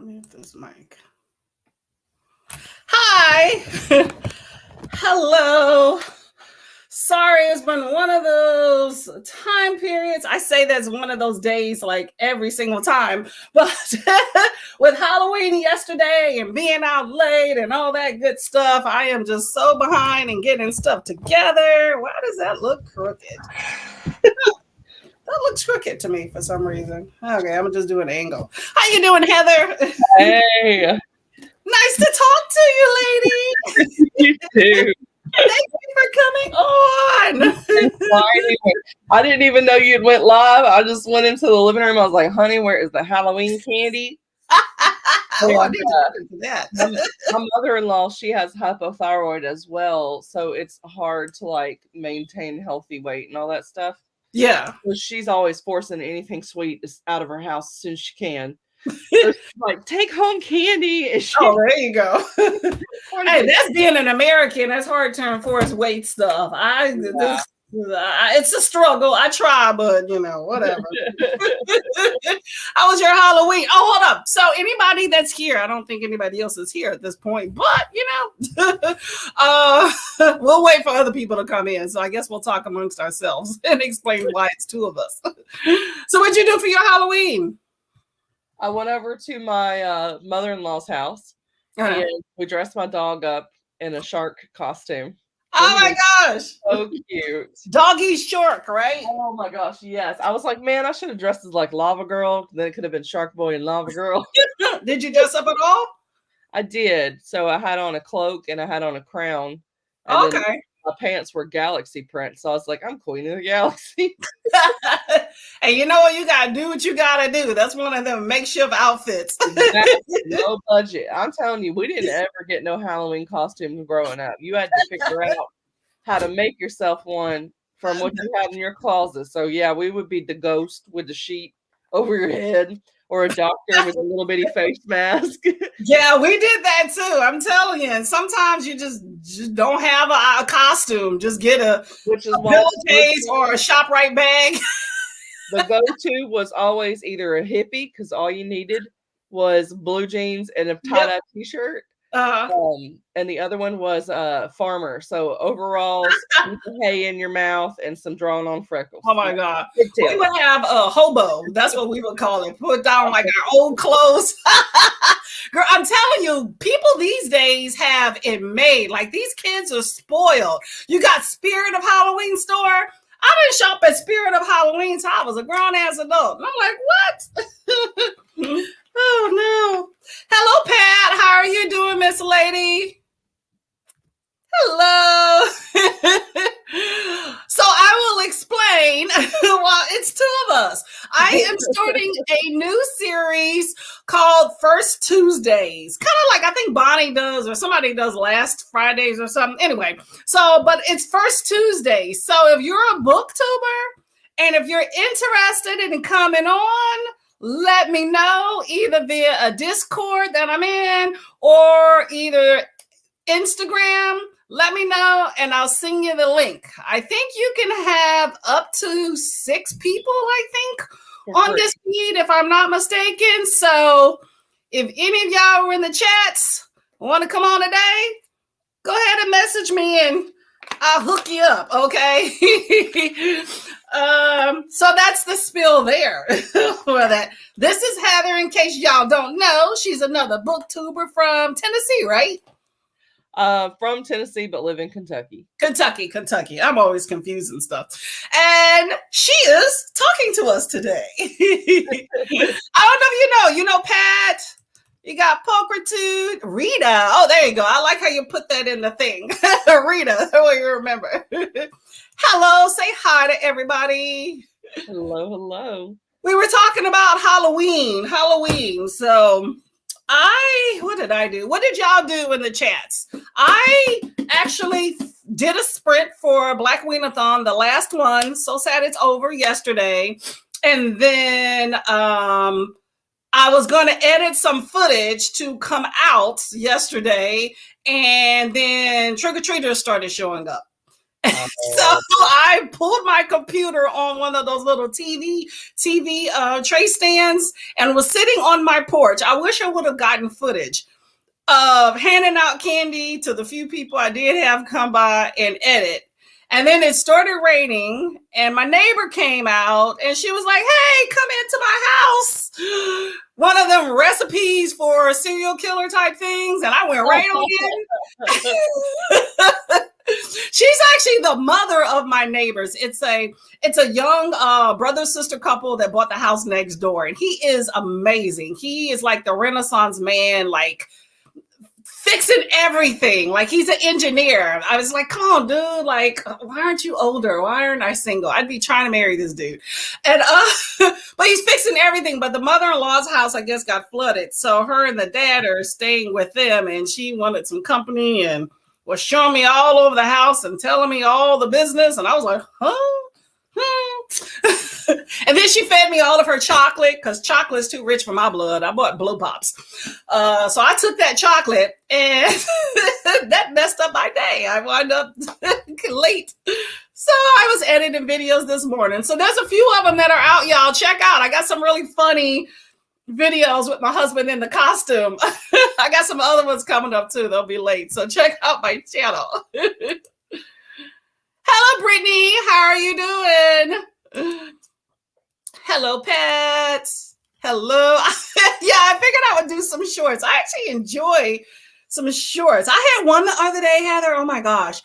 Mute this mic. Hi. Hello. Sorry, it's been one of those time periods. I say that's one of those days like every single time. But with Halloween yesterday and being out late and all that good stuff, I am just so behind and getting stuff together. Why does that look crooked? That looks crooked to me for some reason. Okay, I'm gonna just do an angle. How you doing, Heather? Hey, Nice to talk to you, lady. you too. Thank you for coming on. I didn't even know you'd went live. I just went into the living room. I was like, honey, where is the Halloween candy? Oh, I need to look into that. My mother-in-law, she has hypothyroid as well. So it's hard to like maintain healthy weight and all that stuff. Yeah. So she's always forcing anything sweet out of her house as soon as she can. So she's like, take home candy. Oh, there you go. Hey, that's being an American. That's hard to enforce weight stuff. It's a struggle. I try, but whatever. How was your Halloween? Oh, hold up. So anybody that's here, I don't think anybody else is here at this point, but we'll wait for other people to come in. So I guess we'll talk amongst ourselves and explain why it's two of us. So what'd you do for your Halloween? I went over to my mother-in-law's house and we dressed my dog up in a shark costume. Oh my gosh. So cute. Doggy shark, right? Oh my gosh, yes. I was like, man, I should have dressed as like Lava Girl. Then it could have been Shark Boy and Lava Girl. Did you dress up at all? I did. So I had on a cloak and I had on a crown. And okay. My pants were galaxy print. So I was like, I'm queen of the galaxy. Hey, you know what? You got to do what you got to do. That's one of them makeshift outfits. Exactly. No budget. I'm telling you, we didn't ever get no Halloween costume growing up. You had to figure out how to make yourself one from what you had in your closet. So yeah, we would be the ghost with the sheet over your head, or a doctor with a little bitty face mask. Yeah, we did that too. I'm telling you. And sometimes you just don't have a costume. Just get a pillowcase or a ShopRite bag. The go-to was always either a hippie, because all you needed was blue jeans and a tie-dye t-shirt. And the other one was farmer. So overalls, hay in your mouth, and some drawn on freckles. Oh my God. We would have a hobo. That's what we would call it. Put down like our old clothes. Girl, I'm telling you, people these days have it made. Like, these kids are spoiled. You got Spirit of Halloween store. I didn't shop at Spirit of Halloween until I was a grown-ass adult. And I'm like, what? Oh, no. Hello, Pat. How are you doing, Miss Lady? Hello. So I will explain. Well, it's two of us. I am starting a new series called First Tuesdays. Kind of like I think Bonnie does, or somebody does Last Fridays or something. Anyway, but it's First Tuesdays. So if you're a booktuber and if you're interested in coming on, let me know either via a Discord that I'm in or either Instagram. Let me know and I'll send you the link. I think you can have up to 6 people, I think, on this feed, if I'm not mistaken. So if any of y'all are in the chats, want to come on today, go ahead and message me and I'll hook you up, okay? So that's the spill there for that. This is Heather, in case y'all don't know. She's another booktuber from Tennessee, right? From Tennessee, but live in Kentucky. Kentucky. I'm always confusing stuff. And she is talking to us today. I don't know if you know, Pat. You got Pulchritude. Rita. Oh, there you go. I like how you put that in the thing. Rita, so you remember. Hello, say hi to everybody. Hello. We were talking about Halloween. So what did I do? What did y'all do in the chats? I actually did a sprint for Black Weenathon, the last one. So sad it's over yesterday. And then I was going to edit some footage to come out yesterday. And then trick-or-treaters started showing up. So I pulled my computer on one of those little TV tray stands and was sitting on my porch. I wish I would have gotten footage of handing out candy to the few people I did have come by and edit. And then it started raining, and my neighbor came out, and she was like, "Hey, come into my house." One of them recipes for serial killer type things, and I went right on in. She's actually the mother of my neighbors. It's a young brother sister couple that bought the house next door, and he is amazing. He is like the Renaissance man, like fixing everything. Like he's an engineer. I was like, come on, dude. Like, why aren't you older? Why aren't I single? I'd be trying to marry this dude. And but he's fixing everything. But the mother-in-law's house, I guess, got flooded. So her and the dad are staying with them, and she wanted some company and was showing me all over the house and telling me all the business. And I was like, huh? And then she fed me all of her chocolate because chocolate's too rich for my blood. I bought Blow Pops. So I took that chocolate and that messed up my day. I wound up late. So I was editing videos this morning. So there's a few of them that are out, y'all. Check out. I got some really funny videos with my husband in the costume. I got some other ones coming up too. They'll be late. So check out my channel. Hello, Brittany. How are you doing? Hello, pets. Hello. Yeah, I figured I would do some shorts. I actually enjoy some shorts. I had one the other day, Heather. Oh my gosh.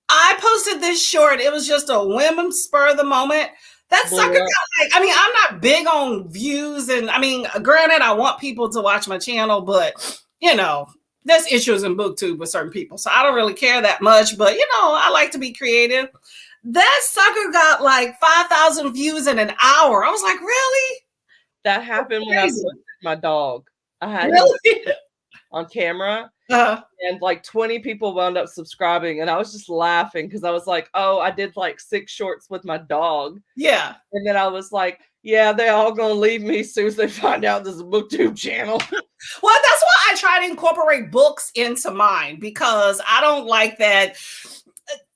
I posted this short. It was just a whim spur of the moment. That sucker got like, I mean, I'm not big on views. And I mean, granted, I want people to watch my channel, but you know, there's issues in BookTube with certain people. So I don't really care that much, but you know, I like to be creative. That sucker got like 5,000 views in an hour. I was like, really? That happened when I posted my dog. I had really? On camera. And like 20 people wound up subscribing, and I was just laughing because I was like, oh, I did like 6 shorts with my dog. Yeah. And then I was like, yeah, they all gonna leave me as soon as they find out this is a BookTube channel. Well, that's why I try to incorporate books into mine, because I don't like that.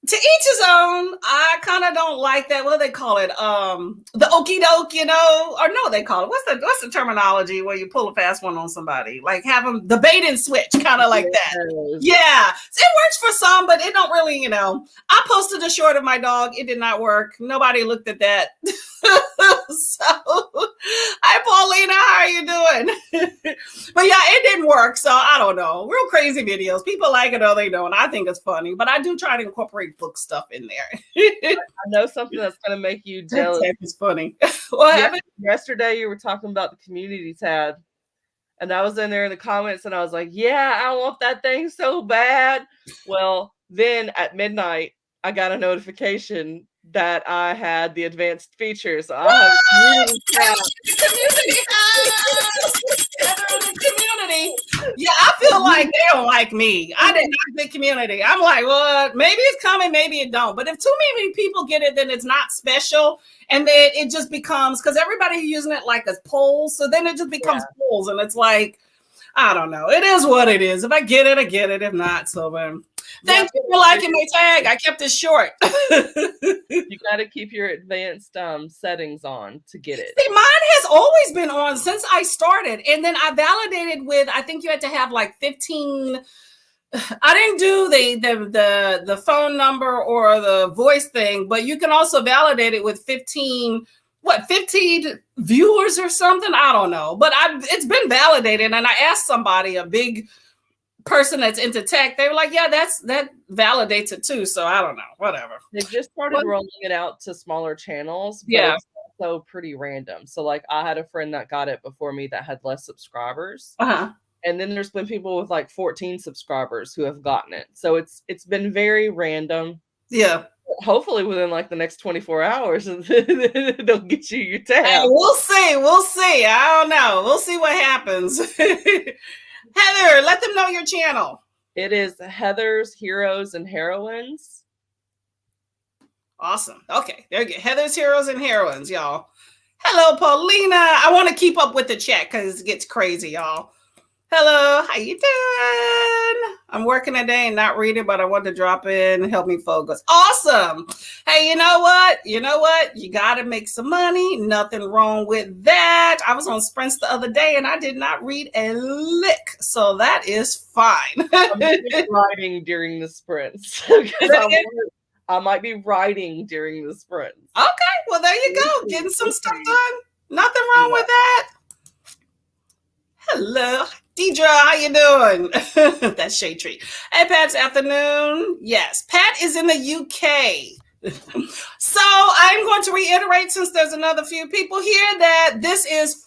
To each his own. I kind of don't like that. What do they call it? The okie doke, you know, or no, they call it. What's the terminology where you pull a fast one on somebody? Like have them the bait and switch, kind of like that. Yeah, it works for some, but it don't really, you know. I posted a short of my dog. It did not work. Nobody looked at that. So, hi, Paulina. How are you doing? But yeah, it didn't work. So I don't know. Real crazy videos. People like it or they don't. I think it's funny, but I do try to incorporate book stuff in there. I know something that's going to make you jealous. It's funny. What happened? Yesterday, you were talking about the community tab, and I was in there in the comments, and I was like, yeah, I want that thing so bad. Well, then at midnight, I got a notification that I had the advanced features. So I have community tab. Community. Yeah, I feel like they don't like me. I did not get community. I'm like, well, maybe it's coming, maybe it don't. But if too many people get it, then it's not special. And then it just becomes, because everybody's using it like as polls. So then it just becomes polls. And it's like, I don't know. It is what it is. If I get it, I get it. If not, so thank you for liking my tag. I kept it short. You got to keep your advanced settings on to get it. See, mine has always been on since I started. And then I validated with, I think you had to have like 15. I didn't do the phone number or the voice thing, but you can also validate it with 15 viewers or something? I don't know. But it's been validated. And I asked somebody, a big person that's into tech, they were like, yeah, that validates it too. So I don't know, whatever. They just started rolling it out to smaller channels, but it's also pretty random. So like I had a friend that got it before me that had less subscribers. And then there's been people with like 14 subscribers who have gotten it. So it's been very random. Yeah. Hopefully within like the next 24 hours they'll get you your tab. Hey, we'll see. I don't know. We'll see what happens. Heather, let them know your channel. It is Heather's Heroes and Heroines. Awesome. Okay, there you go. Heather's Heroes and Heroines, y'all. Hello, Paulina. I want to keep up with the chat because it gets crazy, y'all. Hello, how you doing? I'm working today and not reading, but I want to drop in and help me focus. Awesome. Hey, you know what? You got to make some money. Nothing wrong with that. I was on sprints the other day and I did not read a lick. So that is fine. I'm writing during the sprints. I might be writing during the sprints. Okay. Well, there you go. Getting some stuff done. Nothing wrong with that. Hello, Deidre, how you doing? That's Shade Tree. Hey, Pat's afternoon. Yes, Pat is in the UK. So I'm going to reiterate, since there's another few people here, that this is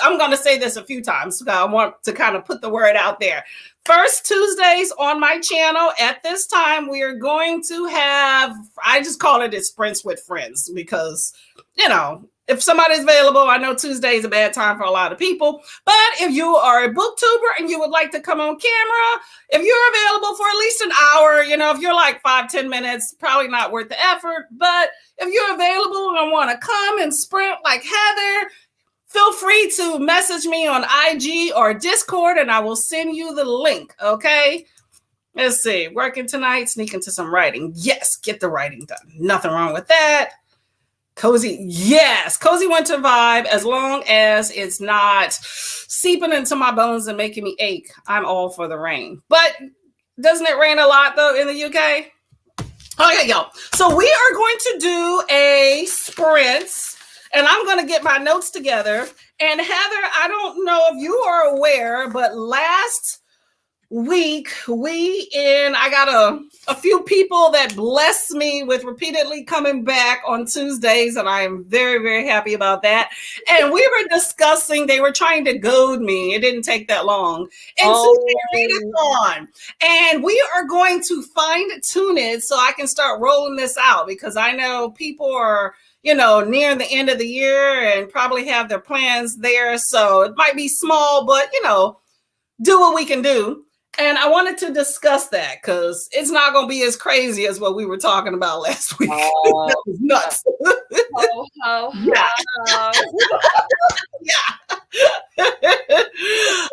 I'm going to say this a few times because I want to kind of put the word out there. First Tuesdays on my channel. At this time, we are going to have, I just call it Sprints with Friends because, if somebody's available, I know Tuesday is a bad time for a lot of people, but if you are a booktuber and you would like to come on camera, if you're available for at least an hour, if you're like 5-10 minutes, probably not worth the effort, but if you're available and want to come and sprint like Heather, feel free to message me on IG or Discord and I will send you the link, okay? Let's see, working tonight, sneak into some writing. Yes, get the writing done. Nothing wrong with that. Cozy, yes, cozy winter vibe, as long as it's not seeping into my bones and making me ache. I'm all for the rain. But doesn't it rain a lot, though, in the UK? Okay, y'all. So we are going to do a sprint, and I'm going to get my notes together. And Heather, I don't know if you are aware, but last week I got a few people that blessed me with repeatedly coming back on Tuesdays, and I am very, very happy about that. And we were discussing, they were trying to goad me. It didn't take that long. And today read it on. And we are going to fine tune it so I can start rolling this out, because I know people are near the end of the year and probably have their plans there. So it might be small, but do what we can do. And I wanted to discuss that because it's not going to be as crazy as what we were talking about last week. That was nuts. Yeah.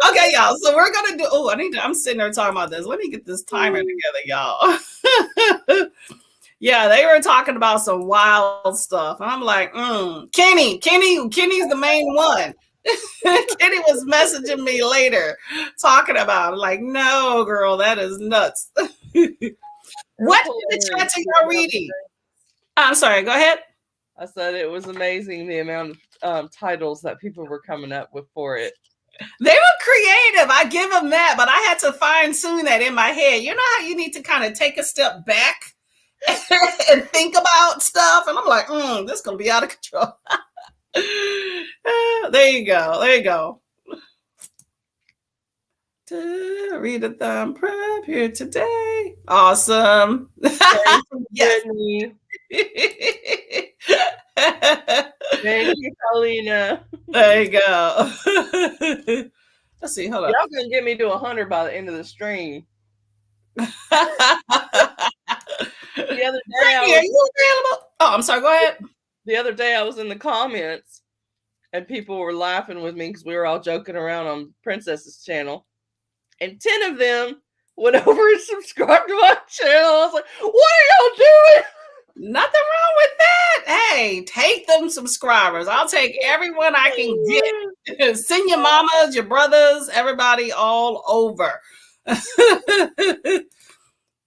Okay, y'all. So we're going to do, I'm sitting there talking about this. Let me get this timer together, y'all. Yeah, they were talking about some wild stuff. And I'm like, Kenny's the main one. Kenny was messaging me later talking about it. Like, no, girl, that is nuts. What in the chat are y'all reading? I'm sorry, go ahead. I said it was amazing the amount of titles that people were coming up with for it. They were creative. I give them that, but I had to fine tune that in my head. You know how you need to kind of take a step back and think about stuff? And I'm like, this is going to be out of control. There you go. Read a thumb prep here today. Awesome. Yes. Thank you, Paulina. There you go. Let's see. Hold on. Y'all gonna get me to 100 by the end of the stream. The other day, are you available? Oh, I'm sorry. Go ahead. The other day I was in the comments and people were laughing with me because we were all joking around on Princess's channel. And 10 of them went over and subscribed to my channel. I was like, what are y'all doing? Nothing wrong with that. Hey, take them subscribers. I'll take everyone I can get. Send your mamas, your brothers, everybody all over.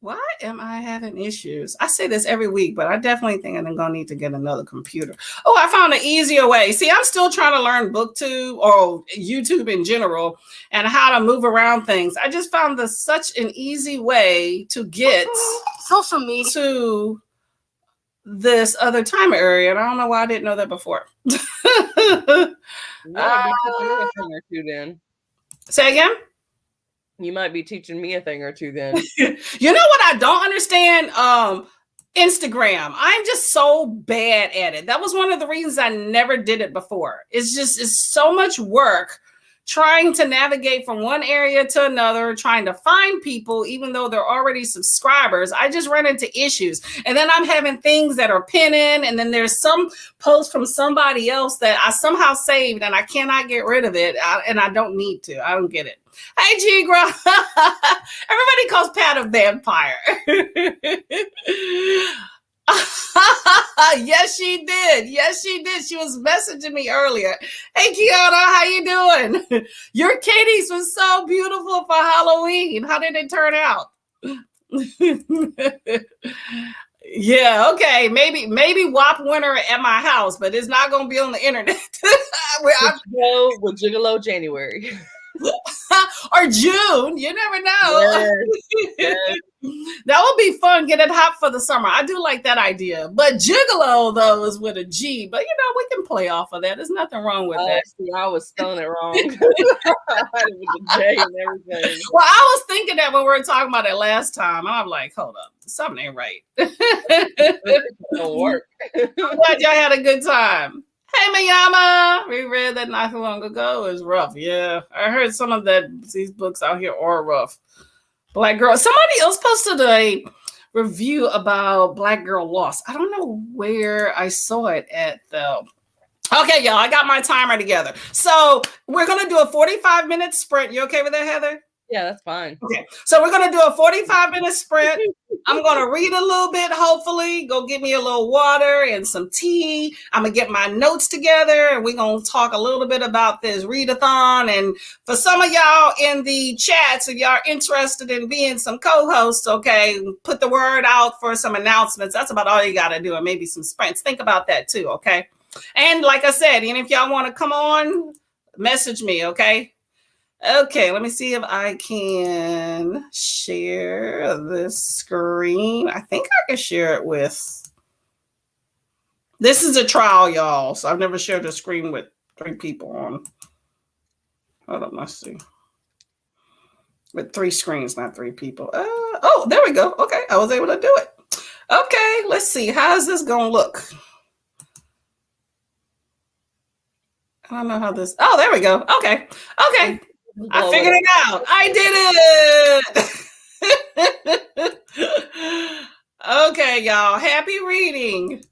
Why am I having issues? I say this every week, but I definitely think I'm going to need to get another computer. Oh, I found an easier way. See, I'm still trying to learn BookTube or YouTube in general and how to move around things. I just found this such an easy way to get social media to this other time area. And I don't know why I didn't know that before. Say again? You might be teaching me a thing or two then. You know what I don't understand? Instagram. I'm just so bad at it. That was one of the reasons I never did it before. It's so much work trying to navigate from one area to another, trying to find people, even though they're already subscribers. I just run into issues. And then I'm having things that are pinning, and then there's some post from somebody else that I somehow saved and I cannot get rid of it. And I don't need to. I don't get it. Hey, G-Girl. Everybody calls Pat a vampire. Yes, she did. Yes, she did. She was messaging me earlier. Hey, Kiana, how you doing? Your kitties was so beautiful for Halloween. How did it turn out? Yeah, okay. Maybe WAP winner at my house, but it's not gonna be on the internet. Go with Gigolo January. Or June. You never know. Yes, yes. That would be fun. Get it hot for the summer. I do like that idea. But Gigolo, though, is with a G. But, we can play off of that. There's nothing wrong with that. See, I was spelling it wrong. I had it with a J and everything. Well, I was thinking that when we were talking about it last time. I'm like, hold up. Something ain't right. It'll work. I'm glad y'all had a good time. Hey, Mayama. We read that not too long ago. It was rough. Yeah. I heard some of these books out here are rough. Black Girl. Somebody else posted a review about Black Girl Lost. I don't know where I saw it at, though. Okay, y'all. I got my timer together. So we're going to do a 45-minute sprint. You okay with that, Heather? Yeah, that's fine. Okay. So we're going to do a 45-minute sprint. I'm going to read a little bit, hopefully. Go get me a little water and some tea. I'm going to get my notes together, and we're going to talk a little bit about this readathon. And for some of y'all in the chats, if y'all are interested in being some co-hosts, okay, put the word out for some announcements. That's about all you got to do, and maybe some sprints. Think about that too, okay? And like I said, and if y'all want to come on, message me, okay? Okay, let me see if I can share this screen. I think I can share it with. This is a trial, y'all. So I've never shared a screen with 3 people on. Hold on, let's see. With 3 screens, not 3 people. Oh, there we go. Okay, I was able to do it. Okay, let's see. How's this going to look? I don't know how this. Oh, there we go. Okay. I figured it out. I did it. Okay, y'all. Happy reading.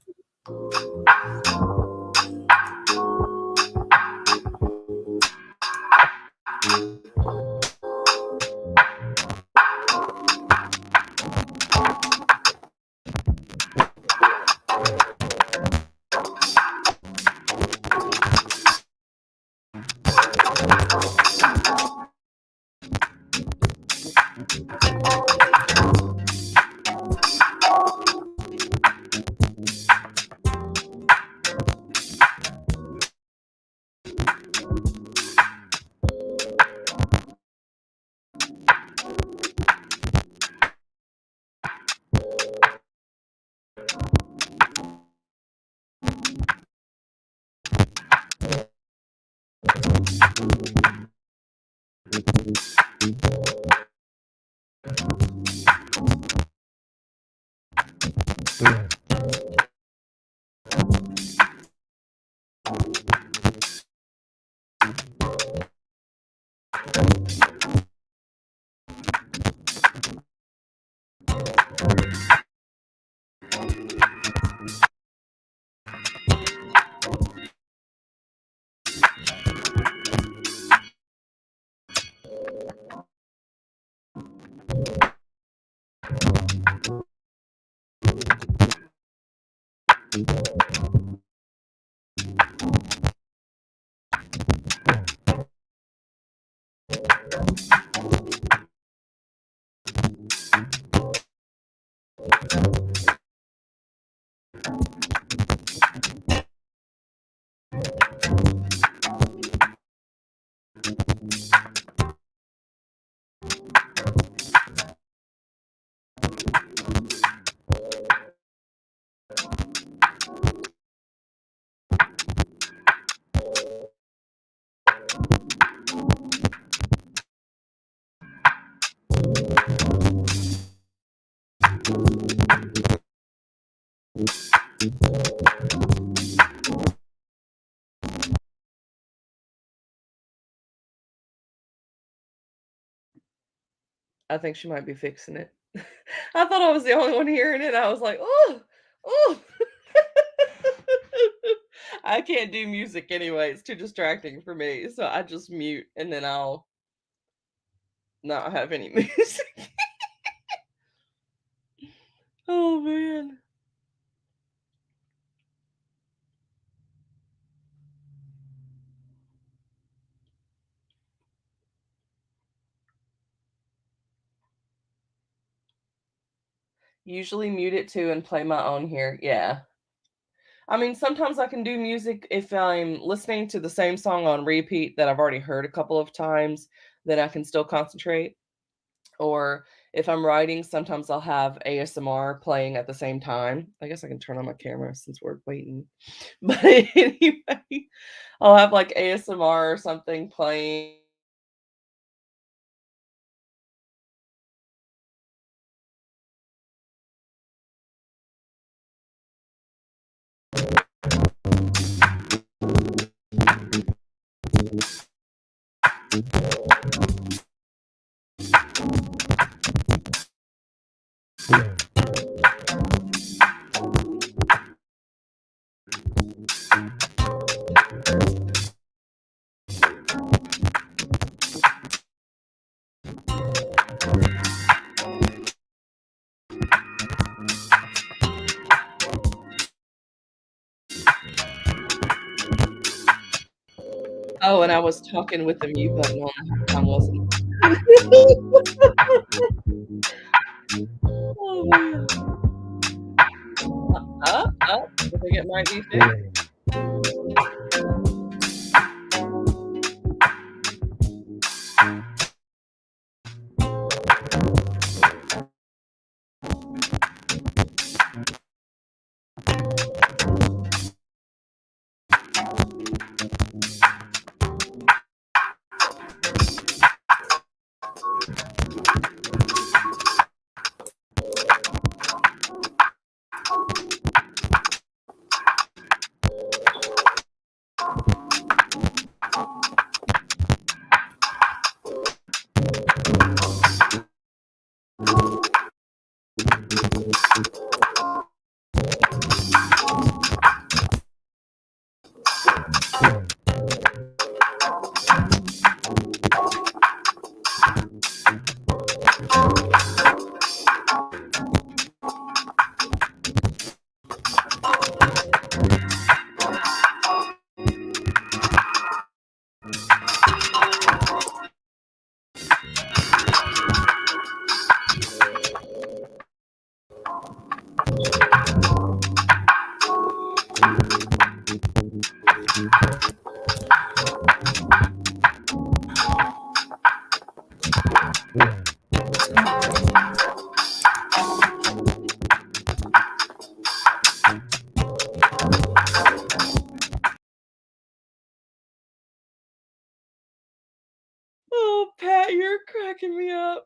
I think she might be fixing it. I thought I was the only one hearing it. I was like, oh, oh. I can't do music anyway. It's too distracting for me. So I just mute and then I'll not have any music. Usually mute it too and play my own here, yeah. I mean, sometimes I can do music if I'm listening to the same song on repeat that I've already heard a couple of times, then I can still concentrate. Or if I'm writing, sometimes I'll have ASMR playing at the same time. I guess I can turn on my camera since we're waiting. But anyway, I'll have like ASMR or something playing. Oh, and I was talking with the mute button on the whole time, wasn't Oh, man. I think it might be fixed. Oh, Pat, you're cracking me up.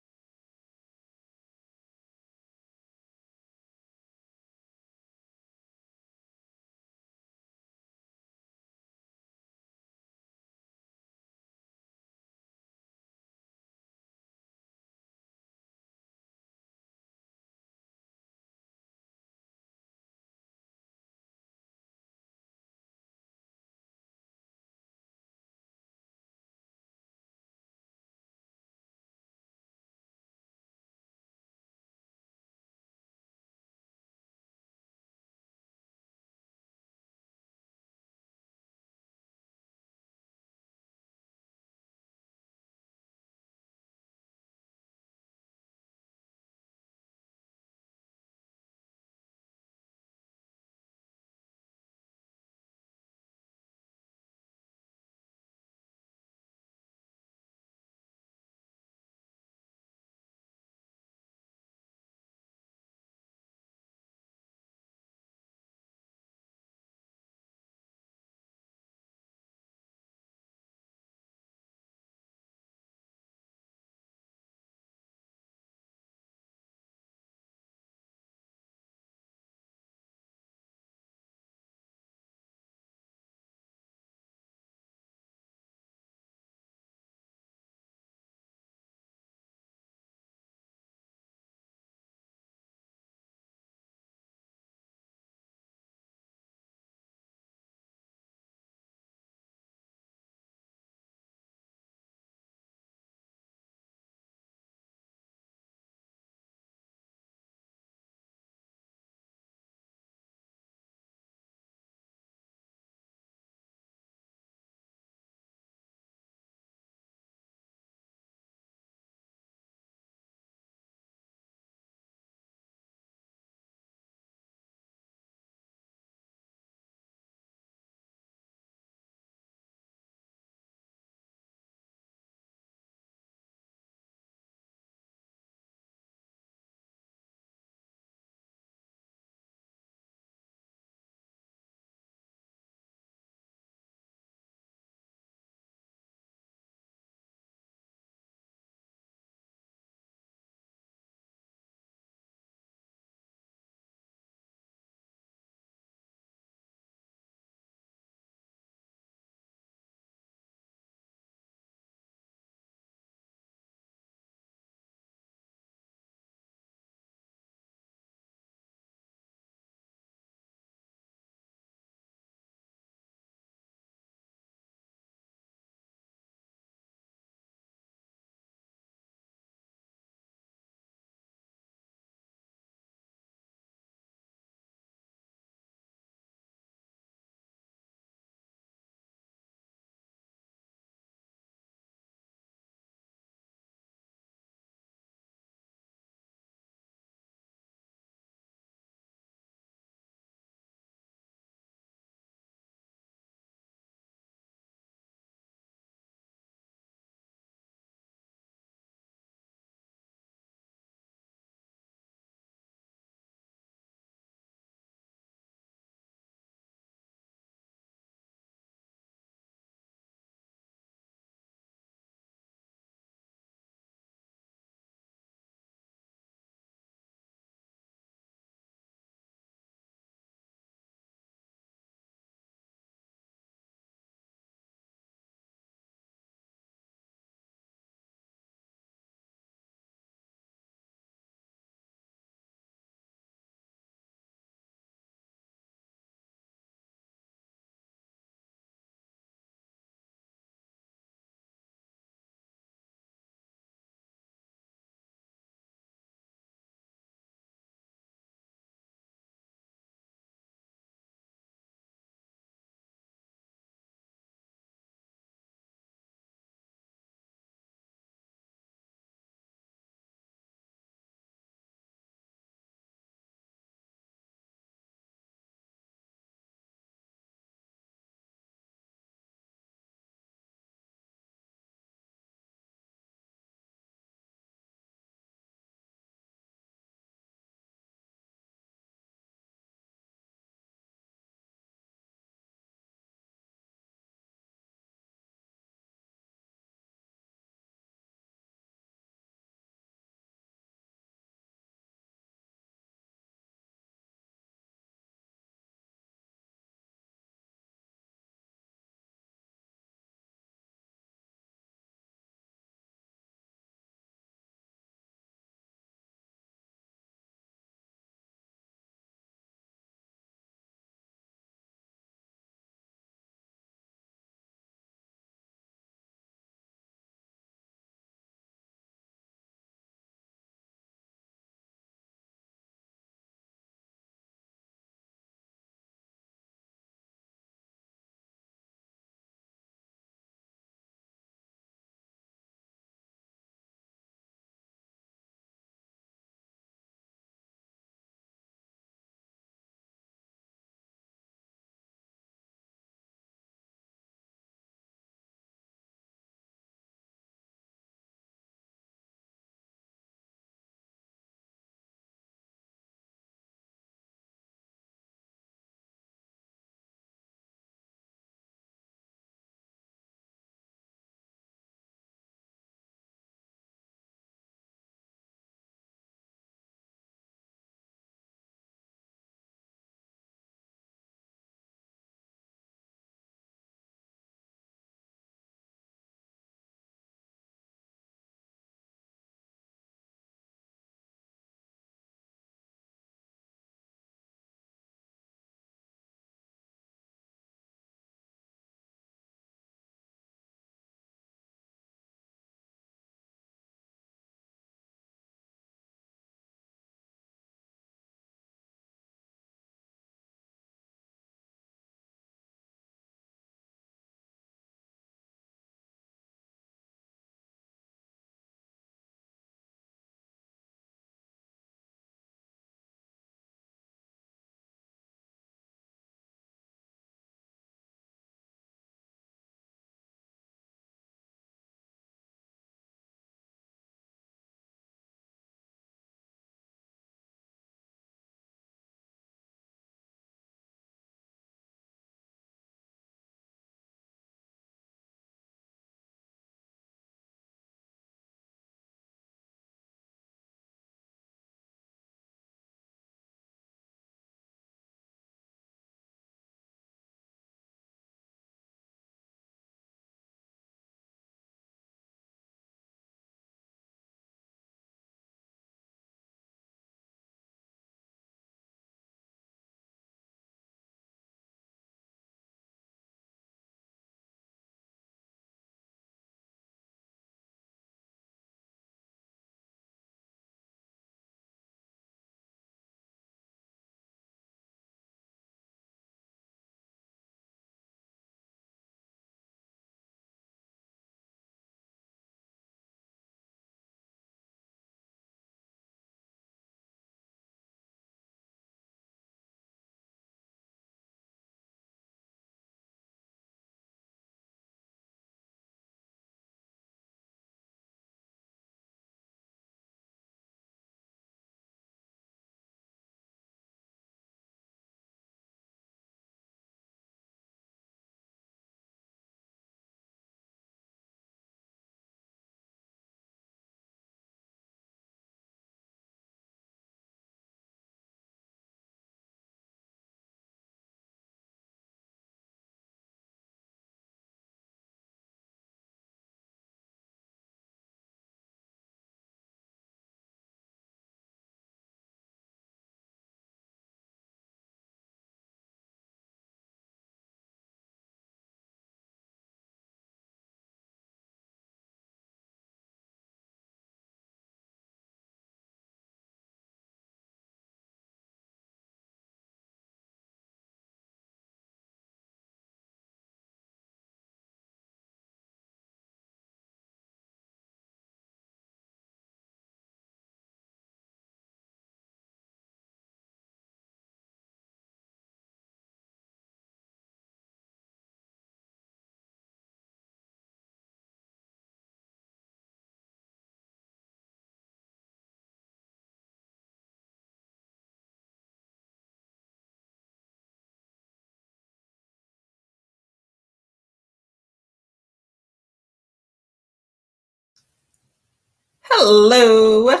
Hello.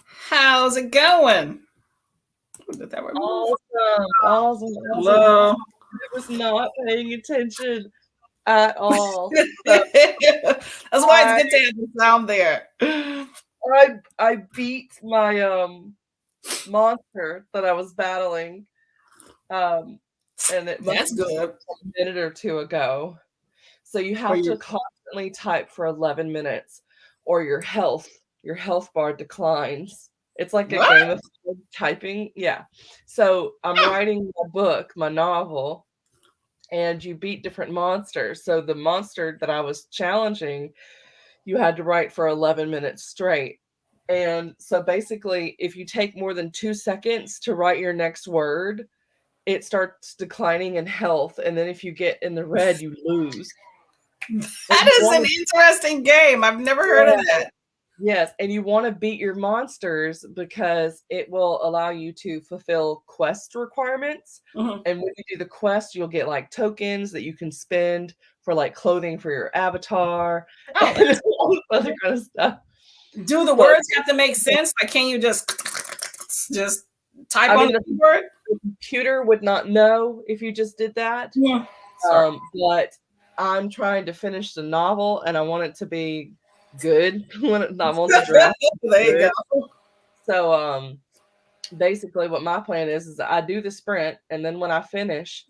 How's it going? Did that remove? Awesome. Hello. I was not paying attention at all. So That's why it's I, good to have the sound there. I beat my monster that I was battling. And it must That's have been good. a minute or two ago. So you have to constantly type for 11 minutes or your health bar declines. It's like a What? game of typing. Yeah. So I'm writing my book, my novel, and you beat different monsters. So the monster that I was challenging, you had to write for 11 minutes straight. And so basically, if you take more than 2 seconds to write your next word, it starts declining in health. And then if you get in the red, you lose. That is an interesting game. I've never heard of that. Yes, and you want to beat your monsters because it will allow you to fulfill quest requirements. Mm-hmm. And when you do the quest, you'll get like tokens that you can spend for like clothing for your avatar and all this other kind of stuff. Do the words have to make sense? Like, can you just type on the keyboard? The computer would not know if you just did that. Yeah. But I'm trying to finish the novel, and I want it to be good. I want the draft. There you go. So basically what my plan is I do the sprint, and then when I finish,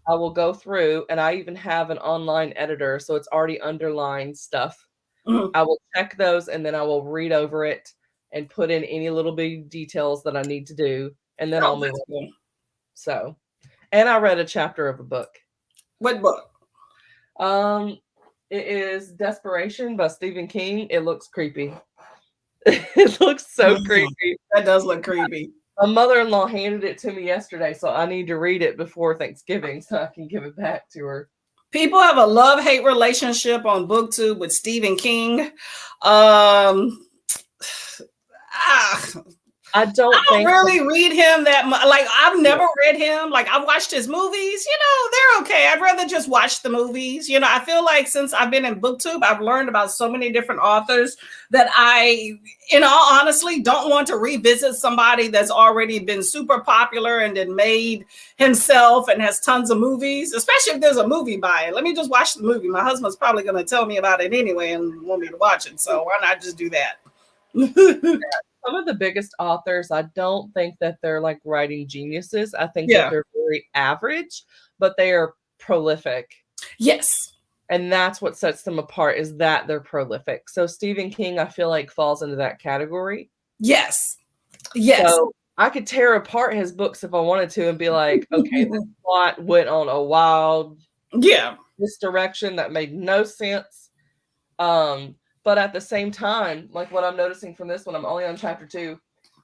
I will go through, and I even have an online editor, so it's already underlined stuff. Mm-hmm. I will check those, and then I will read over it and put in any little bit details that I need to do, and then I'll move on. So, and I read a chapter of a book. What book? It is Desperation by Stephen King. It looks creepy. It looks so creepy. That does look creepy. My mother-in-law handed it to me yesterday, so I need to read it before Thanksgiving so I can give it back to her. People have a love-hate relationship on BookTube with Stephen King. I don't really read him that much. Like, I've never read him. Like, I've watched his movies. They're okay. I'd rather just watch the movies. I feel like since I've been in BookTube, I've learned about so many different authors that I, in all honesty, don't want to revisit somebody that's already been super popular and then made himself and has tons of movies, especially if there's a movie by it. Let me just watch the movie. My husband's probably going to tell me about it anyway and want me to watch it. So why not just do that? Some of the biggest authors, I don't think that they're like writing geniuses. I think that they're very average, but they are prolific. Yes. And that's what sets them apart, is that they're prolific. So Stephen King, I feel like, falls into that category. Yes. Yes. So I could tear apart his books if I wanted to and be like, okay, the plot went on a wild misdirection that made no sense. But at the same time, like what I'm noticing from this one, I'm only on chapter 2.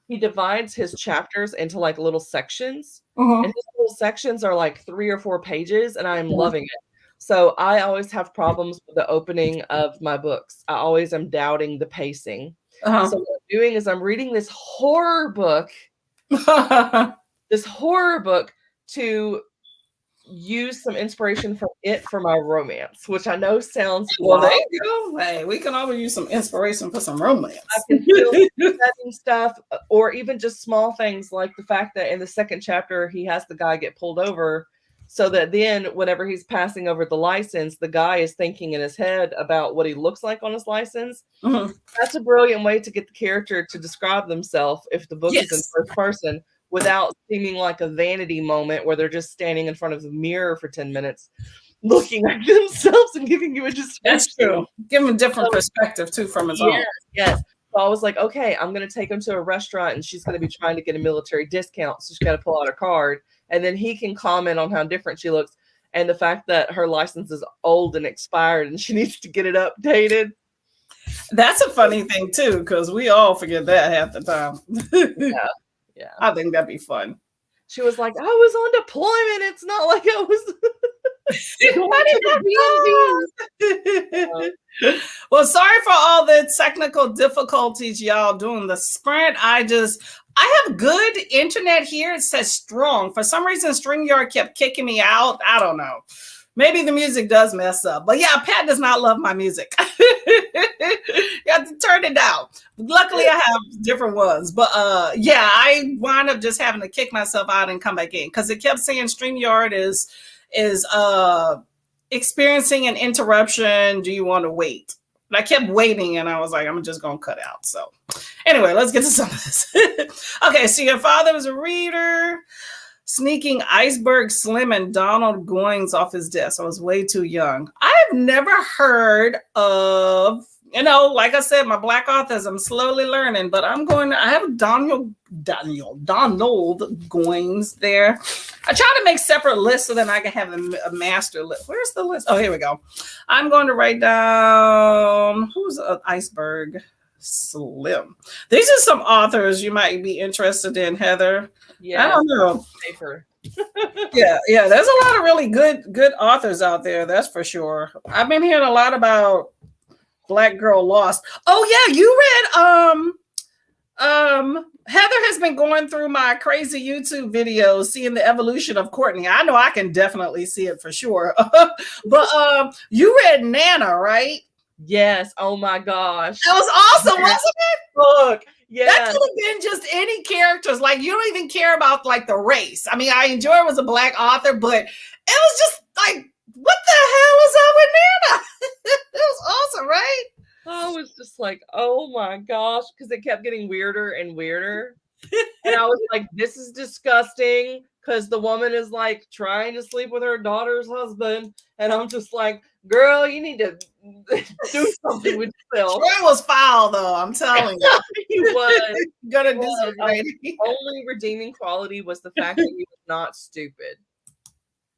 He divides his chapters into like little sections. And his little sections are like 3 or 4 pages, and I'm loving it. So I always have problems with the opening of my books. I always am doubting the pacing. So what I'm doing is I'm reading this horror book, to use some inspiration from it for my romance, which I know sounds well. There you go. Hey, we can always use some inspiration for some romance. I can feel setting stuff, or even just small things like the fact that in the second chapter he has the guy get pulled over, so that then whenever he's passing over the license, the guy is thinking in his head about what he looks like on his license. That's a brilliant way to get the character to describe themselves if the book is in first person, without seeming like a vanity moment where they're just standing in front of the mirror for 10 minutes looking at themselves and giving you a description. That's true. Give him a different perspective too from his own. Yes. So I was like, okay, I'm going to take him to a restaurant and she's going to be trying to get a military discount. So she's got to pull out her card. And then he can comment on how different she looks and the fact that her license is old and expired and she needs to get it updated. That's a funny thing too, because we all forget that half the time. Yeah, I think that'd be fun. She was like, I was on deployment. It's not like I was. Well, sorry for all the technical difficulties y'all doing the sprint. I have good internet here. It says strong. For some reason, StreamYard kept kicking me out. I don't know. Maybe the music does mess up. But yeah, Pat does not love my music. You have to turn it down. Luckily, I have different ones. But yeah, I wound up just having to kick myself out and come back in because it kept saying StreamYard is experiencing an interruption. Do you want to wait? But I kept waiting and I was like, I'm just going to cut out. So anyway, let's get to some of this. Okay, so your father was a reader. Sneaking Iceberg Slim and Donald Goines off his desk. I was way too young. I've never heard of, like I said, my Black authors, I'm slowly learning, but I have Donald Goines there. I try to make separate lists so then I can have a master list. Where's the list? Oh, here we go. I'm going to write down, who's Iceberg Slim? These are some authors you might be interested in, Heather. Yeah, I don't know. yeah, there's a lot of really good authors out there, that's for sure. I've been hearing a lot about Black Girl Lost. Oh yeah, you read Heather has been going through my crazy YouTube videos, seeing the evolution of Courtney. I know I can definitely see it for sure. But you read Nana, right? Yes. Oh my gosh. That was awesome, wasn't it? Look. Yeah. That could have been just any characters. Like, you don't even care about like the race. I mean, I enjoy it was a Black author, but it was just like, what the hell is up with Nana? It was awesome, right? I was just like, oh my gosh, because it kept getting weirder and weirder. And I was like, this is disgusting, because the woman is like trying to sleep with her daughter's husband. And I'm just like, girl, you need to do something with yourself. Troy was foul, though. I'm telling you. He was. Gonna do something. Only redeeming quality was the fact that he was not stupid.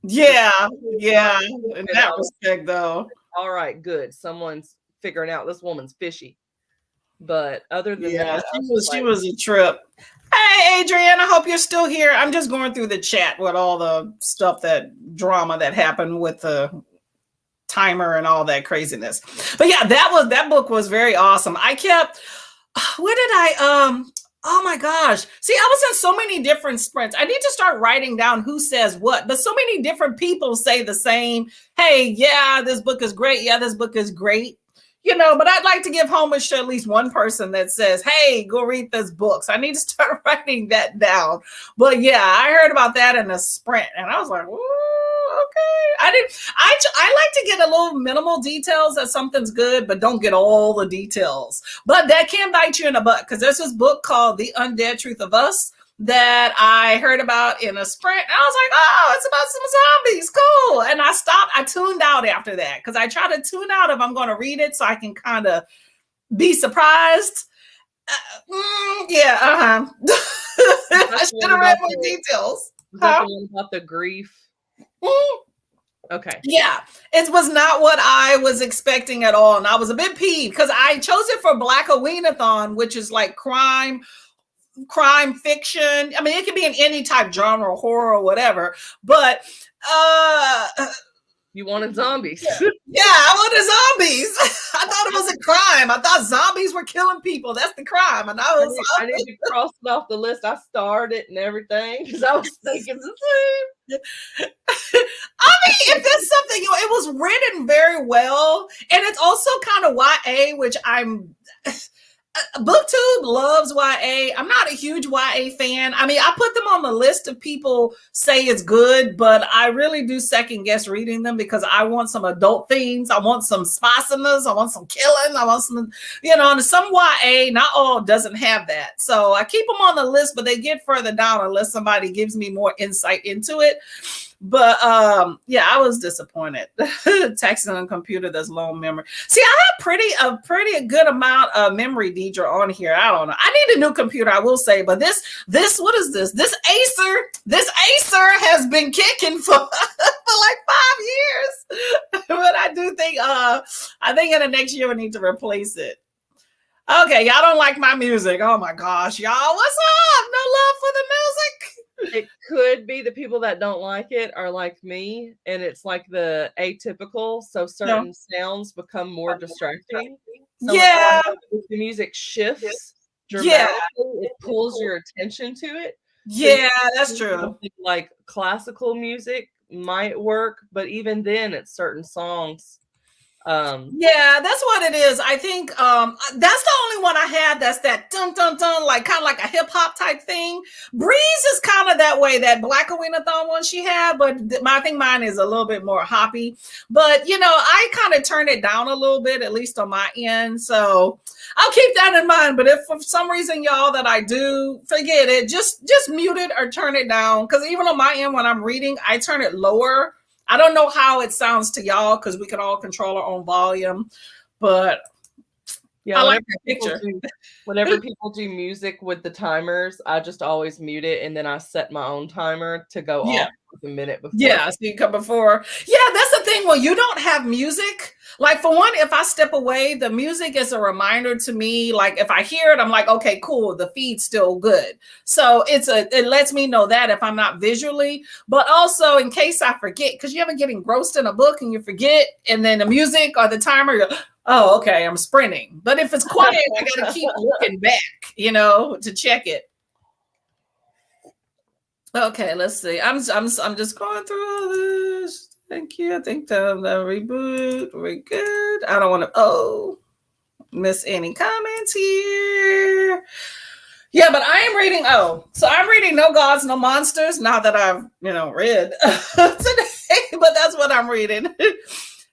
Yeah. In that respect, though. All right, good. Someone's figuring out this woman's fishy. But other than that, she was a trip. Hey, Adrienne, I hope you're still here. I'm just going through the chat with all the stuff, that drama that happened with the timer and all that craziness. But yeah, that book was very awesome. I kept, oh my gosh. See, I was in so many different sprints. I need to start writing down who says what, but so many different people say the same. Hey, yeah, this book is great. Yeah, this book is great. But I'd like to give homage to at least one person that says, hey, go read this book. So I need to start writing that down. But yeah, I heard about that in a sprint and I was like, ooh, okay. I like to get a little minimal details that something's good, but don't get all the details. But that can bite you in the butt, because there's this book called The Undead Truth of Us that I heard about in a sprint. And I was like, oh, it's about some zombies. Cool. And I stopped. I tuned out after that, because I try to tune out if I'm going to read it so I can kind of be surprised. I should have read more details. Was that the one about the grief? Okay. Yeah, it was not what I was expecting at all. And I was a bit peeved because I chose it for Black Aweenathon, which is like crime fiction. I mean, it can be in any type genre, horror or whatever, but you wanted zombies. Yeah, I wanted zombies. I thought it was a crime. I thought zombies were killing people. That's the crime. And I need to cross it off the list. I starred it and everything because I was thinking the same. I mean, if there's something, it was written very well, and it's also kind of YA, which I'm BookTube loves YA. I'm not a huge YA fan. I mean, I put them on the list of people say it's good, but I really do second guess reading them because I want some adult themes. I want some spiciness. I want some killing. I want some, and some YA, not all, doesn't have that. So I keep them on the list, but they get further down unless somebody gives me more insight into it. But yeah, I was disappointed. Texting on a computer that's low memory. See, I have a pretty good amount of memory, Deidre, on here. I don't know. I need a new computer, I will say. But this what is this? This Acer has been kicking for like 5 years. But I do think I think in the next year we need to replace it. Okay, y'all don't like my music. Oh my gosh, y'all, what's up? No love for the music. It could be the people that don't like it are like me, and it's like the atypical, so certain sounds become more distracting. So yeah, if the music shifts dramatically, it pulls your attention to it. Yeah, that's true. Like classical music might work, but even then it's certain songs. Yeah, that's what it is. I think that's the only one I had that's that dun dun dun, like kind of like a hip hop type thing. Breeze is kind of that way, that Black Thon one she had, but I think mine is a little bit more hoppy. But I kind of turn it down a little bit, at least on my end. So I'll keep that in mind. But if for some reason, y'all, that I do, forget it. Just mute it or turn it down. Because even on my end, when I'm reading, I turn it lower. I don't know how it sounds to y'all because we can all control our own volume, but yeah, I like that picture. Whenever people do music with the timers, I just always mute it, and then I set my own timer to go off a minute before. Yeah, so you come before. Yeah, that's the thing. When you don't have music, like for one, if I step away, the music is a reminder to me. Like if I hear it, I'm like, okay, cool. The feed's still good. So it lets me know that if I'm not visually, but also in case I forget, because you ever get engrossed in a book and you forget, and then the music or the timer, you're, oh, okay, I'm sprinting. But if it's quiet, I gotta keep looking back, to check it. Okay, let's see. I'm just going through all this. Thank you. I think the reboot. We're good. I don't want to miss any comments here. Yeah, but I am reading. So I'm reading No Gods, No Monsters. Now that I've read today, but that's what I'm reading.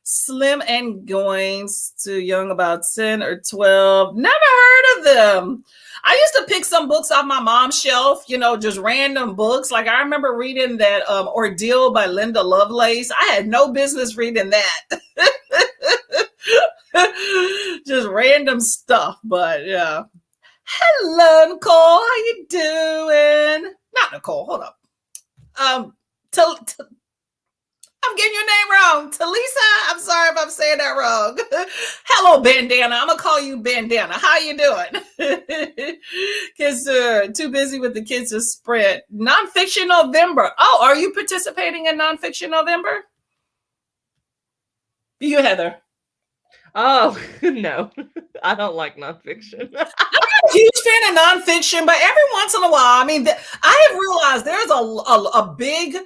Slim and Goins, Too Young, About 10 or 12. Never heard of them. I used to pick some books off my mom's shelf, just random books. Like I remember reading that Ordeal by Linda Lovelace. I had no business reading that. Just random stuff, but yeah. Hello, Nicole. How you doing? Not Nicole. Hold up. I'm getting your name wrong. Talisa, I'm sorry if I'm saying that wrong. Hello, Bandana. I'm going to call you Bandana. How you doing? Because too busy with the kids to sprint. Nonfiction November. Oh, are you participating in Nonfiction November? You, Heather. Oh, no. I don't like nonfiction. I'm not a huge fan of nonfiction, but every once in a while, I mean, I have realized there's a big...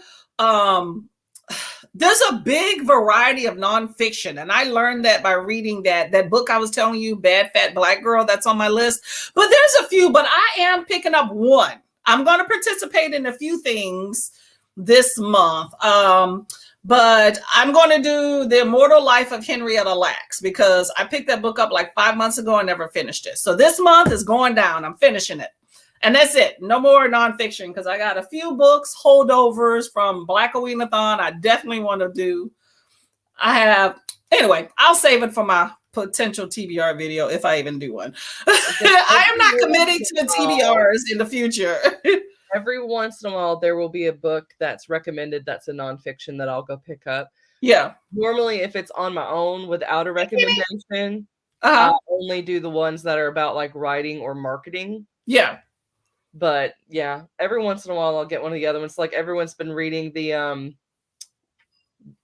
there's a big variety of nonfiction. And I learned that by reading that book I was telling you, Bad Fat Black Girl, that's on my list. But there's a few, but I am picking up one. I'm going to participate in a few things this month. But I'm going to do The Immortal Life of Henrietta Lacks because I picked that book up like 5 months ago and never finished it. So this month is going down. I'm finishing it. And that's it. No more nonfiction because I got a few books, holdovers from Black Thon I definitely want to do. Anyway, I'll save it for my potential TBR video if I even do one. I am not committing to the TBRs in the future. Every once in a while, there will be a book that's recommended that's a nonfiction that I'll go pick up. Yeah. Normally, if it's on my own without a recommendation, I only do the ones that are about like writing or marketing. Yeah. But yeah, every once in a while I'll get one of the other ones. Like everyone's been reading the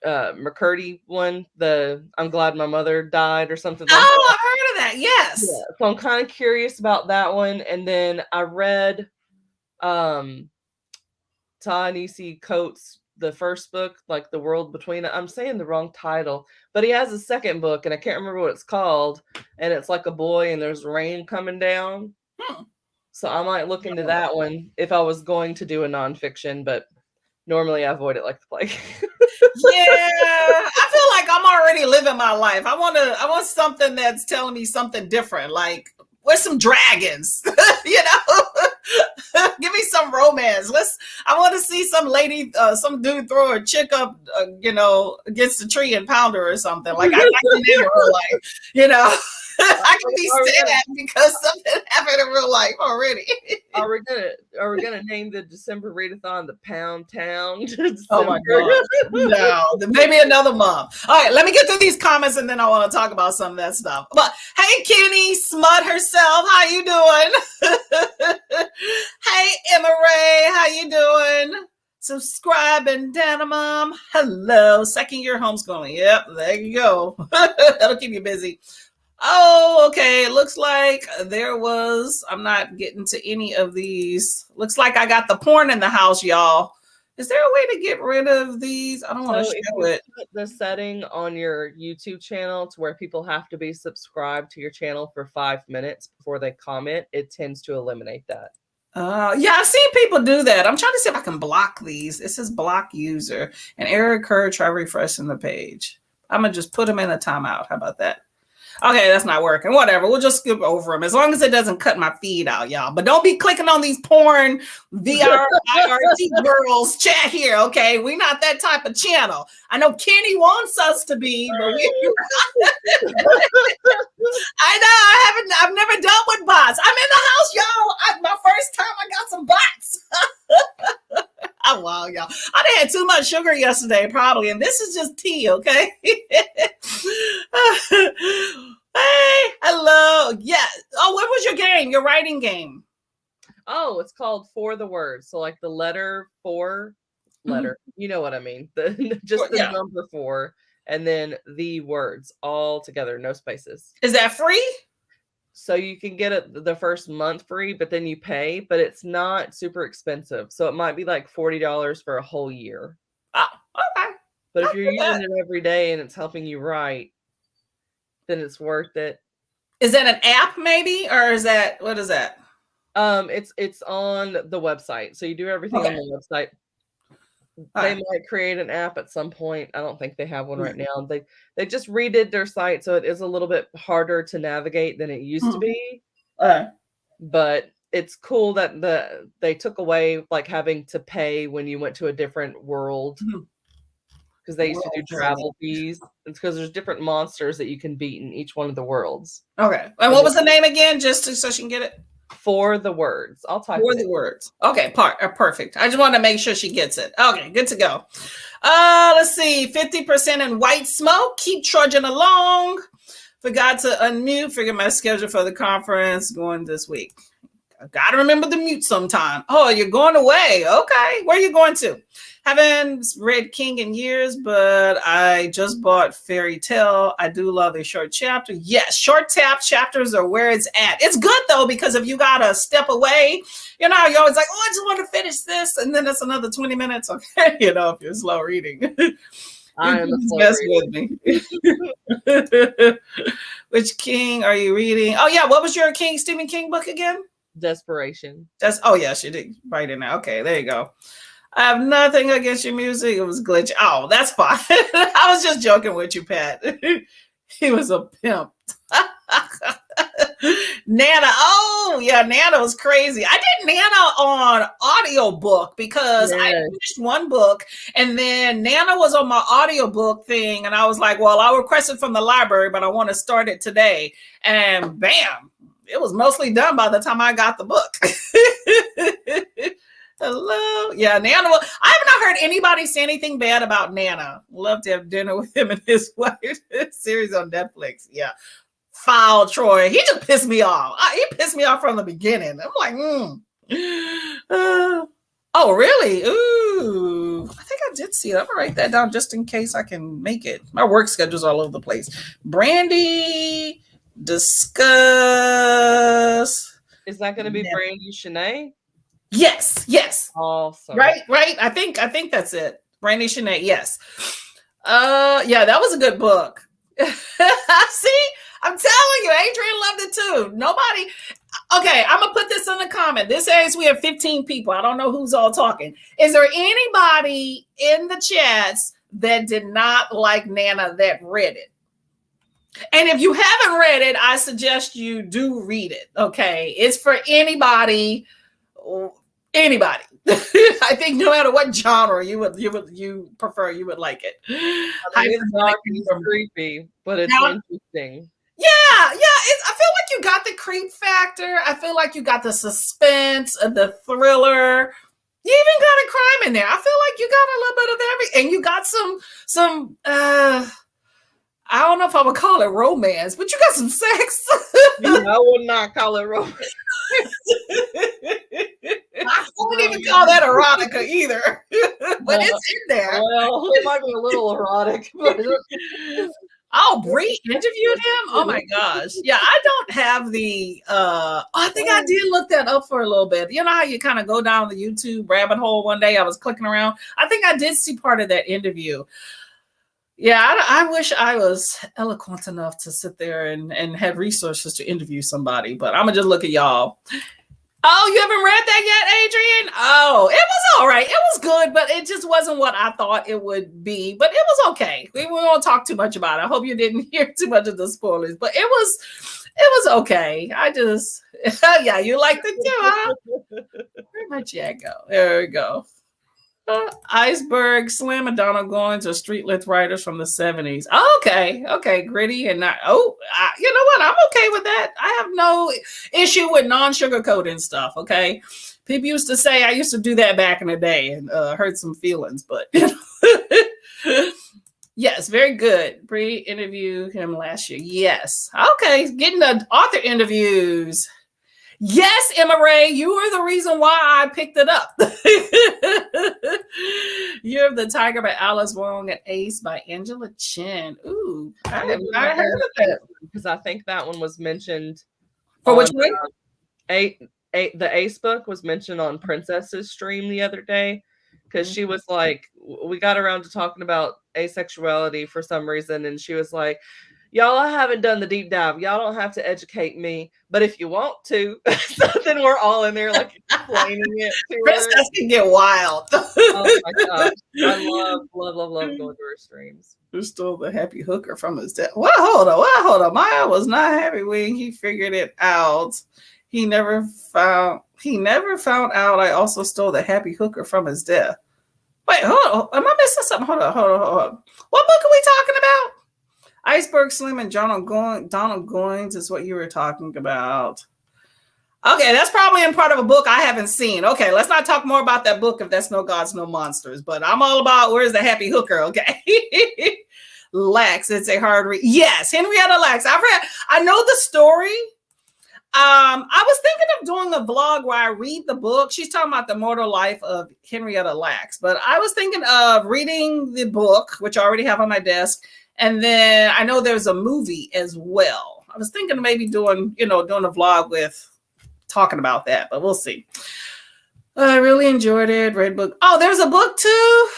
McCurdy one, the I'm Glad My Mother Died or something like that. I've heard of that. Yes. Yeah, so I'm kind of curious about that one. And then I read Ta-Nehisi Coates' the first book, like The World Between. I'm saying the wrong title, but he has a second book and I can't remember what it's called. And it's like a boy and there's rain coming down. So I might look into that one if I was going to do a nonfiction, but normally I avoid it like the plague. Yeah, I feel like I'm already living my life. I want something that's telling me something different, like with some dragons, give me some romance. I want to see some lady, some dude throw a chick up, against a tree and pound her or something. Like I like to live in real life, I can be sad because something happened in real life already. Are we gonna name the December readathon the Pound Town? Oh my God. No, maybe another month. All right, let me get through these comments and then I want to talk about some of that stuff. But hey, Kenny Smut herself, how you doing? Hey, Emma Ray, how you doing? Subscribe and Dana Mom. Hello, second year homeschooling. Yep, there you go. That'll keep you busy. Oh, okay. Looks like I'm not getting to any of these. Looks like I got the porn in the house, y'all. Is there a way to get rid of these? I don't want to So if show you it. put the setting on your YouTube channel to where people have to be subscribed to your channel for 5 minutes before they comment, it tends to eliminate that. Yeah, I've seen people do that. I'm trying to see if I can block these. It says block user. An error occurred. Try refreshing the page. I'm going to just put them in a timeout. How about that? Okay, that's not working. Whatever. We'll just skip over them as long as it doesn't cut my feed out, y'all. But don't be clicking on these porn VR IRT girls chat here. Okay, we're not that type of channel. I know Kenny wants us to be, but I've never dealt with bots. I'm in the house, y'all. My first time I got some bots. Oh, wow, y'all. I done had too much sugar yesterday, probably, and this is just tea, okay? Hey, hello. Yeah. Oh, what was your game? Your writing game? Oh, it's called For the Word. So like the letter for letter. You know what I mean. Just the number 4 and then the words all together, no spaces. Is that free? So you can get it the first month free, but then you pay, but it's not super expensive. So it might be like $40 for a whole year. Oh, okay. But if you're using it every day and it's helping you write, then it's worth it. Is that an app maybe? Or is that, what is that? It's on the website. So you do everything on the website. They might create an app at some point. I don't think they have one right now. They just redid their site, so it is a little bit harder to navigate than it used to be. But it's cool that they took away like having to pay when you went to a different world, because they used to do travel fees. It's because there's different monsters that you can beat in each one of the worlds. Okay. And what was the name again? Just so she can get it. For the Words. I'll type For the Words. Okay, perfect. I just want to make sure she gets it. Okay, good to go. Let's see. 50% in white smoke. Keep trudging along. Forgot to unmute. Figure my schedule for the conference going this week. I gotta remember to mute sometime. Oh, you're going away. Okay. Where are you going to? Haven't read King in years, but I just bought Fairy Tale. I do love a short chapter. Yes, short chapters are where it's at. It's good though, because if you gotta step away, you know, you're always like, oh, I just want to finish this, and then it's another 20 minutes. Okay, you know, if you're slow reading. I am mess with me. Which King are you reading? Oh yeah, what was your Stephen King book again? Desperation. Oh yes, you did write it now. Okay, there you go. I have nothing against your music. It was glitchy. Oh, that's fine. I was just joking with you, Pat. He was a pimp. Nana. Oh, yeah, Nana was crazy. I did Nana on audiobook because I finished one book, and then Nana was on my audiobook thing, and I was like, well, I'll request it from the library, but I want to start it today. And bam, it was mostly done by the time I got the book. Hello. Yeah, Nana. I have not heard anybody say anything bad about Nana. Love to have dinner with him and his wife. Series on Netflix. Yeah. Foul Troy. He just pissed me off. He pissed me off from the beginning. I'm like, oh, really? Ooh. I think I did see it. I'm going to write that down just in case I can make it. My work schedule's all over the place. Brandy, discuss. Is that going to be Brandy Shanae? Yes. Awesome. Right. I think that's it. Brandy Shanae. Yes. Yeah, that was a good book. See, I'm telling you, Adrian loved it too. Nobody. Okay, I'm gonna put this in the comment. This says we have 15 people. I don't know who's all talking. Is there anybody in the chats that did not like Nana that read it? And if you haven't read it, I suggest you do read it. Okay, it's for anybody. I think no matter what genre you prefer, you would like it. It's dark and creepy, but it's interesting. Yeah. I feel like you got the creep factor. I feel like you got the suspense, the thriller. You even got a crime in there. I feel like you got a little bit of everything, and you got some. I don't know if I would call it romance, but you got some sex. I would not call it romance. I wouldn't even call that erotica either, but it's in there. Well, it might be a little erotic. But Oh, Bree interviewed him? Oh my gosh. Yeah, I don't have the I think I did look that up for a little bit. You know how you kind of go down the YouTube rabbit hole one day? I was clicking around. I think I did see part of that interview. Yeah, I wish I was eloquent enough to sit there and have resources to interview somebody, but I'm gonna just look at y'all. Oh, you haven't read that yet, Adrian? Oh, it was all right. It was good, but it just wasn't what I thought it would be. But it was okay. We won't talk too much about it. I hope you didn't hear too much of the spoilers, but it was okay. I just yeah, you liked it too, huh? Where my chat go? There we go. Iceberg Slim and Donald Goins are street lit writers from the 70s. Okay, gritty and not. You know what? I'm okay with that. I have no issue with non-sugarcoating stuff. Okay, people used to say I used to do that back in the day and hurt some feelings, but yes, very good. Bree interviewed him last year. Yes, okay, getting the author interviews. Yes, Emma Ray, you are the reason why I picked it up. Year of the Tiger by Alice Wong and Ace by Angela Chen. Ooh, I have not heard of that. Because I think that one was mentioned. For which one? The Ace book was mentioned on Princess's stream the other day because she was like, we got around to talking about asexuality for some reason, and she was like, y'all, I haven't done the deep dive. Y'all don't have to educate me, but if you want to, so then we're all in there like explaining it to Princess can get wild. Oh my gosh. I love going to her streams. Who stole the happy hooker from his dad? Well, hold on. Maya was not happy when he figured it out. He never found out I also stole the happy hooker from his death. Wait, hold on. Am I missing something? Hold on. What book are we talking about? Iceberg Slim and Donald Goins is what you were talking about. Okay, that's probably in part of a book I haven't seen. Okay, let's not talk more about that book if that's No Gods, No Monsters. But I'm all about where's the happy hooker, okay? Lacks, it's a hard read. Yes, Henrietta Lacks. I know the story. I was thinking of doing a vlog where I read the book. She's talking about the mortal life of Henrietta Lacks. But I was thinking of reading the book, which I already have on my desk. And then I know there's a movie as well. I was thinking of maybe doing a vlog with talking about that, but we'll see. I really enjoyed it. Read book. Oh, there's a book too.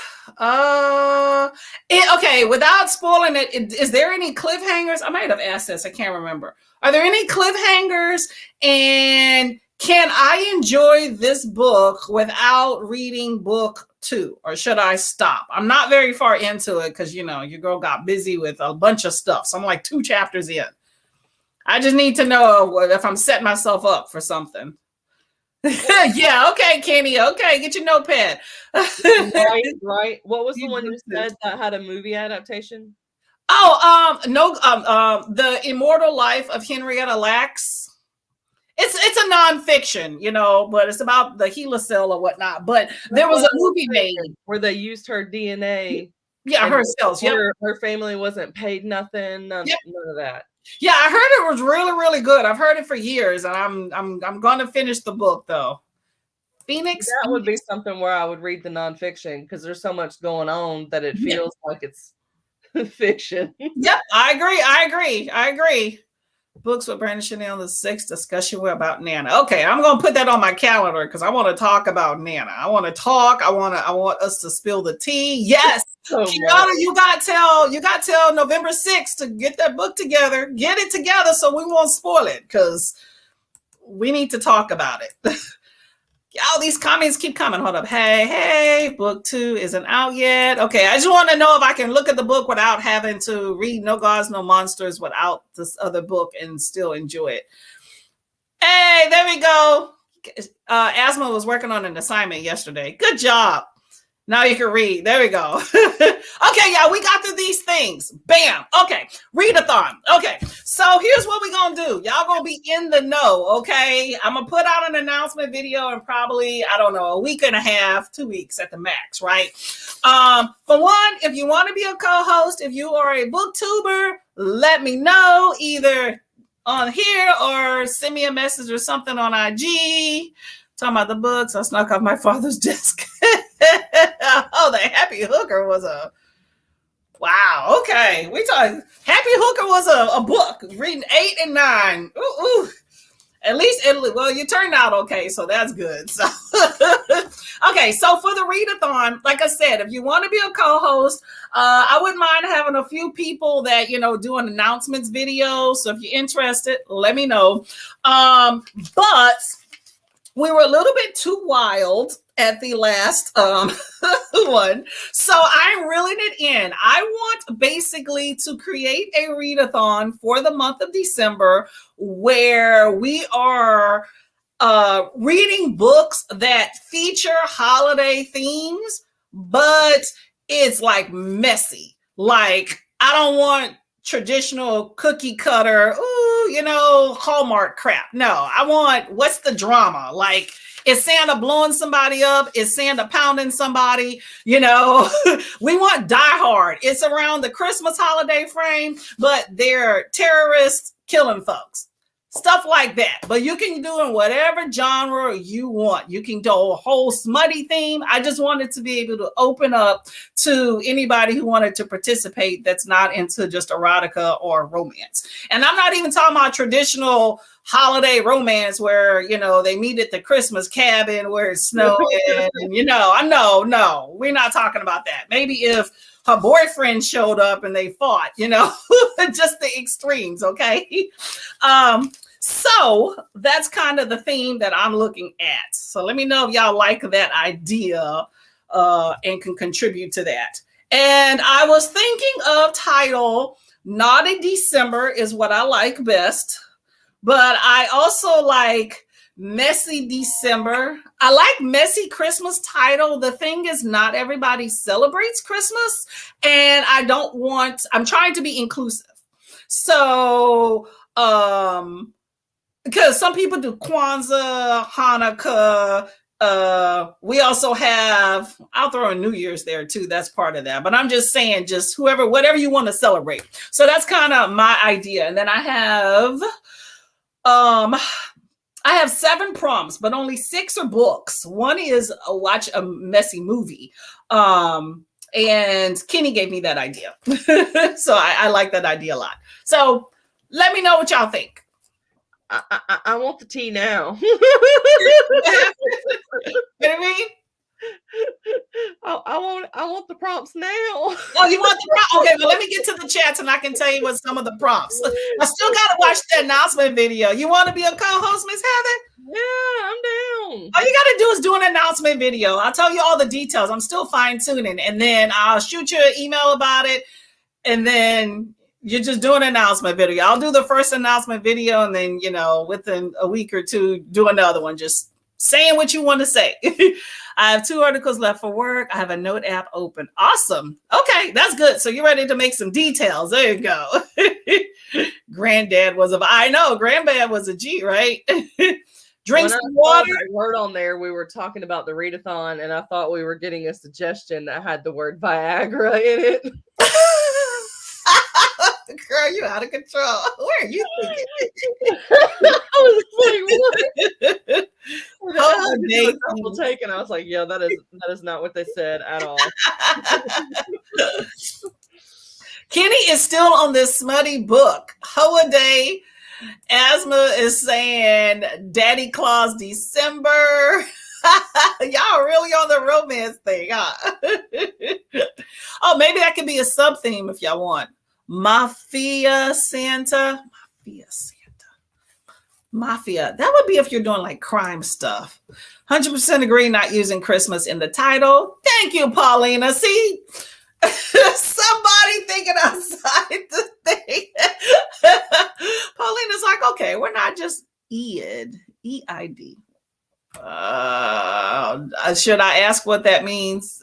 Okay, without spoiling it, is there any cliffhangers? I might have asked this. I can't remember. Are there any cliffhangers? And can I enjoy this book without reading book 2, or should I stop? I'm not very far into it because your girl got busy with a bunch of stuff. So I'm like 2 chapters in. I just need to know if I'm setting myself up for something. Yeah, okay, Kenny. Okay, get your notepad. Right. What was the one you said that had a movie adaptation? Oh, the Immortal Life of Henrietta Lacks. It's a nonfiction, but it's about the HeLa cell or whatnot. But there was a movie made where they used her DNA. Yeah, her cells. Yeah, her family wasn't paid nothing. None of that. Yeah, I heard it was really, really good. I've heard it for years, and I'm going to finish the book though. Phoenix. That would be something where I would read the nonfiction because there's so much going on that it feels like it's fiction. Yep, I agree. Books with Brandon Chanel the 6th discussion about Nana. Okay, I'm gonna put that on my calendar because I want to talk about Nana. I want us to spill the tea. Yes, Kiana, you got till November 6th to get that book together. Get it together so we won't spoil it because we need to talk about it. All these comments keep coming. Hold up. Hey, book 2 isn't out yet. Okay, I just want to know if I can look at the book without having to read No Gods, No Monsters without this other book and still enjoy it. Hey, there we go. Asma was working on an assignment yesterday. Good job. Now you can read. There we go. Okay, yeah, we got through these things. Bam. Okay, readathon. Okay, so here's what we're going to do. Y'all going to be in the know, okay? I'm going to put out an announcement video in probably, I don't know, a week and a half, 2 weeks at the max, right? For one, if you want to be a co-host, if you are a booktuber, let me know either on here or send me a message or something on IG. Talking about the books, I snuck off my father's desk. Oh, the happy hooker was Wow. Okay. We talking. Happy Hooker was a book. Reading 8 and 9. Ooh, ooh. At least, well, you turned out okay, so that's good. So, okay, so for the readathon, like I said, if you want to be a co-host, I wouldn't mind having a few people that do an announcements video. So if you're interested, let me know. But we were a little bit too wild at the last one. So I'm reeling it in. I want basically to create a readathon for the month of December where we are reading books that feature holiday themes, but it's like messy. Like, I don't want traditional cookie cutter, Hallmark crap. No, I want, what's the drama? Like, is Santa blowing somebody up? Is Santa pounding somebody? We want Die Hard. It's around the Christmas holiday frame, but they're terrorists killing folks. Stuff like that. But you can do in whatever genre you want. You can do a whole smutty theme. I just wanted to be able to open up to anybody who wanted to participate that's not into just erotica or romance. And I'm not even talking about traditional holiday romance where, they meet at the Christmas cabin where it's snowing. And, no, we're not talking about that. Maybe if her boyfriend showed up and they fought, just the extremes. Okay. So that's kind of the theme that I'm looking at. So let me know if y'all like that idea and can contribute to that. And I was thinking of title Naughty December is what I like best. But I also like Messy December. I like Messy Christmas title. The thing is, not everybody celebrates Christmas. And I'm trying to be inclusive. So, because some people do Kwanzaa, Hanukkah. We also have, I'll throw in New Year's there too. That's part of that. But I'm just saying, just whatever you want to celebrate. So that's kind of my idea. And then I have 7 prompts, but only 6 are books. One is watch a messy movie. And Kenny gave me that idea. So I like that idea a lot. So let me know what y'all think. I want the tea now. What do you mean? I want the prompts now. Oh, you want the prompts? Okay, well, let me get to the chats and I can tell you what some of the prompts. I still got to watch the announcement video. You want to be a co-host, Miss Heather? Yeah, I'm down. All you got to do is do an announcement video. I'll tell you all the details. I'm still fine-tuning. And then I'll shoot you an email about it. And then you just do an announcement video. I'll do the first announcement video. And then, within a week or two, do another one. Just saying what you want to say. I have 2 articles left for work. I have a note app open. Awesome. Okay, that's good. So you're ready to make some details. There you go. Granddad was I know, Granddad was a G, right? Drink some water. Word on there, we were talking about the readathon, and I thought we were getting a suggestion that had the word Viagra in it. Girl, you out of control. Where are you thinking? I was like, what? Taken. I was like, yeah, that is not what they said at all. Kenny is still on this smutty book. Holiday. Asma is saying Daddy Claus December. Y'all really on the romance thing, huh? Oh, maybe that could be a sub theme if y'all want. Mafia Santa. Mafia. That would be if you're doing like crime stuff. 100% agree not using Christmas in the title. Thank you, Paulina. See? Somebody thinking outside the thing. Paulina's like, okay, we're not just EID. EID. Should I ask what that means?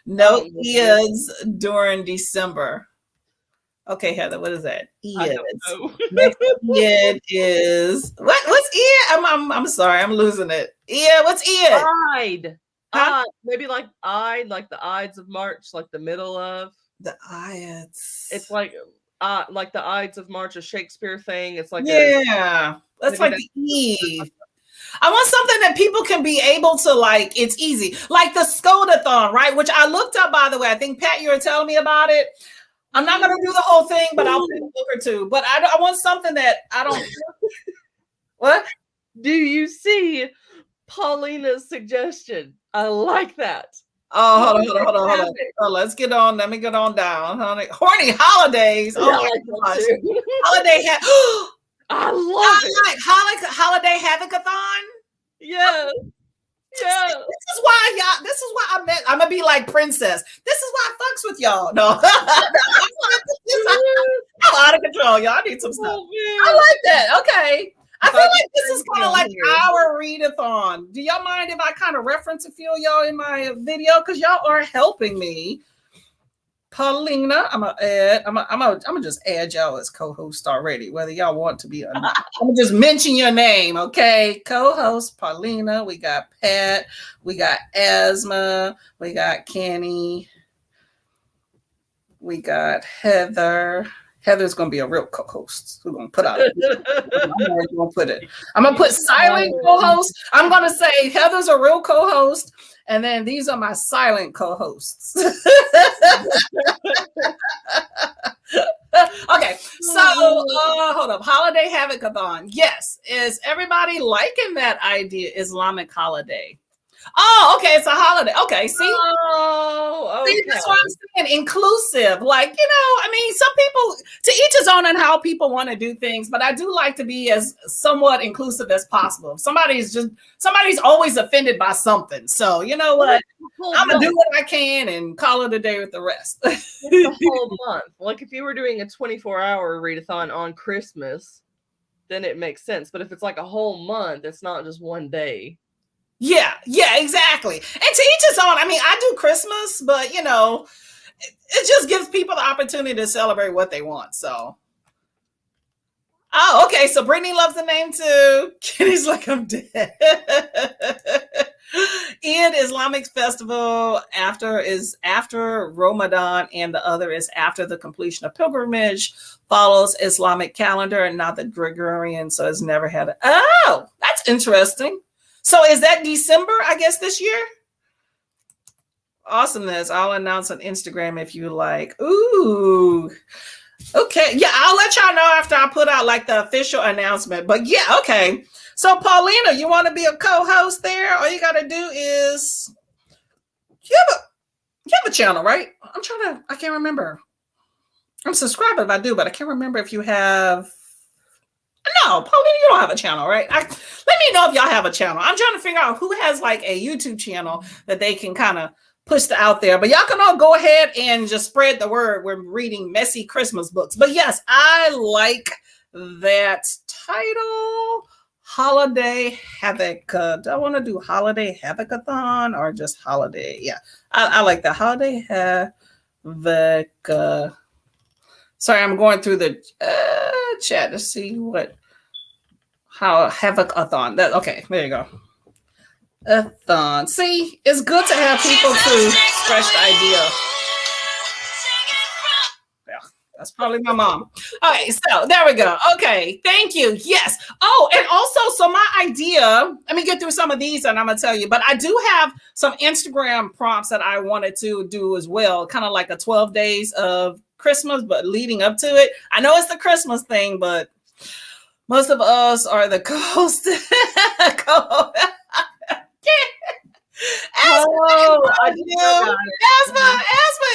No EIDs during December. Okay, Heather, what is that? EIDs. Next EID is what's EID? I'm sorry, I'm losing it. EID, what's EID? I'd. Maybe like the Ides of March, like the middle of the Ides. It's like the Ides of March, a Shakespeare thing. It's like that's like the Eve. I want something that people can be able to like. It's easy, like the Skodathon, right? Which I looked up, by the way. I think Pat, you were telling me about it. I'm not going to do the whole thing, but I'll pick a book or two. But I want something that I don't. What? Do you see Paulina's suggestion? I like that. Oh, hold on. Let's get on. Let me get on down, honey. Horny holidays. Oh, I like my gosh. Holiday. I love it. Like holiday havocathon. Yes. Yeah. This is why y'all. This is why I'm gonna be like princess. This is why I fucks with y'all. No, I'm out of control, y'all. I need some stuff. I like that. Okay. I feel like this is kind of like our readathon. Do y'all mind if I kind of reference a few of y'all in my video? Because y'all are helping me. Paulina, I'm gonna just add y'all as co-host already, whether y'all want to be or not. I'm gonna just mention your name, okay? Co-host Paulina, we got Pat, we got Asma, we got Kenny, we got Heather. Heather's gonna be a real co-host. Who's gonna put out? I'm gonna put silent co-host. I'm gonna say Heather's a real co-host, and then these are my silent co-hosts. Okay, so hold up. Holiday Havocathon. Yes, is everybody liking that idea? Islamic holiday. Oh, okay, it's a holiday. Okay, see? Oh, okay. See, that's what I'm saying. Inclusive. Like, I mean, some people, to each his own and how people want to do things, but I do like to be as somewhat inclusive as possible. Somebody's always offended by something. So, you know what? I'm going to do what I can and call it a day with the rest. It's a whole month. Like, if you were doing a 24-hour readathon on Christmas, then it makes sense. But if it's like a whole month, it's not just one day. Yeah, exactly. And to each his own. I mean, I do Christmas, but it just gives people the opportunity to celebrate what they want. So, oh, okay. So Brittany loves the name too. Kenny's like, I'm dead. And Islamic festival is after Ramadan, and the other is after the completion of pilgrimage, follows Islamic calendar and not the Gregorian. So it's never had a. Oh, that's interesting. So is that December, I guess, this year? Awesomeness. I'll announce on Instagram if you like. Ooh. Okay. Yeah, I'll let y'all know after I put out like the official announcement. But yeah, okay. So Paulina, you want to be a co-host there? All you got to do is you have a channel, right? I can't remember. I'm subscribed if I do, but I can't remember if you have. No, Paulina, you don't have a channel, right? Let me know if y'all have a channel. I'm trying to figure out who has like a YouTube channel that they can kind of push out there. But y'all can all go ahead and just spread the word. We're reading messy Christmas books. But yes, I like that title, Holiday Havoc. Do I want to do Holiday Havocathon or just Holiday? Yeah, I like that. Holiday Havoc. Sorry, I'm going through the chat to see how Havoc-a-thon. Okay, there you go. A-thon. See, it's good to have people to stretch the idea. Yeah, that's probably my mom. All right, so there we go. Okay, thank you. Yes. Oh, and also, so my idea, let me get through some of these and I'm going to tell you, but I do have some Instagram prompts that I wanted to do as well, kind of like a 12 days of Christmas, but leading up to it. I know it's the Christmas thing, but most of us are the co-host. Asma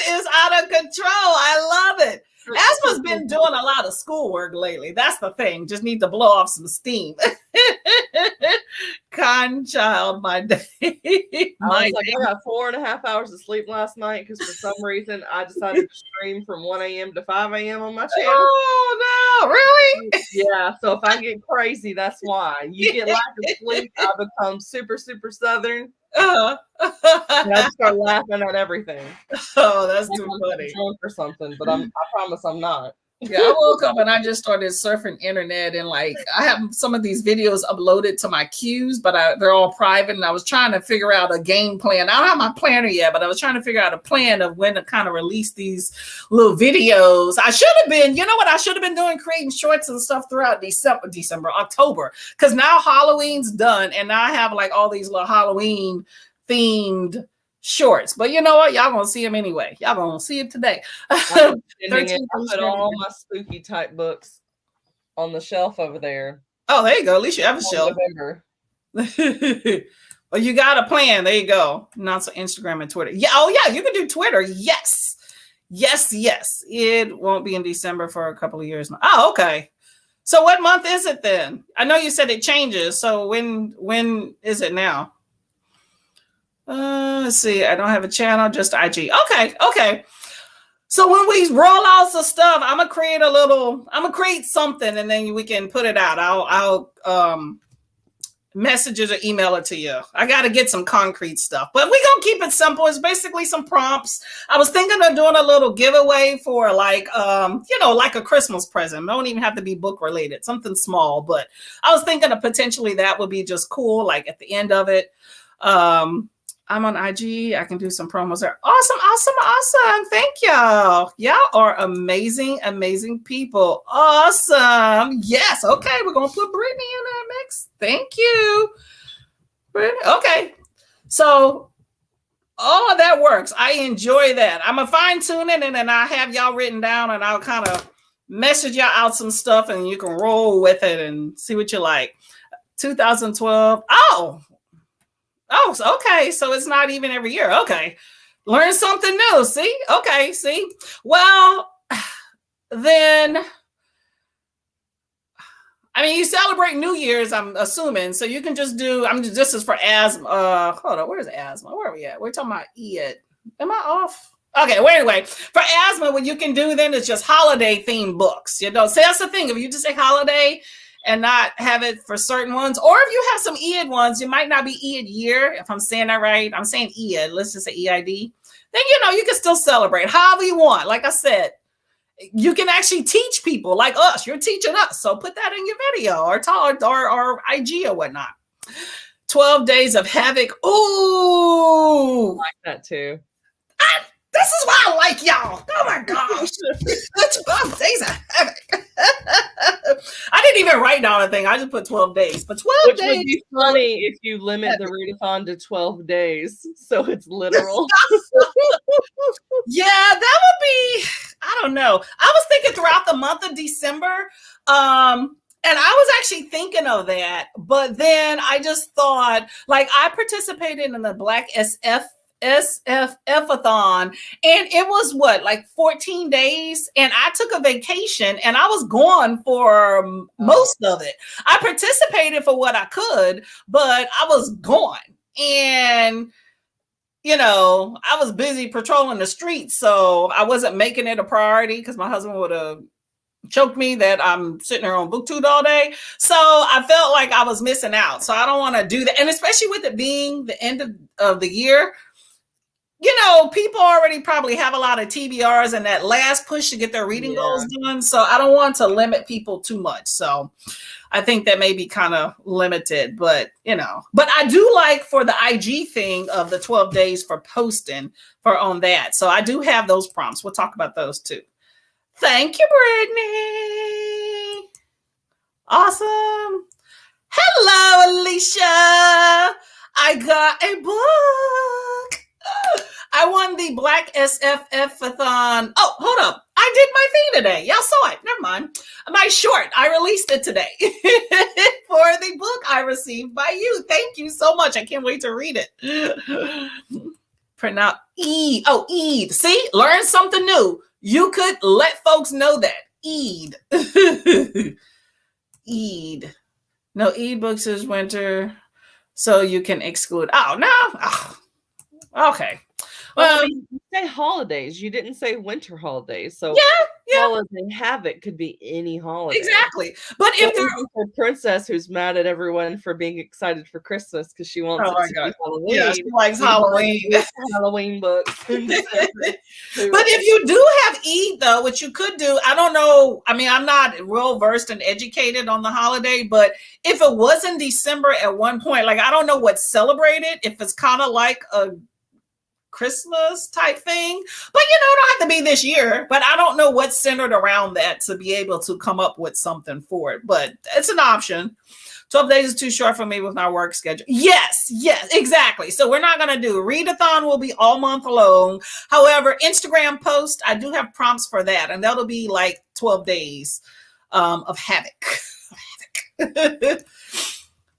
is out of control. I love it. Asma's been doing a lot of schoolwork lately. That's the thing. Just need to blow off some steam. Kind child, my day. I got 4.5 hours of sleep last night because for some reason I decided to stream from 1 a.m. to 5 a.m. on my channel. Oh no, really? Yeah, so if I get crazy, that's why. You get lack of sleep, I become super, super Southern. And I just start laughing at everything. Oh, that's too funny. Drunk or something, but I promise I'm not. Yeah, I woke up and I just started surfing internet, and like I have some of these videos uploaded to my queues, but they're all private. And I was trying to figure out a game plan. I don't have my planner yet, but I was trying to figure out a plan of when to kind of release these little videos. I should have been, you know what? I should have been doing creating shorts and stuff throughout October, because now Halloween's done, and now I have like all these little Halloween themed shorts. But you know what? Y'all gonna see them anyway. Y'all gonna see it today. I put all my spooky type books on the shelf over there. Oh, there you go. At least you have a shelf. November. Well, you got a plan. There you go. Not so Instagram and Twitter. Yeah. Oh, yeah. You can do Twitter. Yes. Yes. Yes. It won't be in December for a couple of years now. Oh, okay. So what month is it then? I know you said it changes. So when is it now? Let's see. I don't have a channel, just IG. Okay. Okay. So when we roll out some stuff, I'm gonna create something, and then we can put it out. I'll message it or email it to you. I got to get some concrete stuff, but we're gonna keep it simple. It's basically some prompts. I was thinking of doing a little giveaway for like like a Christmas present. It don't even have to be book related, something small, but I was thinking of potentially that would be just cool, like at the end of it. I'm on IG. I can do some promos there. Awesome. Thank y'all. Y'all are amazing, amazing people. Awesome. Yes. Okay. We're going to put Brittany in that mix. Thank you, Brittany. Okay. So all of that works. I enjoy that. I'm going to fine tune it, and then I have y'all written down, and I'll kind of message y'all out some stuff, and you can roll with it and see what you like. 2012. Oh, okay. So it's not even every year. Okay. Learn something new. See? Okay. See? Well, then, I mean, you celebrate New Year's, I'm assuming. So you can just do, this is for asthma. Hold on. Where's asthma? Where are we at? We're talking about ED. Am I off? Okay. Well, anyway, for asthma, what you can do then is just holiday themed books. You know, so that's the thing. If you just say holiday and not have it for certain ones, or if you have some EID ones, you might not be EID year. If I'm saying that right, I'm saying EID, let's just say EID. Then, you can still celebrate however you want. Like I said, you can actually teach people like us. You're teaching us. So put that in your video or IG or whatnot. 12 Days of Havoc. Ooh. I like that too. This is why I like y'all. Oh my gosh. 12 Days of Havoc. I didn't even write down a thing. I just put 12 days. But 12 days. Which would be funny if you limit the readathon to 12 days. So it's literal. Yeah, that would be, I don't know. I was thinking throughout the month of December. And I was actually thinking of that. But then I just thought, like, I participated in the Black SFF-a-thon, and it was like 14 days, and I took a vacation, and I was gone for most of it. I participated for what I could, but I was gone, and I was busy patrolling the streets, so I wasn't making it a priority because my husband would have choked me that I'm sitting here on BookTube all day. So I felt like I was missing out, so I don't want to do that, and especially with it being the end of the year. People already probably have a lot of TBRs and that last push to get their reading goals done. So I don't want to limit people too much. So I think that may be kind of limited, but I do like for the IG thing of the 12 days for posting on that. So I do have those prompts. We'll talk about those too. Thank you, Brittany. Awesome. Hello, Alicia. I got a book. I won the Black SFF-a-thon. Oh, hold up. I did my thing today. Y'all saw it. Never mind. My short. I released it today for the book I received by you. Thank you so much. I can't wait to read it. Print out EID. Oh, EID. See? Learn something new. You could let folks know that. EID. EID. No, EID books is winter, so you can exclude. Oh, no. Oh. Okay. Well, you say holidays. You didn't say winter holidays. So Yeah, Holiday Havoc could be any holiday. exactly. But Or if they're even for Princess who's mad at everyone for being excited for Christmas because she wants oh it my to god, be yeah, Halloween, she likes we buy Halloween. Halloween books in December But too. if you do have Eid, though, what you could do, I don't know. I mean, I'm not real versed and educated on the holiday, but if it was in December at one point, like I don't know what's celebrated, if it's kind of like a Christmas type thing, but it don't have to be this year. But I don't know what's centered around that to be able to come up with something for it, but it's an option. 12 days is too short for me with my work schedule. Yes, exactly. So we're not going to do readathon will be all month long. However, Instagram post, I do have prompts for that, and that'll be like 12 days of havoc.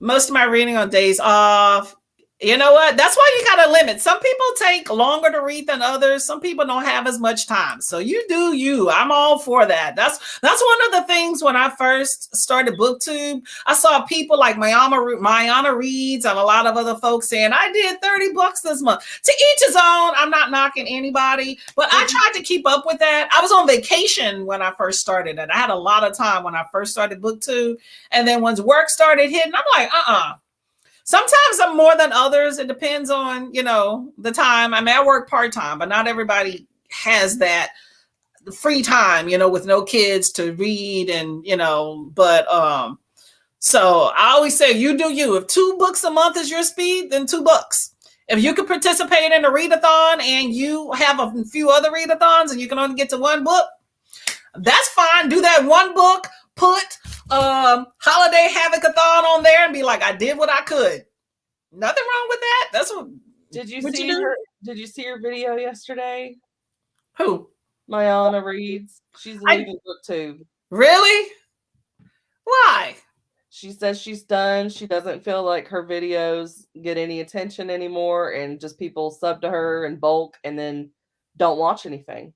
Most of my reading on days off. You know what? That's why you got to limit. Some people take longer to read than others. Some people don't have as much time. So you do you. I'm all for that. That's one of the things when I first started BookTube. I saw people like Mayana Reads and a lot of other folks saying, I did 30 books this month. To each his own. I'm not knocking anybody, but I tried to keep up with that. I was on vacation when I first started it. I had a lot of time when I first started BookTube. And then once work started hitting, I'm like, Sometimes I'm more than others. It depends on, the time. I mean, I work part-time, but not everybody has that free time, with no kids to read and, so I always say you do you. If 2 books a month is your speed, then 2 books. If you can participate in a readathon and you have a few other readathons and you can only get to 1 book, that's fine. Do that 1 book, put Holiday Havocathon on there and be like, I did what I could. Nothing wrong with that. That's what. Did you see her? Did you see her video yesterday? Who? Mayana Reads. She's leaving BookTube. Really? Why? She says she's done. She doesn't feel like her videos get any attention anymore, and just people sub to her in bulk and then don't watch anything.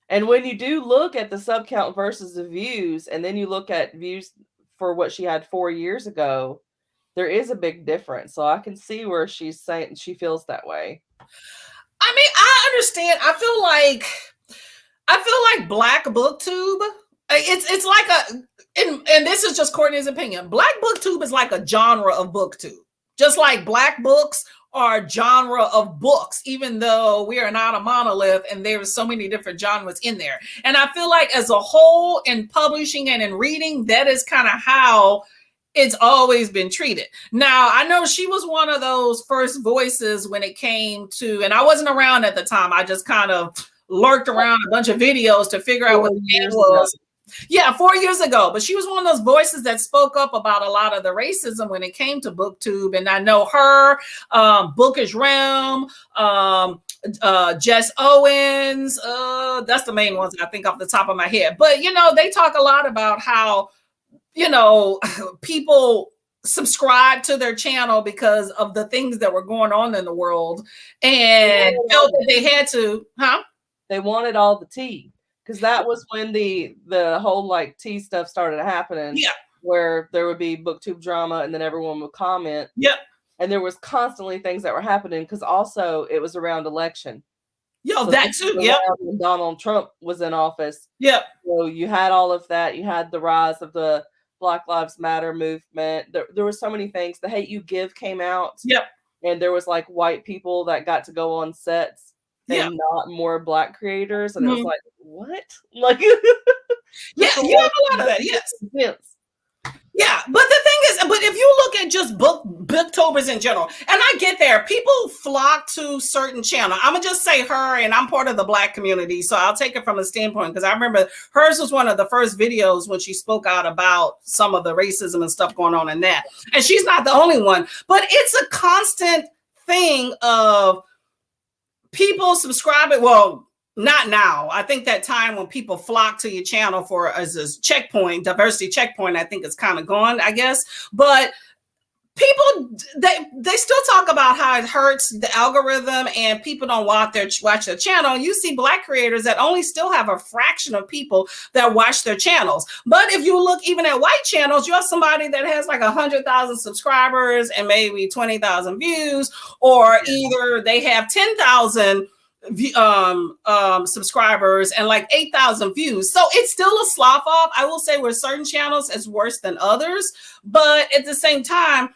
And when you do look at the sub count versus the views, and then you look at views for what she had 4 years ago, there is a big difference. So I can see where she's saying she feels that way. I mean, I understand. I feel like Black BookTube. It's like and this is just Courtney's opinion. Black BookTube is like a genre of BookTube, just like Black books are genre of books, even though we are not a monolith and there's so many different genres in there. And I feel like as a whole in publishing and in reading, that is kind of how it's always been treated. Now, I know she was one of those first voices when it came to, and I wasn't around at the time. I just kind of lurked around a bunch of videos to figure out what the game was. Yeah, 4 years ago. But she was one of those voices that spoke up about a lot of the racism when it came to BookTube. And I know her, Bookish Realm, Jess Owens. That's the main ones I think off the top of my head. But, they talk a lot about how, people subscribe to their channel because of the things that were going on in the world and felt that they had to, They wanted all the tea. Because that was when the whole like tea stuff started happening. Yeah. Where there would be BookTube drama and then everyone would comment. Yep. And there was constantly things that were happening because also it was around election. So that too. Yep. When Donald Trump was in office. Yep. So you had all of that. You had the rise of the Black Lives Matter movement. There were so many things. The Hate U Give came out. Yep. And there was like white people that got to go on sets. And not more Black creators, and it was like, what? Like, yeah, you have a lot of that. Yes. Yeah, but the thing is, but if you look at just booktubers in general, and I get there, people flock to certain channel. I'm gonna just say her, and I'm part of the Black community, so I'll take it from a standpoint because I remember hers was one of the first videos when she spoke out about some of the racism and stuff going on in that. And she's not the only one, but it's a constant thing of people subscribing. Well, not now. I think that time when people flock to your channel for as a checkpoint, diversity checkpoint, I think it's kind of gone, I guess. But people, they still talk about how it hurts the algorithm and people don't watch their channel. You see Black creators that only still have a fraction of people that watch their channels. But if you look even at white channels, you have somebody that has like 100,000 subscribers and maybe 20,000 views, or either they have 10,000 subscribers and like 8,000 views. So it's still a slough off. I will say with certain channels it's worse than others, but at the same time,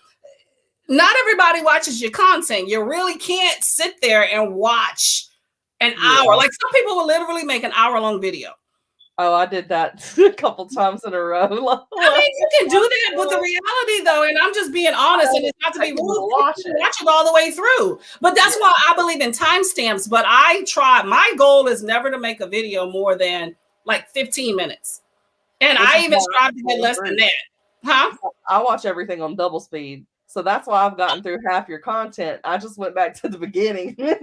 not everybody watches your content. You really can't sit there and watch an hour. Like some people will literally make an hour-long video. Oh, I did that a couple times in a row. I mean, you can do that, but the reality, though, and I'm just being honest, and it's not to be rude, watch it all the way through. But that's why I believe in timestamps. But I try. My goal is never to make a video more than like 15 minutes, and I even strive to get less than that. Huh? I watch everything on double speed. So that's why I've gotten through half your content. I just went back to the beginning. But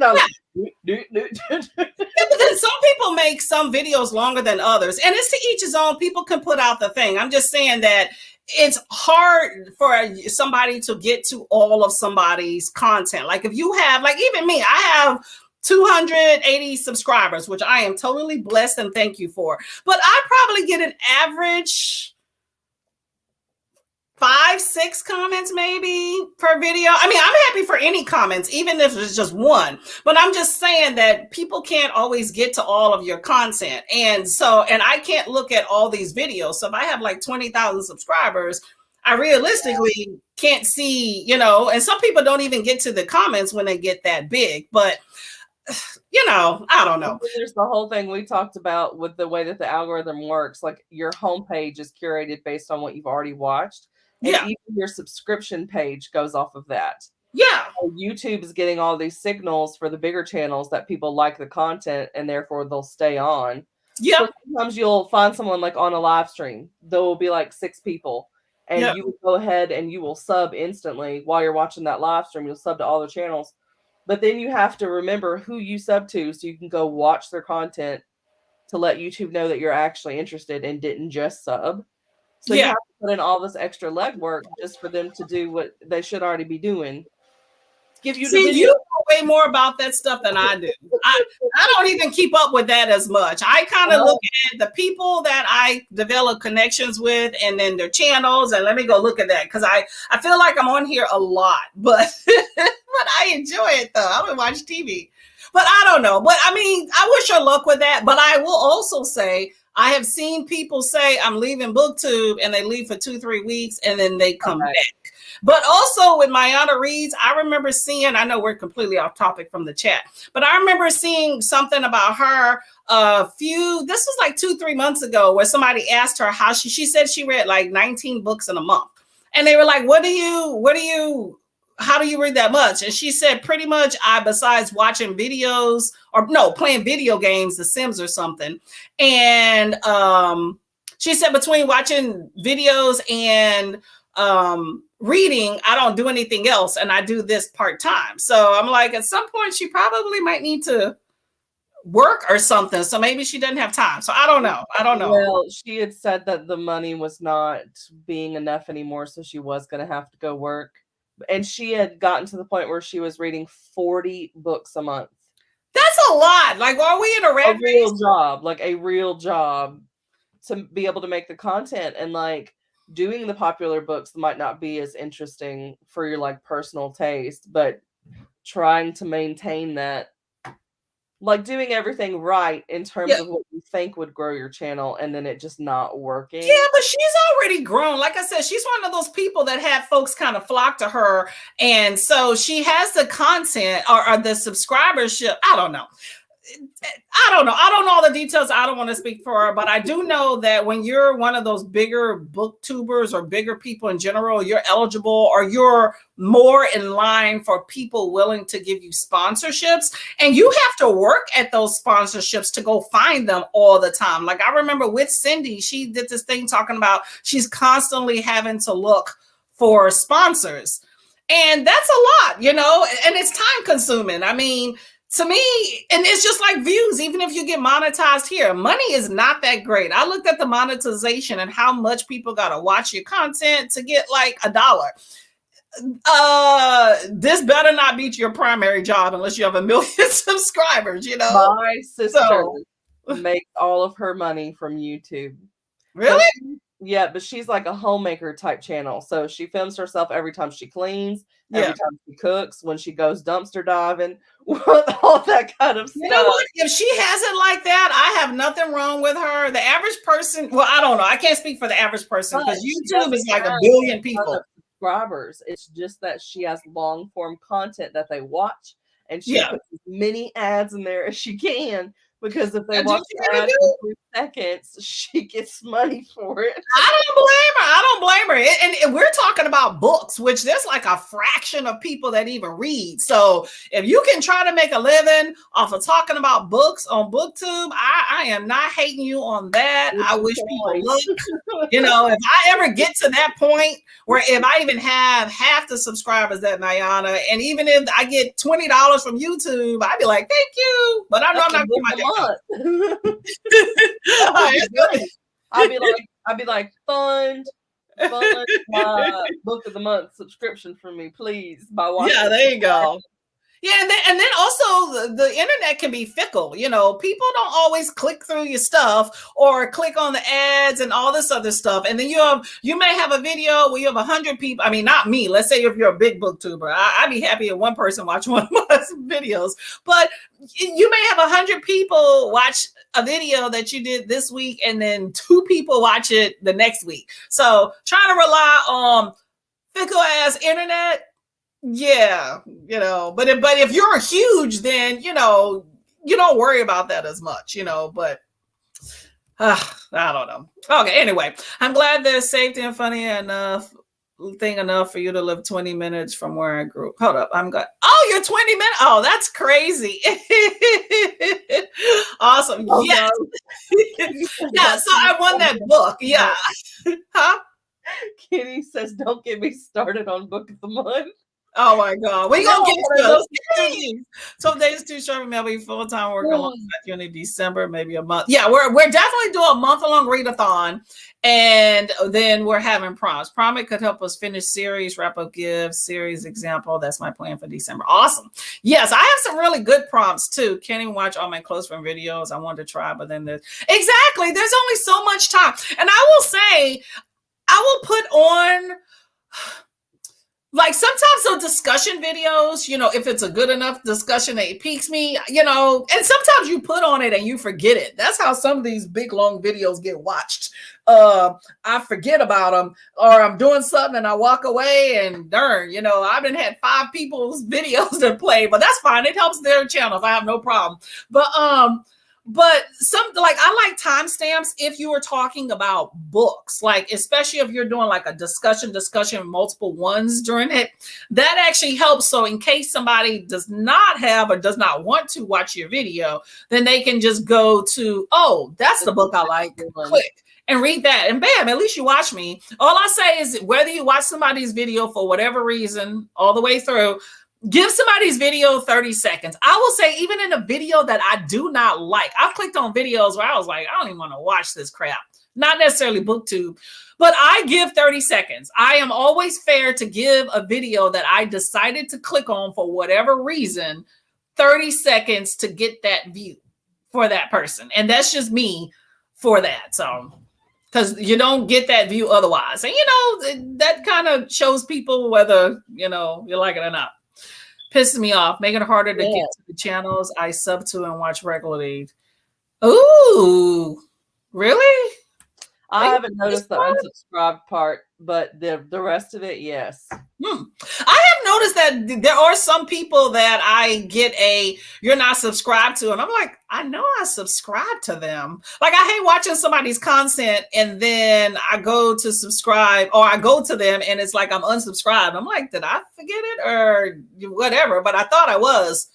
then some people make some videos longer than others, and it's to each his own. People can put out the thing. I'm just saying that it's hard for somebody to get to all of somebody's content. Like if you have, like even me, I have 280 subscribers, which I am totally blessed and thank you for. But I probably get an average 5-6 comments maybe per video. I mean, I'm happy for any comments, even if it's just one, but I'm just saying that people can't always get to all of your content. And I can't look at all these videos. So if I have like 20,000 subscribers, I realistically can't see, and some people don't even get to the comments when they get that big, but I don't know. There's the whole thing we talked about with the way that the algorithm works. Like your homepage is curated based on what you've already watched. And even your subscription page goes off of that. Yeah. So YouTube is getting all these signals for the bigger channels that people like the content and therefore they'll stay on. Yeah. So sometimes you'll find someone like on a live stream. There will be like 6 people. And you will go ahead and you will sub instantly while you're watching that live stream. You'll sub to all their channels. But then you have to remember who you sub to so you can go watch their content to let YouTube know that you're actually interested and didn't just sub. So you have to put in all this extra legwork just for them to do what they should already be doing. Give you the video. You know way more about that stuff than I do. I don't even keep up with that as much. I kind of look at the people that I develop connections with and then their channels, and let me go look at that because I feel like I'm on here a lot, but but I enjoy it though. I would watch TV. But I don't know. But I mean, I wish her luck with that. But I will also say I have seen people say I'm leaving BookTube and they leave for 2-3 weeks and then they come back. But also with Mayana Reads, I remember seeing, I know we're completely off topic from the chat, but I remember seeing something about her this was like 2-3 months ago where somebody asked her how she said she read like 19 books in a month. And they were like, how do you read that much? And she said, pretty much besides watching videos playing video games, The Sims or something. And she said between watching videos and reading, I don't do anything else. And I do this part-time. So I'm like, at some point she probably might need to work or something. So maybe she doesn't have time. So I don't know. Well, she had said that the money was not being enough anymore. So she was going to have to go work. And she had gotten to the point where she was reading 40 books a month. That's a lot. Like, are we in a rat race? A real job to be able to make the content, and like doing the popular books might not be as interesting for your like personal taste, but trying to maintain that, like doing everything right in terms of what you think would grow your channel and then it just not working. Yeah, but she's already grown. Like I said, she's one of those people that had folks kind of flock to her. And so she has the content or the subscribership. I don't know. I don't know all the details. I don't want to speak for her, but I do know that when you're one of those bigger booktubers or bigger people in general, you're eligible or you're more in line for people willing to give you sponsorships. And you have to work at those sponsorships to go find them all the time. Like I remember with Cindy, she did this thing talking about she's constantly having to look for sponsors. And that's a lot, and it's time consuming. I mean, to me, and it's just like views, even if you get monetized here, money is not that great. I looked at the monetization and how much people got to watch your content to get like $1. This better not beat your primary job unless you have 1 million subscribers, My sister makes all of her money from YouTube. Really? Yeah, but she's like a homemaker type channel. So she films herself every time she cleans, Yeah. every time she cooks, when she goes dumpster diving, all that kind of You know stuff. what? If she has it like that, I have nothing wrong with her. The average person, well, I don't know. I can't speak for the average person But because she YouTube doesn't is like a have billion a ton people. of subscribers. It's just that she has long form content that they watch, and she Yeah. puts as many ads in there as she can, because if they That's what watch you the gotta ad for do. 3 seconds, she gets money for it. I don't blame her. I don't blame her. And we're talking about books, which there's like a fraction of people that even read. So if you can try to make a living off of talking about books on BookTube, I am not hating you on that. I wish people luck. You know, if I ever get to that point where if I even have half the subscribers that Nyana, and even if I get $20 from YouTube, I'd be like, thank you. But I know I'm not getting my dick I'd be like, fund my book of the month subscription for me, please. By watching. Yeah, there you go. Yeah, and then also the internet can be fickle. You know, people don't always click through your stuff or click on the ads and all this other stuff. And then you may have a video where you have 100 people. I mean, not me. Let's say if you're a big booktuber, I'd be happy if one person watch one of my videos. But you may have 100 people watch a video that you did this week, and then 2 people watch it the next week. So trying to rely on fickle ass internet. Yeah, you know, but if you're huge, then you know you don't worry about that as much, you know. But I don't know. Okay, anyway, I'm glad there's safety and funny enough for you to live 20 minutes from where I grew. Hold up, I'm good. Oh, you're 20 minutes. Oh, that's crazy. Awesome. Oh, yes. no. Yeah. So I won that book. Yeah. Huh? Kitty says, "Don't get me started on book of the month." Oh my God. We gonna get to those things. 12 days too short for me. I'll be full-time working alongside you in December, maybe a month. Yeah, we're definitely doing a month-long readathon. And then we're having prompts. Prompt could help us finish series, wrap up gifts, series example. That's my plan for December. Awesome. Yes, I have some really good prompts too. Can't even watch all my close friend videos. I wanted to try, but then there's only so much time. And I will say, I will put on like sometimes those discussion videos, you know, if it's a good enough discussion that it piques me, you know, and sometimes you put on it and you forget it. That's how some of these big long videos get watched. I forget about them, or I'm doing something and I walk away and darn, you know, I've been had 5 people's videos to play, but that's fine. It helps their channels. I have no problem. But something like I like timestamps if you were talking about books, like especially if you're doing like a discussion, multiple ones during it, that actually helps. So in case somebody does not have or does not want to watch your video, then they can just go to, oh, that's the book I like, click and read that, and bam, at least you watch me. All I say is whether you watch somebody's video for whatever reason all the way through, give somebody's video 30 seconds. I will say, even in a video that I do not like, I've clicked on videos where I was like, I don't even want to watch this crap. Not necessarily BookTube, but I give 30 seconds. I am always fair to give a video that I decided to click on for whatever reason, 30 seconds to get that view for that person. And that's just me for that. So, because you don't get that view otherwise. And, you know, that kind of shows people whether, you know, you like it or not. Pisses me off, making it harder to get to the channels I sub to and watch regularly. Ooh, really? I haven't noticed the unsubscribe part, but the rest of it, yes. I have noticed that there are some people that I get you're not subscribed to, and I'm like, I know I subscribe to them. Like, I hate watching somebody's content and then I go to subscribe, or I go to them and it's like I'm unsubscribed. I'm like, did I forget it or whatever? But I thought I was.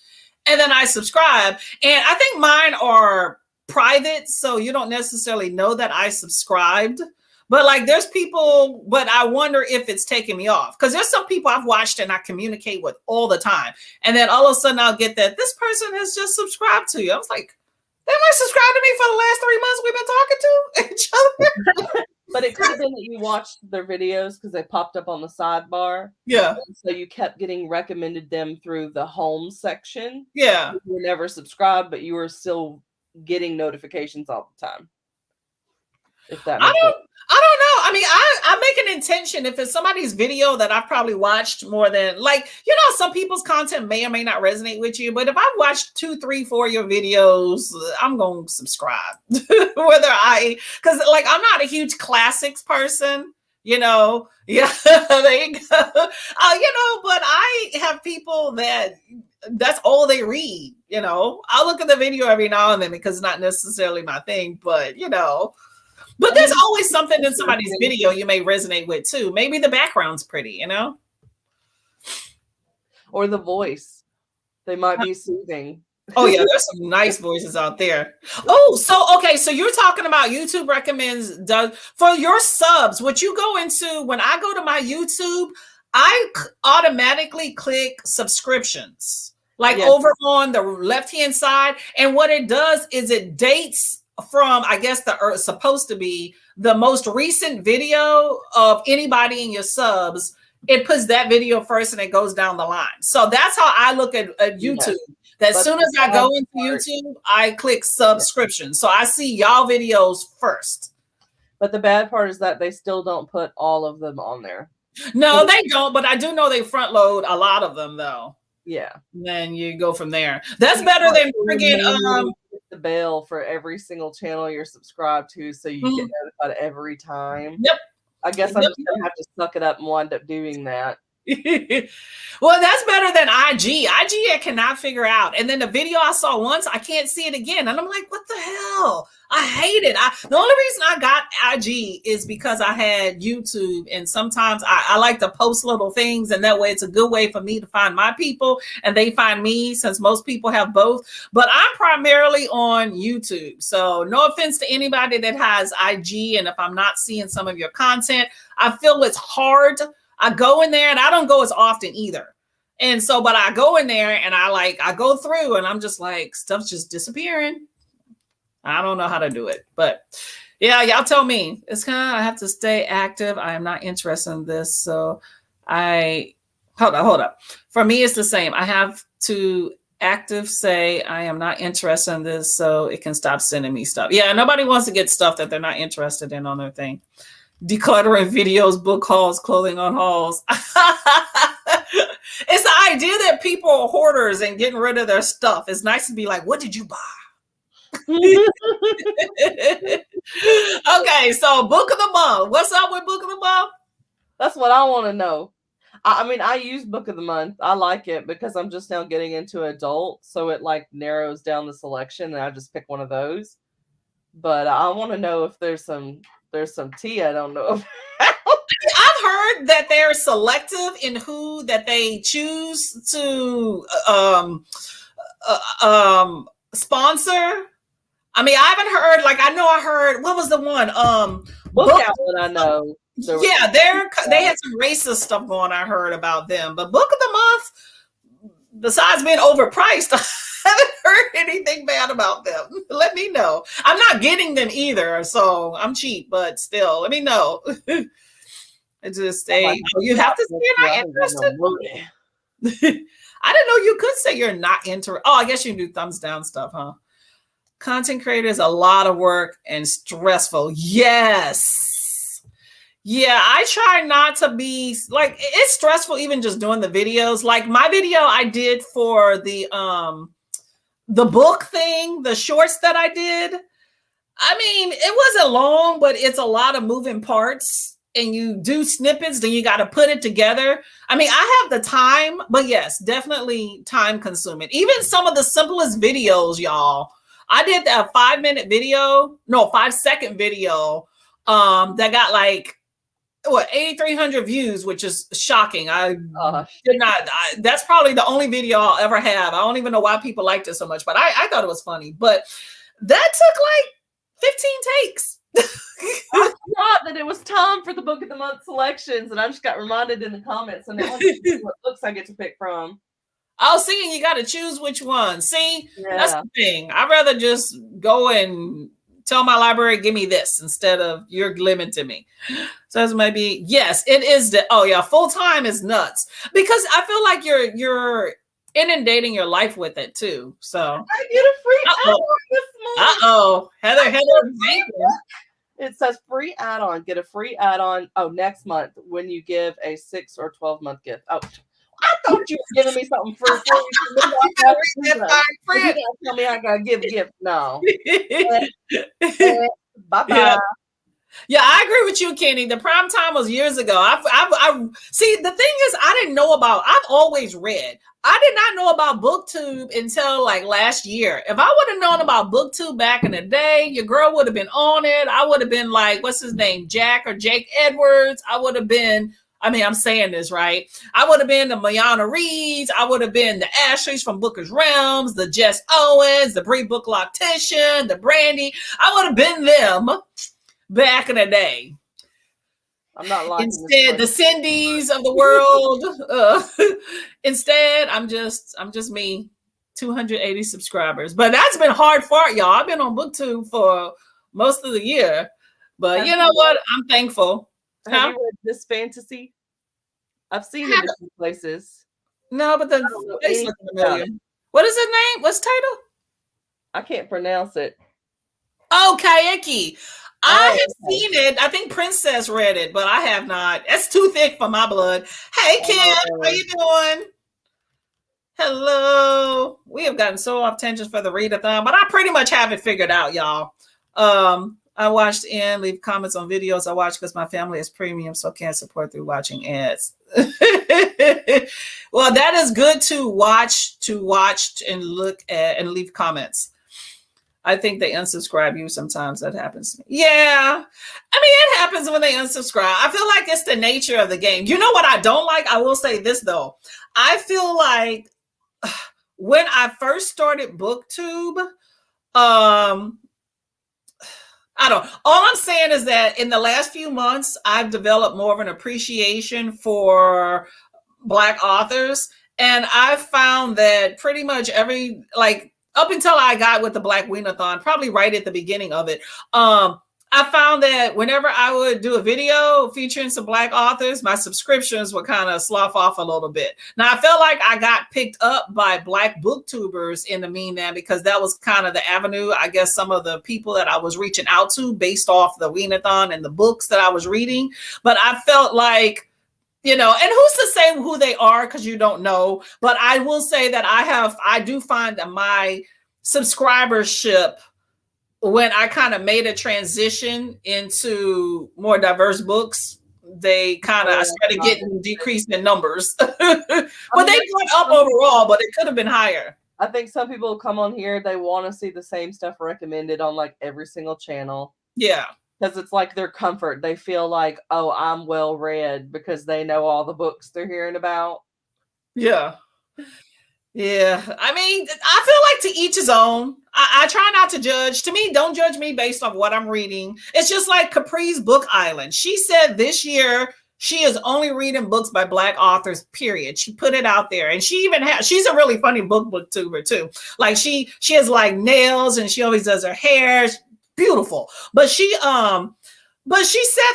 And then I subscribe, and I think mine are private, so you don't necessarily know that I subscribed. But like there's people, but I wonder if it's taking me off, because there's some people I've watched and I communicate with all the time, and then all of a sudden I'll get that this person has just subscribed to you. I was like, they might subscribe to me for the last 3 months we've been talking to each other. But it could have been that you watched their videos because they popped up on the sidebar. Yeah. So you kept getting recommended them through the home section. Yeah. You were never subscribed, but you were still getting notifications all the time. If that makes sense. I don't know. I mean, I make an intention if it's somebody's video that I've probably watched more than, like, some people's content may or may not resonate with you, but if I've watched 2, 3, 4 of your videos, I'm going to subscribe. Because like, I'm not a huge classics person, yeah, there you go. But I have people that's all they read, I'll look at the video every now and then because it's not necessarily my thing, but but there's always something in somebody's video you may resonate with too. Maybe the background's pretty, or the voice, they might be soothing. Oh yeah, there's some nice voices out there. Oh, so you're talking about YouTube recommends for your subs. What you go into when I go to my YouTube, I automatically click subscriptions, like over on the left-hand side. And what it does is it dates from, I guess, supposed to be the most recent video of anybody in your subs. It puts that video first and it goes down the line. So that's how I look at YouTube. As soon as I go into YouTube, I click subscription. So I see y'all videos first. But the bad part is that they still don't put all of them on there. No, they don't. But I do know they front load a lot of them, though. Yeah. And then you go from there. That's better than freaking the bell for every single channel you're subscribed to, so you get notified every time. Yep. I guess I'm just gonna have to suck it up and wind up doing that. Well, that's better than IG. I cannot figure out. And then the video I saw once, I can't see it again. And I'm like, what the hell? I hate it. The only reason I got IG is because I had YouTube. And sometimes I like to post little things. And that way it's a good way for me to find my people and they find me, since most people have both. But I'm primarily on YouTube. So no offense to anybody that has IG. And if I'm not seeing some of your content, I feel it's hard. I go in there and I don't go as often either. And so, but I go in there and I go through and I'm just like, stuff's just disappearing. I don't know how to do it, but yeah, y'all tell me. It's I have to stay active. I am not interested in this. So hold up. For me, it's the same. I have to say I am not interested in this so it can stop sending me stuff. Yeah, nobody wants to get stuff that they're not interested in on their thing. Decluttering videos, book hauls, clothing on hauls. It's the idea that people are hoarders and getting rid of their stuff. It's nice to be like, what did you buy? Okay, so book of the month. What's up with book of the month? That's what I want to know. I mean, I use book of the month. I like it because I'm just now getting into adult, so it like narrows down the selection, and I just pick one of those. But I want to know if there's some tea I don't know about. I've heard that they're selective in who that they choose to sponsor. I mean, I haven't heard, like, I heard, what was the one? Book Outlet, I know. Yeah, they had some racist stuff going, I heard about them. But book of the month, besides being overpriced, I haven't heard anything bad about them. Let me know. I'm not getting them either, so I'm cheap, but still, let me know. It's just you have to say you're not interested. I didn't know you could say you're not interested. Oh, I guess you can do thumbs down stuff, huh? Content creator is a lot of work and stressful. Yes. Yeah, I try not to be like, it's stressful even just doing the videos. Like my video I did for the book thing, the shorts that I did. I mean, it wasn't long, but it's a lot of moving parts. And you do snippets, then you got to put it together. I mean, I have the time, but yes, definitely time consuming. Even some of the simplest videos, y'all. I did that 5-second video that got like 8,300 views, which is shocking. I did not. That's probably the only video I'll ever have. I don't even know why people liked it so much, but I thought it was funny. But that took like 15 takes. I thought that it was time for the book of the month selections, and I just got reminded in the comments, and now what books I get to pick from. Oh, see, you got to choose which one. See, that's the thing. I'd rather just go and tell my library, give me this instead of you're limiting me. So that's maybe, yes, it is. Full time is nuts because I feel like you're inundating your life with it too. So I get a free hour this month. Heather. It says free add-on. Get a free add-on. Oh, next month when you give a 6 or 12-month gift. Oh, I thought you were giving me something for free. You better read that fine If you print. don't tell me I gotta give a gift. No. Bye-bye. Yeah. Yeah, I agree with you, Kenny. The prime time was years ago. I see. The thing is, I didn't know about. I've always read. I did not know about BookTube until like last year. If I would have known about BookTube back in the day, your girl would have been on it. I would have been like, what's his name, Jack or Jake Edwards. I would have been. I mean, I'm saying this right. I would have been the Mayana Reeds. I would have been the Ashleys from Booker's Realms, the Jess Owens, the Bree Book Loctician, the Brandy. I would have been them back in the day. I'm not liking instead the Cindy's of the world. Instead, I'm just me. 280 subscribers, but that's been hard for y'all. I've been on BookTube for most of the year, but you know what? I'm thankful. Have you read This Fantasy? I've seen it in places. No, but the face looks familiar. What is his name? What's the title? I can't pronounce it. Oh, Kaeki. I have seen it. I think Princess read it, but I have not. It's too thick for my blood. Hey, Kim, how you doing? Hello. We have gotten so off tangents for the readathon, but I pretty much have it figured out, y'all. I watched and leave comments on videos I watch because my family is premium, so can't support through watching ads. Well, that is good to watch and look at and leave comments. I think they unsubscribe you sometimes. That happens to me. Yeah. I mean, it happens when they unsubscribe. I feel like it's the nature of the game. You know what I don't like? I will say this, though. I feel like when I first started BookTube, I don't. All I'm saying is that in the last few months, I've developed more of an appreciation for Black authors. And I found that pretty much up until I got with the Black Weenathon, probably right at the beginning of it, I found that whenever I would do a video featuring some Black authors, my subscriptions would kind of slough off a little bit. Now, I felt like I got picked up by Black booktubers in the meantime because that was kind of the avenue, I guess, some of the people that I was reaching out to based off the Weenathon and the books that I was reading. But I felt like, and who's to say who they are because you don't know. But I will say that I do find that my subscribership, when I kind of made a transition into more diverse books, they kind of started getting decreased in numbers. But they went up overall, but it could have been higher. I think some people come on here, they want to see the same stuff recommended on like every single channel. Yeah. Because it's like their comfort. They feel like, oh, I'm well read because they know all the books they're hearing about. Yeah. Yeah. I mean, I feel like to each his own. I try not to judge. To me, don't judge me based on what I'm reading. It's just like Capri's Book Island. She said this year she is only reading books by Black authors, period. She put it out there. And she even she's a really funny booktuber too. Like she has like nails and she always does her hair. Beautiful. But she said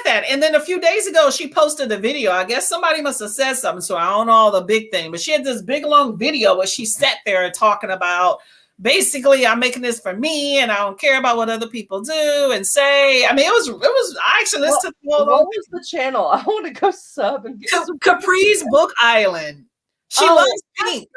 that. And then a few days ago, she posted a video. I guess somebody must have said something. So I don't know all the big thing. But she had this big, long video where she sat there talking about, basically, I'm making this for me and I don't care about what other people do and say. I mean, I actually listened to what was the channel? I want to go sub and get Capri's Book Island. She loves paint.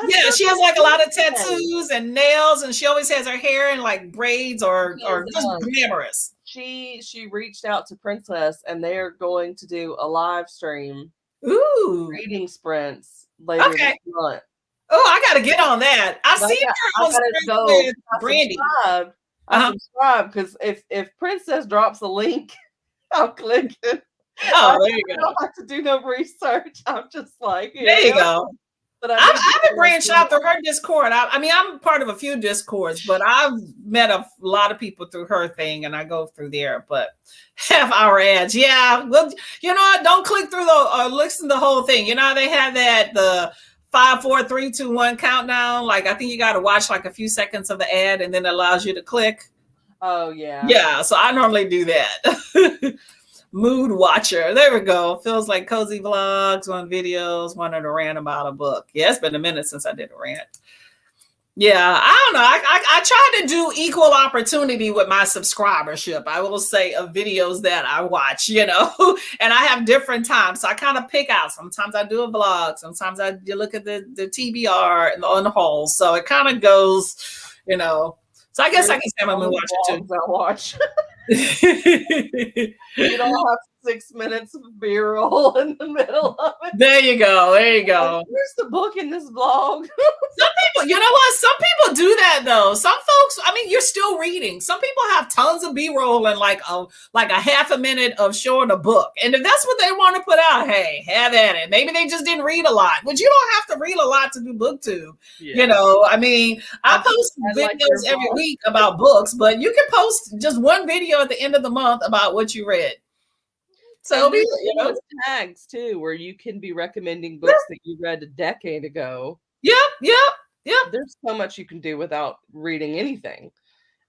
Yeah, she has like a lot of tattoos and nails, and she always has her hair in like braids or just glamorous. She reached out to Princess, and they're going to do a live stream. Ooh, reading sprints later this month. Oh, I got to get on that. I've seen her on with Brandy. I subscribe because if Princess drops a link, I'll click it. Oh, there you go. I don't have to do no research. I'm just like, there you go. But I haven't branched out through her Discord. I mean, I'm part of a few Discords, but I've met a lot of people through her thing, and I go through there. But half-hour ads, yeah. Well, you know what? Don't click through listen to the whole thing. You know, they have the 5, 4, 3, 2, 1 countdown. Like, I think you got to watch like a few seconds of the ad, and then it allows you to click. Oh yeah. Yeah. So I normally do that. Mood watcher. There we go. Feels like cozy vlogs, on videos, wanted to rant about a book. Yeah, it's been a minute since I did a rant. Yeah, I don't know. I try to do equal opportunity with my subscribership. I will say of videos that I watch, and I have different times. So I kind of pick out. Sometimes I do a vlog. Sometimes you look at the TBR and on the whole. So it kind of goes, So I guess I can say I'm gonna watch it too. I watch. You don't have 6 minutes of B-roll in the middle of it. There you go. Where's the book in this vlog? Some people, you know what? Some people do that though. Some folks, I mean, you're still reading. Some people have tons of B-roll and like a half a minute of showing a book. And if that's what they want to put out, hey, have at it. Maybe they just didn't read a lot, but you don't have to read a lot to do BookTube. Yeah. I mean, I post videos every week about books, but you can post just one video at the end of the month about what you read. So there's tags too, where you can be recommending books that you read a decade ago. Yep. There's so much you can do without reading anything,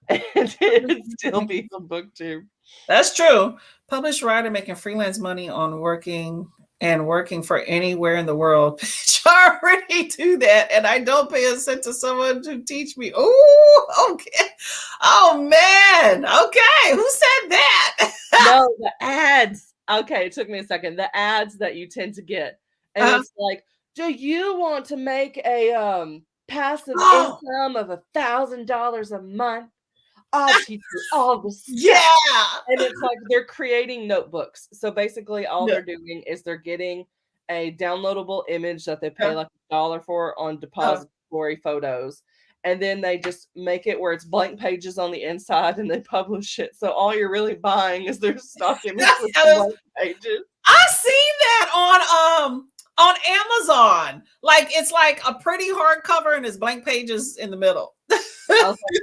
and it still be on BookTube. That's true. Published writer making freelance money on working for anywhere in the world. I already do that, and I don't pay a cent to someone to teach me. Oh, okay. Oh man. Okay, who said that? No, the ads. Okay, it took me a second. The ads that you tend to get, and it's like, do you want to make a passive income of $1,000 a month? I'll teach you all the stuff. Yeah. And it's like they're creating notebooks. So basically all they're doing is they're getting a downloadable image that they pay like $1 for on depository photos. And then they just make it where it's blank pages on the inside and they publish it. So all you're really buying is their stock image with blank pages. I seen that on Amazon. Like it's like a pretty hardcover and it's blank pages in the middle.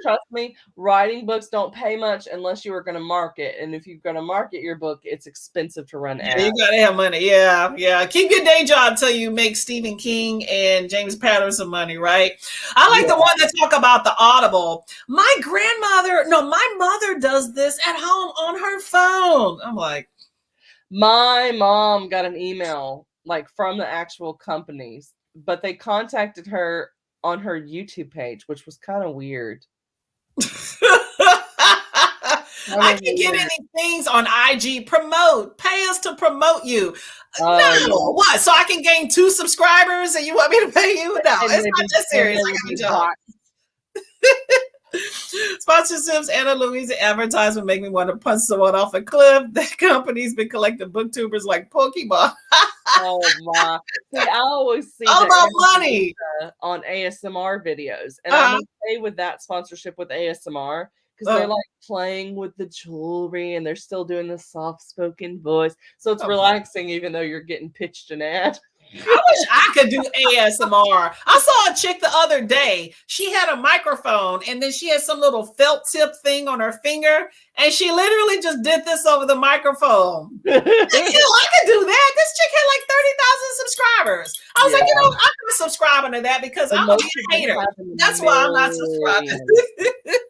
Trust me, writing books don't pay much unless you are going to market. And if you're going to market your book, it's expensive to run ads. You got to have money. Yeah. Keep your day job till you make Stephen King and James Patterson money, right? I like the one that talk about the Audible. My mother does this at home on her phone. I'm like, my mom got an email like from the actual companies, but they contacted her on her YouTube page, which was kind of weird. I can get any things on IG. Pay us to promote you. No, what? So I can gain 2 subscribers and you want me to pay you? No, it's not that serious. I got a job. Sponsorships, Anna Louise advertisement make me want to punch someone off a cliff. That company's been collecting booktubers like Pokemon. Oh my! See, I always see all about money on ASMR videos, and I'm okay with that sponsorship with ASMR because they're like playing with the jewelry and they're still doing the soft-spoken voice, so it's relaxing even though you're getting pitched an ad. I wish I could do ASMR. I saw a chick the other day. She had a microphone and then she had some little felt tip thing on her finger and she literally just did this over the microphone. I could do that. This chick had like 30,000 subscribers. I was like, I'm not subscribing to that because I'm a hater. That's why I'm not subscribing.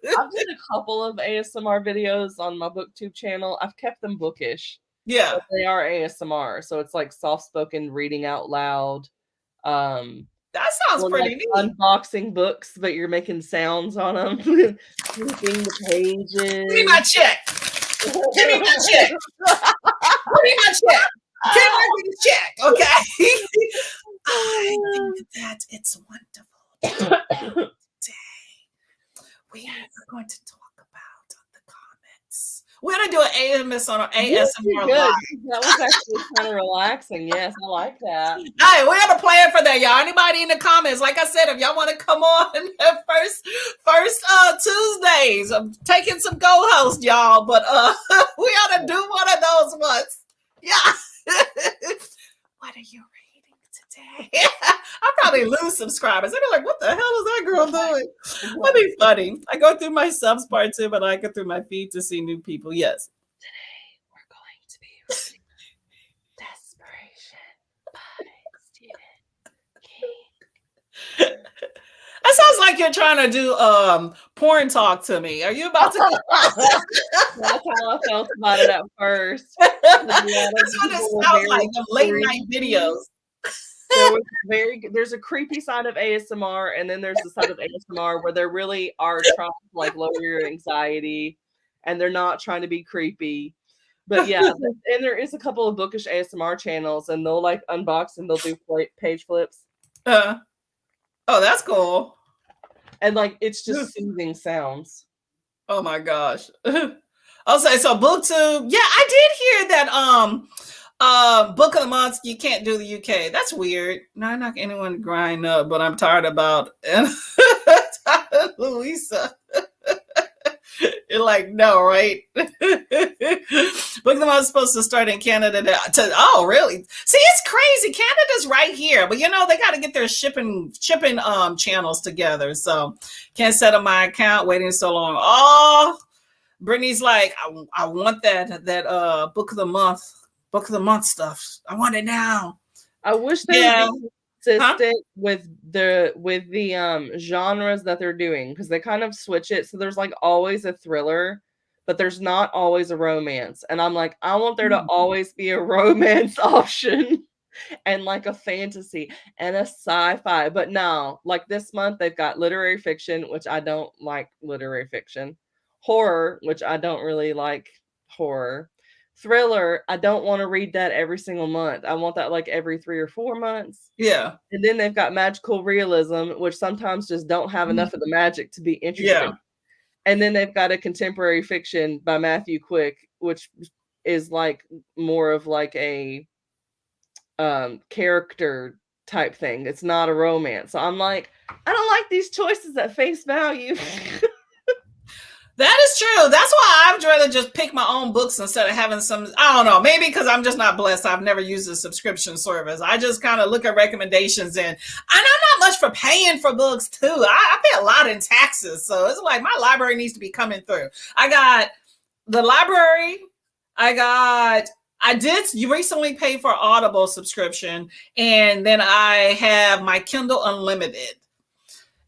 I've done a couple of ASMR videos on my BookTube channel. I've kept them bookish. Yeah, but they are ASMR, so it's like soft-spoken reading out loud. That sounds pretty neat. Unboxing books, but you're making sounds on them, flipping the pages. Give me my check. Give me my check. Give me my check. Give me the check. Okay. I think that it's wonderful. Today we are going to talk about the comments. We're gonna do an ASMR on ASMR live. That was actually kind of relaxing. Yes, I like that. Hey, we have a plan for that, y'all. Anybody in the comments? Like I said, if y'all want to come on first Tuesdays, I'm taking some co-hosts, y'all. But we ought to do one of those ones. Yeah. What are you reading today? I'll probably lose subscribers. They'll be like, what the hell is that girl doing? That'd be funny. I go through my subs part too, but I go through my feed to see new people. Yes. Today we're going to be reading Desperation by Stephen King. That sounds like you're trying to do porn talk to me. Are you about to? That's how I felt about it at first. That's what it sounds like. The late night videos. There's a creepy side of ASMR, and then there's the side of ASMR where they really are trying to like lower your anxiety, and they're not trying to be creepy. But yeah, and there is a couple of bookish ASMR channels, and they'll like unbox and they'll do page flips. Oh, that's cool. And like it's just soothing sounds. Oh my gosh. I'll say so. BookTube. Yeah, I did hear that. Book of the month. You can't do the UK. That's weird. Not knock anyone to grind up, but I'm tired about Louisa. You're like, no, right? Book of the month is supposed to start in Canada. Oh, really? See, it's crazy. Canada's right here, but they got to get their shipping channels together. So can't set up my account. Waiting so long. Oh. Brittany's like, I want that book of the month stuff. I want it now. I wish they would be consistent with the genres that they're doing, because they kind of switch it. So there's like always a thriller, but there's not always a romance. And I'm like, I want there to always be a romance option and like a fantasy and a sci-fi. But no, like this month they've got literary fiction, which I don't like literary fiction. Horror, which I don't really like horror. Thriller, I don't want to read that every single month. I want that like every 3 or 4 months. Yeah. And then they've got magical realism, which sometimes just don't have enough of the magic to be interesting. Yeah. And then they've got a contemporary fiction by Matthew Quick, which is like more of like a character type thing. It's not a romance. So I'm like, I don't like these choices at face value. That is true. That's why I'd rather just pick my own books instead of having some, I don't know, maybe because I'm just not blessed. I've never used a subscription service. I just kind of look at recommendations, and I'm not much for paying for books too. I pay a lot in taxes. So it's like my library needs to be coming through. I got the library. You recently paid for Audible subscription, and then I have my Kindle Unlimited.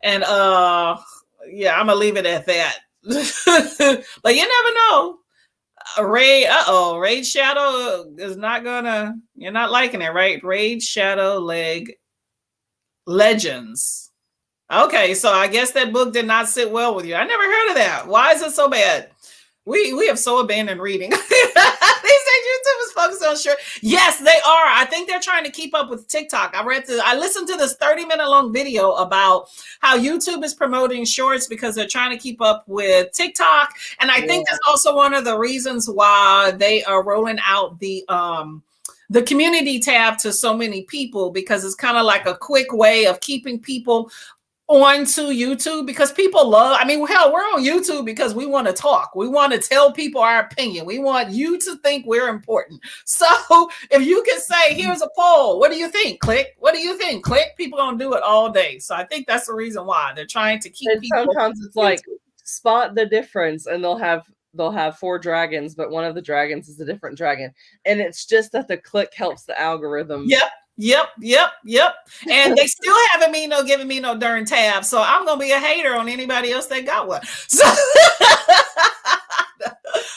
And yeah, I'm gonna leave it at that. But you never know. Raid Shadow is not gonna, you're not liking it, right? Raid Shadow Legends. Okay, so I guess that book did not sit well with you. I never heard of that. Why is it so bad? We have so abandoned reading. They say YouTube is focused on short. Yes, they are. I think they're trying to keep up with TikTok. I listened to this 30-minute long video about how YouTube is promoting shorts because they're trying to keep up with TikTok. And I think that's also one of the reasons why they are rolling out the community tab to so many people, because it's kind of like a quick way of keeping people onto YouTube, because people love, hell, we're on YouTube because we want to talk. We want to tell people our opinion. We want you to think we're important. So if you can say, here's a poll, what do you think? Click. What do you think? Click. People gonna do it all day. So I think that's the reason why they're trying to keep people. Sometimes it's like spot the difference, and they'll have 4 dragons, but one of the dragons is a different dragon. And it's just that the click helps the algorithm. Yep. And they still haven't giving me no darn tab. So I'm going to be a hater on anybody else that got one. So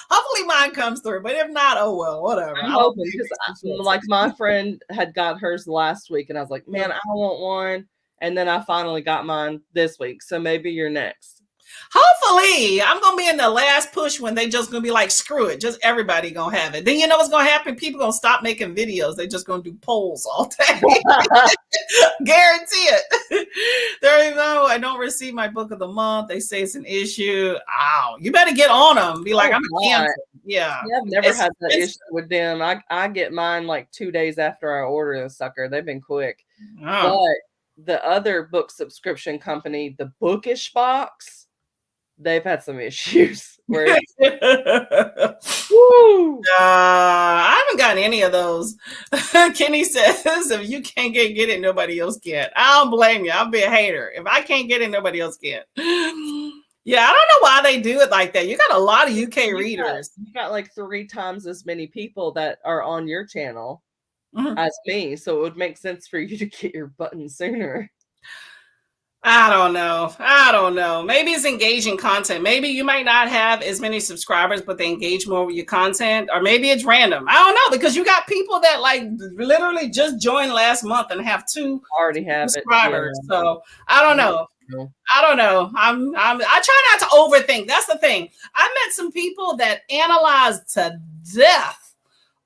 hopefully mine comes through, but if not, oh well, whatever. I'm hoping, because like my friend had got hers last week, and I was like, man, I want one. And then I finally got mine this week. So maybe you're next. Hopefully, I'm going to be in the last push when they just going to be like, screw it. Just everybody going to have it. Then you know what's going to happen? People going to stop making videos. They just going to do polls all day. Guarantee it. There you go. I don't receive my book of the month. They say it's an issue. Ow. You better get on them. Be like, I'm canceled. Yeah. I've never had that issue with them. I get mine like 2 days after I order the sucker. They've been quick. Oh. But the other book subscription company, the Bookish Box, they've had some issues. Where I haven't gotten any of those. Kenny says, if you can't get it, nobody else can. I don't blame you. I'll be a hater. If I can't get it, nobody else can. Yeah, I don't know why they do it like that. You got a lot of UK readers. You got like 3 times as many people that are on your channel as me. So it would make sense for you to get your button sooner. I don't know. I don't know. Maybe it's engaging content. Maybe you might not have as many subscribers, but they engage more with your content. Or maybe it's random. I don't know, because you got people that like literally just joined last month and have two Already have it. subscribers. Yeah. So I don't know. I don't know. I try not to overthink. That's the thing. I met some people that analyze to death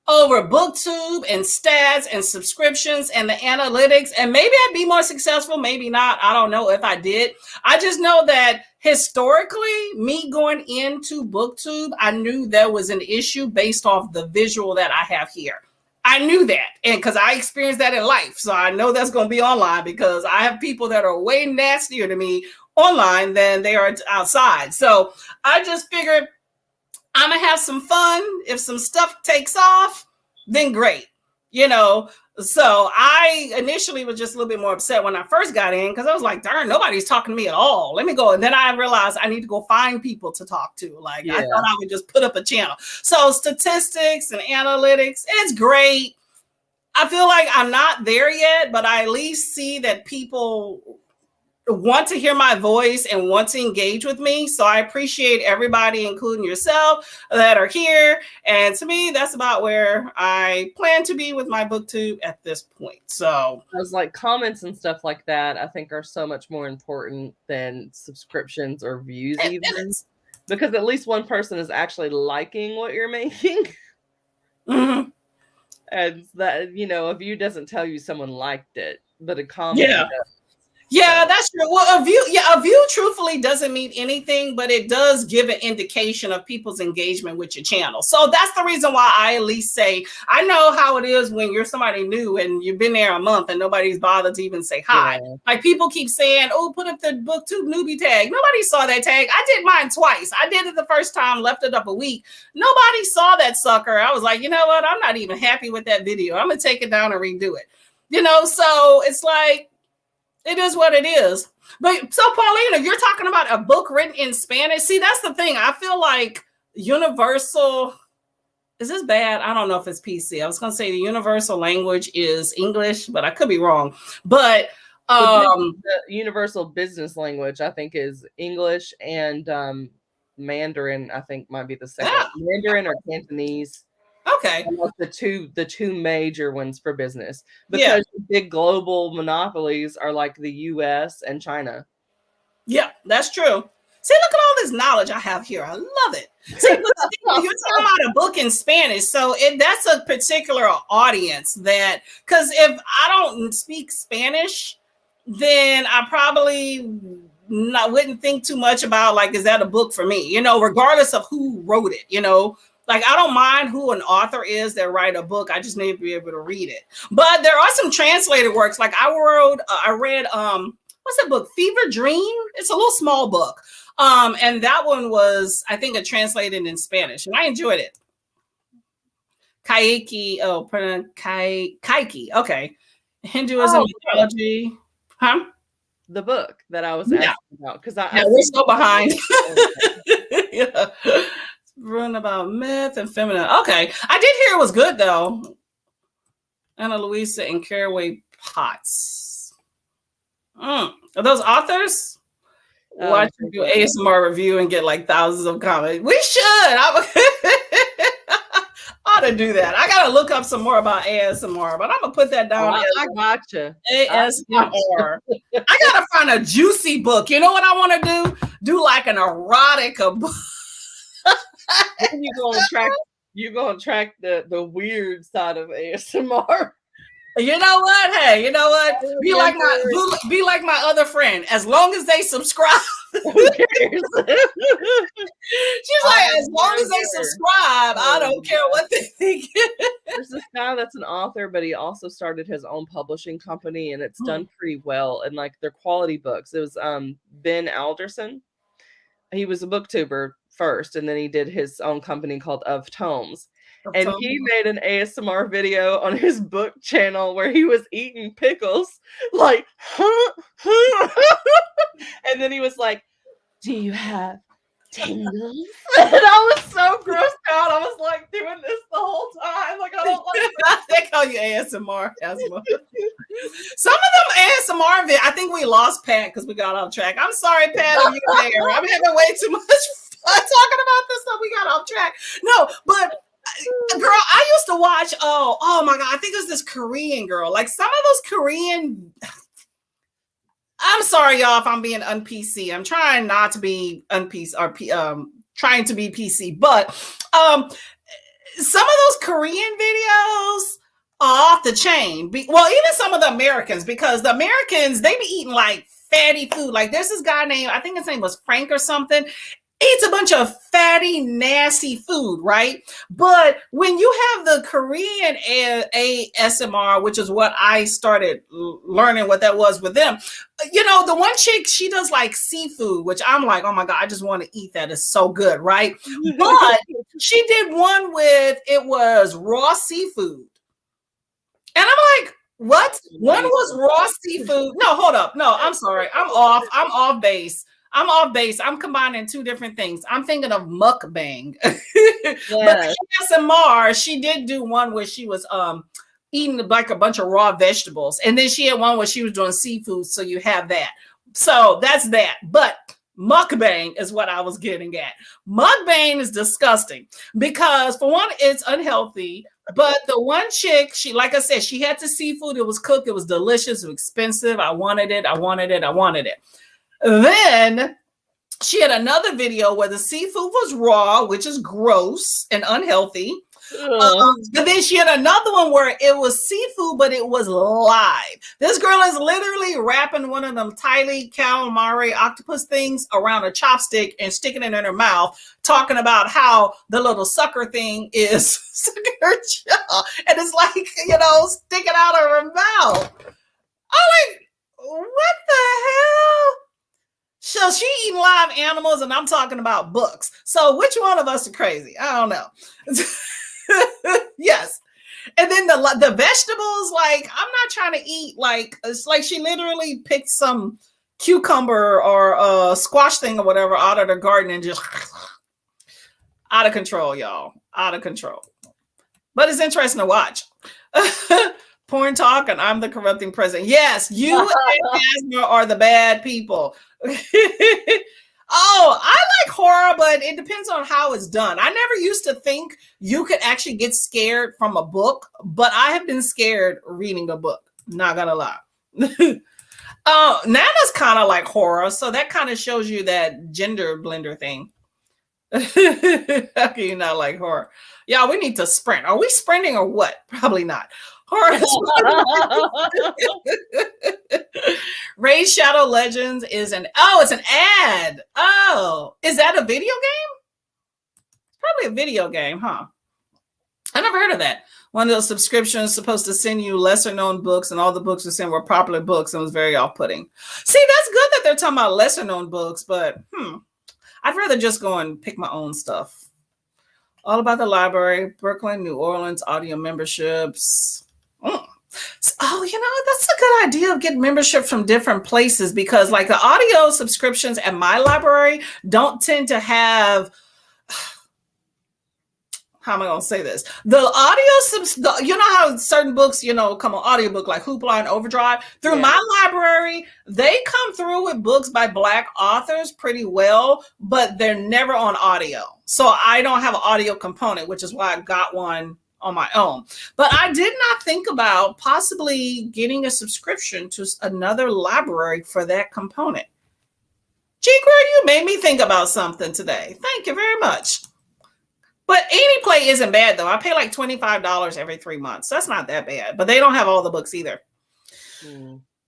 over booktube and stats and subscriptions and the analytics, and maybe I'd be more successful, maybe not. I don't know if I did. I just know that historically, me going into booktube, I knew there was an issue based off the visual that I have here. I knew that, and because I experienced that in life, so I know that's going to be online, because I have people that are way nastier to me online than they are outside. So I just figured I'm gonna have some fun. If some stuff takes off, then great. You know, so I initially was just a little bit more upset when I first got in, because I was like, darn, nobody's talking to me at all. Let me go. And then I realized I need to go find people to talk to. Like, I thought I would just put up a channel. So statistics and analytics, it's great. I feel like I'm not there yet, but I at least see that people want to hear my voice and want to engage with me. So I appreciate everybody, including yourself, that are here. And to me, that's about where I plan to be with my booktube at this point. So those like comments and stuff like that, I think, are so much more important than subscriptions or views, even, because at least one person is actually liking what you're making. Mm-hmm. And that, you know, a view doesn't tell you someone liked it, but a comment does. Yeah, that's true. Well, a view truthfully doesn't mean anything, but it does give an indication of people's engagement with your channel. So that's the reason why I at least say, I know how it is when you're somebody new and you've been there a month and nobody's bothered to even say hi. Yeah. Like, people keep saying, oh, put up the booktube newbie tag. Nobody saw that tag. I did mine twice. I did it the first time, left it up a week. Nobody saw that sucker. I was like, you know what? I'm not even happy with that video. I'm going to take it down and redo it. You know, so it's like, it is what it is. But so, Paulina, you're talking about a book written in Spanish. See, that's the thing. I feel like universal, is this bad? I don't know if it's PC. I was going to say the universal language is English, but I could be wrong. But the universal business language, I think, is English, and Mandarin, I think, might be the second. Yeah. Mandarin or Cantonese. Okay. The two major ones for business, because the big global monopolies are like the US and China. Yeah, that's true. See, look at all this knowledge I have here. I love it. See, you're talking about a book in Spanish, so that's a particular audience that, because if I don't speak Spanish, then I probably wouldn't think too much about, like, is that a book for me? You know, regardless of who wrote it, you know. Like, I don't mind who an author is that write a book. I just need to be able to read it. But there are some translated works. Like, I read, what's that book? Fever Dream. It's a little small book. And that one was, I think, translated in Spanish, and I enjoyed it. Kaiki. Okay. Hinduism, mythology. Huh? The book that I was asking about, because we're so behind. Yeah. Run about myth and feminine. Okay. I did hear it was good, though. Anna Luisa and Caraway Potts. Are those authors? Watch you do ASMR review and get like thousands of comments. We should. I ought to do that. I gotta look up some more about ASMR, but I'm gonna put that down. I gotcha. ASMR. I gotta find a juicy book. You know what I want to do? Do like an erotica book. Then you're gonna track the weird side of ASMR. You know what? Hey, you know what? Be like my other friend. As long as they subscribe. Who cares? She's like, as long as they subscribe, I don't care what they think. There's this guy that's an author, but he also started his own publishing company, and it's done pretty well. And like, they're quality books. It was Ben Alderson. He was a booktuber first, and then he did his own company called Of Tomes. And he made an ASMR video on his book channel where he was eating pickles, like, and then he was like, do you have tingles. And I was so grossed out. I was like doing this the whole time. Like, I don't like They call you ASMR. Some of them ASMR I think we lost Pat because we got off track. I'm sorry, Pat, if you're there. I'm having way too much fun talking about this stuff. We got off track. No, but girl, I used to watch. Oh my god, I think it was this Korean girl. Like some of those Korean. I'm sorry, y'all, if I'm being un-PC. I'm trying not to be un-PC or trying to be PC, but some of those Korean videos are off the chain. Well, even some of the Americans, because the Americans, they be eating like fatty food. Like there's this guy named, I think his name was Frank or something. Eats a bunch of fatty, nasty food, right? But when you have the Korean ASMR, which is what I started learning what that was with them, you know, the one chick, she does like seafood, which I'm like, oh my God, I just want to eat that. It's so good, right? But she did one with, it was raw seafood. And I'm like, what? One was raw seafood. No, hold up. No, I'm sorry. I'm off base. I'm combining two different things. I'm thinking of mukbang. But ASMR, she did do one where she was eating like a bunch of raw vegetables. And then she had one where she was doing seafood. So you have that. So that's that. But mukbang is what I was getting at. Mukbang is disgusting because for one, it's unhealthy. But the one chick, she, like I said, she had the seafood. It was cooked. It was delicious. It was expensive. I wanted it. Then she had another video where the seafood was raw, which is gross and unhealthy. But then she had another one where it was seafood, but it was live. This girl is literally wrapping one of them tiny calamari octopus things around a chopstick and sticking it in her mouth, talking about how the little sucker thing is sucking her jaw. And it's like, you know, sticking out of her mouth. I'm like, what the hell? So she eating live animals and I'm talking about books. So which one of us are crazy? I don't know. Yes. And then the vegetables, like I'm not trying to eat, like it's like she literally picked some cucumber or squash thing or whatever out of the garden and just out of control, y'all. Out of control. But it's interesting to watch. Porn talk and I'm the corrupting president. Yes, you and Asma are the bad people. Oh, I like horror, but it depends on how it's done. I never used to think you could actually get scared from a book, but I have been scared reading a book. Not gonna lie. Nana's kind of like horror, so that kind of shows you that gender blender thing. How can you not like horror? Yeah, we need to sprint. Are we sprinting or what? Probably not. Raid Shadow Legends is it's an ad. Oh, is that a video game? It's probably a video game, huh? I never heard of that. One of those subscriptions supposed to send you lesser known books, and all the books were sent were popular books, and it was very off-putting. See, that's good that they're talking about lesser known books, but I'd rather just go and pick my own stuff. All about the library, Brooklyn, New Orleans, audio memberships. Oh, you know, that's a good idea of getting membership from different places because like the audio subscriptions at my library don't tend to have, how am I going to say this? The audio, you know how certain books, you know, come on audiobook like Hoopla and Overdrive. Through my library, they come through with books by Black authors pretty well, but they're never on audio. So I don't have an audio component, which is why I got one on my own. But I did not think about possibly getting a subscription to another library for that component. G-Girl, you made me think about something today. Thank you very much. But AnyPlay isn't bad, though. I pay like $25 every 3 months. That's not that bad. But they don't have all the books either.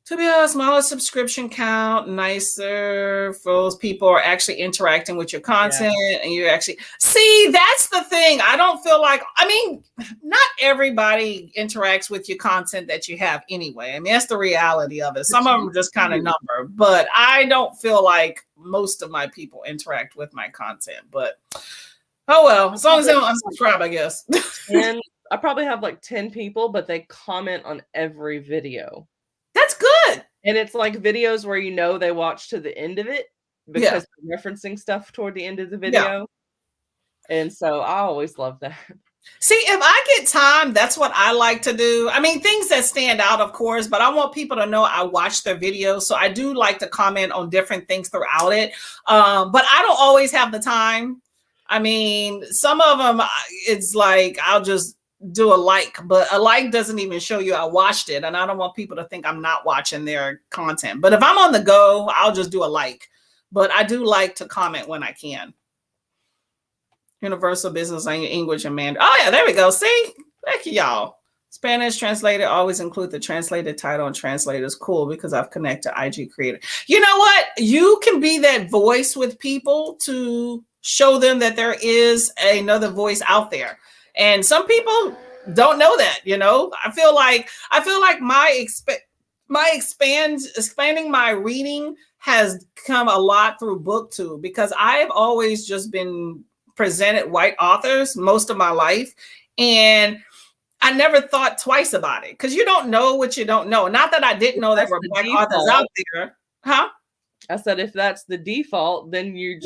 To be a smaller subscription count, nicer for those people are actually interacting with your content and you actually see, that's the thing. I don't feel like, I mean, not everybody interacts with your content that you have anyway. I mean, that's the reality of it. Some of them just kind of number, but I don't feel like most of my people interact with my content, but oh well, as long as they don't unsubscribe, I guess. And I probably have like 10 people, but they comment on every video. That's good. And it's like videos where you know they watch to the end of it. Yeah. because they're referencing stuff toward the end of the Yeah. video. And so I always love that. See, if I get time, that's what I like to do. I mean, things that stand out, of course, but I want people to know I watch their videos. So I do like to comment on different things throughout it. But I don't always have the time. I mean, some of them, it's like I'll just do a like, but a like doesn't even show you I watched it. And I don't want people to think I'm not watching their content. But if I'm on the go, I'll just do a like. But I do like to comment when I can. Universal Business English and Mandarin. Oh yeah, there we go. See, thank you, y'all. Spanish translated always include the translated title and translators. Cool, because I've connected IG creator. You know what? You can be that voice with people to show them that there is another voice out there. And some people don't know that, you know. I feel like expanding my reading has come a lot through BookTube, because I've always just been presented white authors most of my life, and I never thought twice about it, because you don't know what you don't know. Not that I didn't know there were black authors out there. Huh? I said, if that's the default, then you're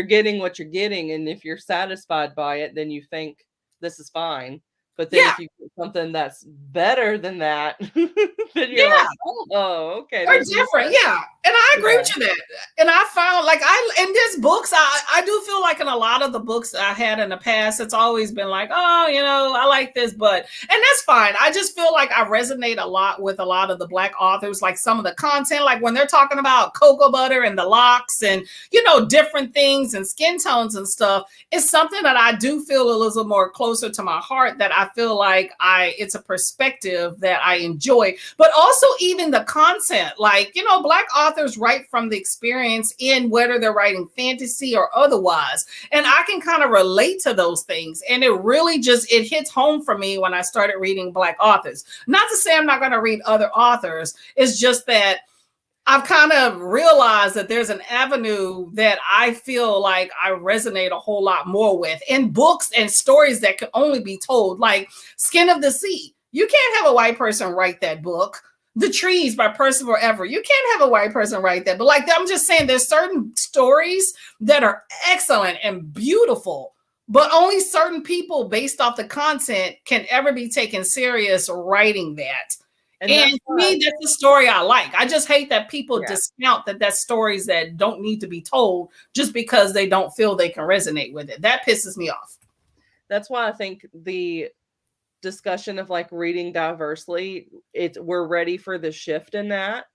getting what you're getting, and if you're satisfied by it, then you think this is fine. But then if you get something that's better than that, then you're like, oh, okay. Or different, yeah. And I agree with you that. And I found like in this books, I do feel like in a lot of the books I had in the past, it's always been like, oh, you know, I like this, but and that's fine. I just feel like I resonate a lot with a lot of the black authors, like some of the content, like when they're talking about cocoa butter and the locks and, you know, different things and skin tones and stuff. It's something that I do feel a little more closer to my heart, that I feel like it's a perspective that I enjoy, but also even the content, like, you know, black authors write from the experience in whether they're writing fantasy or otherwise. And I can kind of relate to those things. And it really it hits home for me when I started reading black authors. Not to say I'm not going to read other authors. It's just that I've kind of realized that there's an avenue that I feel like I resonate a whole lot more with in books and stories that can only be told, like Skin of the Sea. You can't have a white person write that book. The Trees by Percival Everett. You can't have a white person write that. But like, I'm just saying there's certain stories that are excellent and beautiful, but only certain people based off the content can ever be taken serious writing that. And to me, that's the story I like. I just hate that people discount that's stories that don't need to be told just because they don't feel they can resonate with it. That pisses me off. That's why I think the discussion of like reading diversely, we're ready for the shift in that,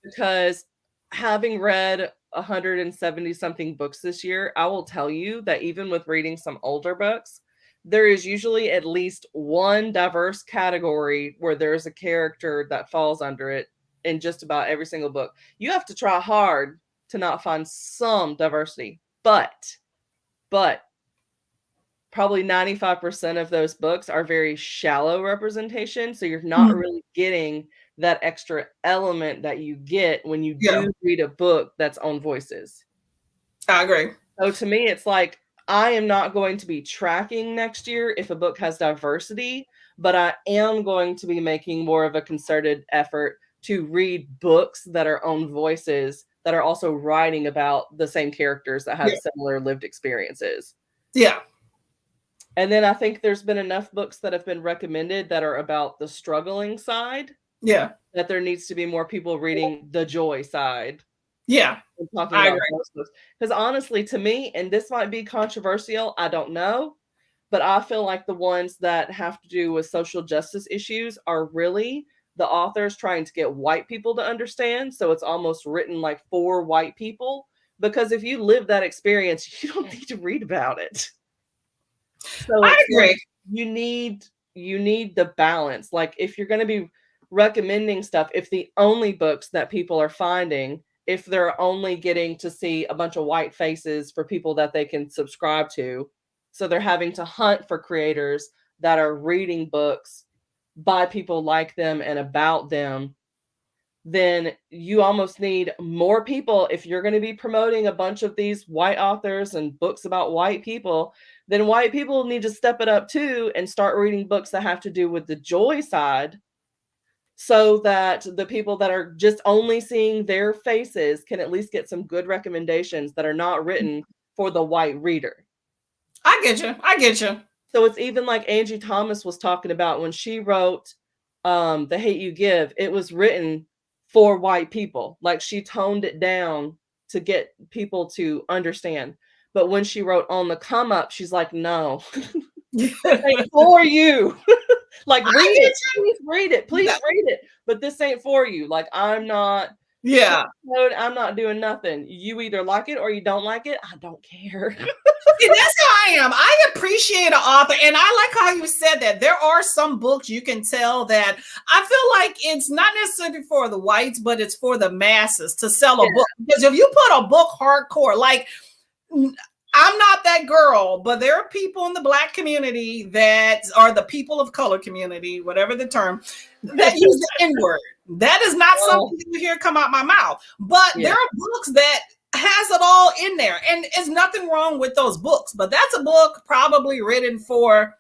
because having read 170 something books this year, I will tell you that even with reading some older books, there is usually at least one diverse category where there's a character that falls under it in just about every single book. You have to try hard to not find some diversity, but probably 95% of those books are very shallow representation. So you're not really getting that extra element that you get when you do read a book that's on voices. I agree. So to me, it's like, I am not going to be tracking next year if a book has diversity, but I am going to be making more of a concerted effort to read books that are on voices that are also writing about the same characters that have similar lived experiences. Yeah. And then I think there's been enough books that have been recommended that are about the struggling side. Yeah. That there needs to be more people reading the joy side. Yeah. Talking about those books. Because honestly, to me, and this might be controversial, I don't know, but I feel like the ones that have to do with social justice issues are really the authors trying to get white people to understand. So it's almost written like for white people. Because if you live that experience, you don't need to read about it. So I agree. Like, you need the balance. Like if you're going to be recommending stuff, if the only books that people are finding, if they're only getting to see a bunch of white faces for people that they can subscribe to, so they're having to hunt for creators that are reading books by people like them and about them, then you almost need more people. If you're going to be promoting a bunch of these white authors and books about white people, then white people need to step it up too and start reading books that have to do with the joy side, so that the people that are just only seeing their faces can at least get some good recommendations that are not written for the white reader. I get you. I get you. So it's even like Angie Thomas was talking about when she wrote The Hate You Give, it was written for white people. Like she toned it down to get people to understand. But when she wrote On the Come Up, she's like, no, this ain't for you. Like, read it. Please read it. Please read it. But this ain't for you. Like, I'm not. Yeah. I'm not doing nothing. You either like it or you don't like it. I don't care. See, that's how I am. I appreciate an author, and I like how you said that. There are some books you can tell that I feel like it's not necessarily for the whites, but it's for the masses to sell a book. Because if you put a book hardcore, like I'm not that girl, but there are people in the Black community that are the people of color community, whatever the term, that use the N-word. That is not something you hear come out my mouth. But there are books that has it all in there, and there's nothing wrong with those books. But that's a book probably written for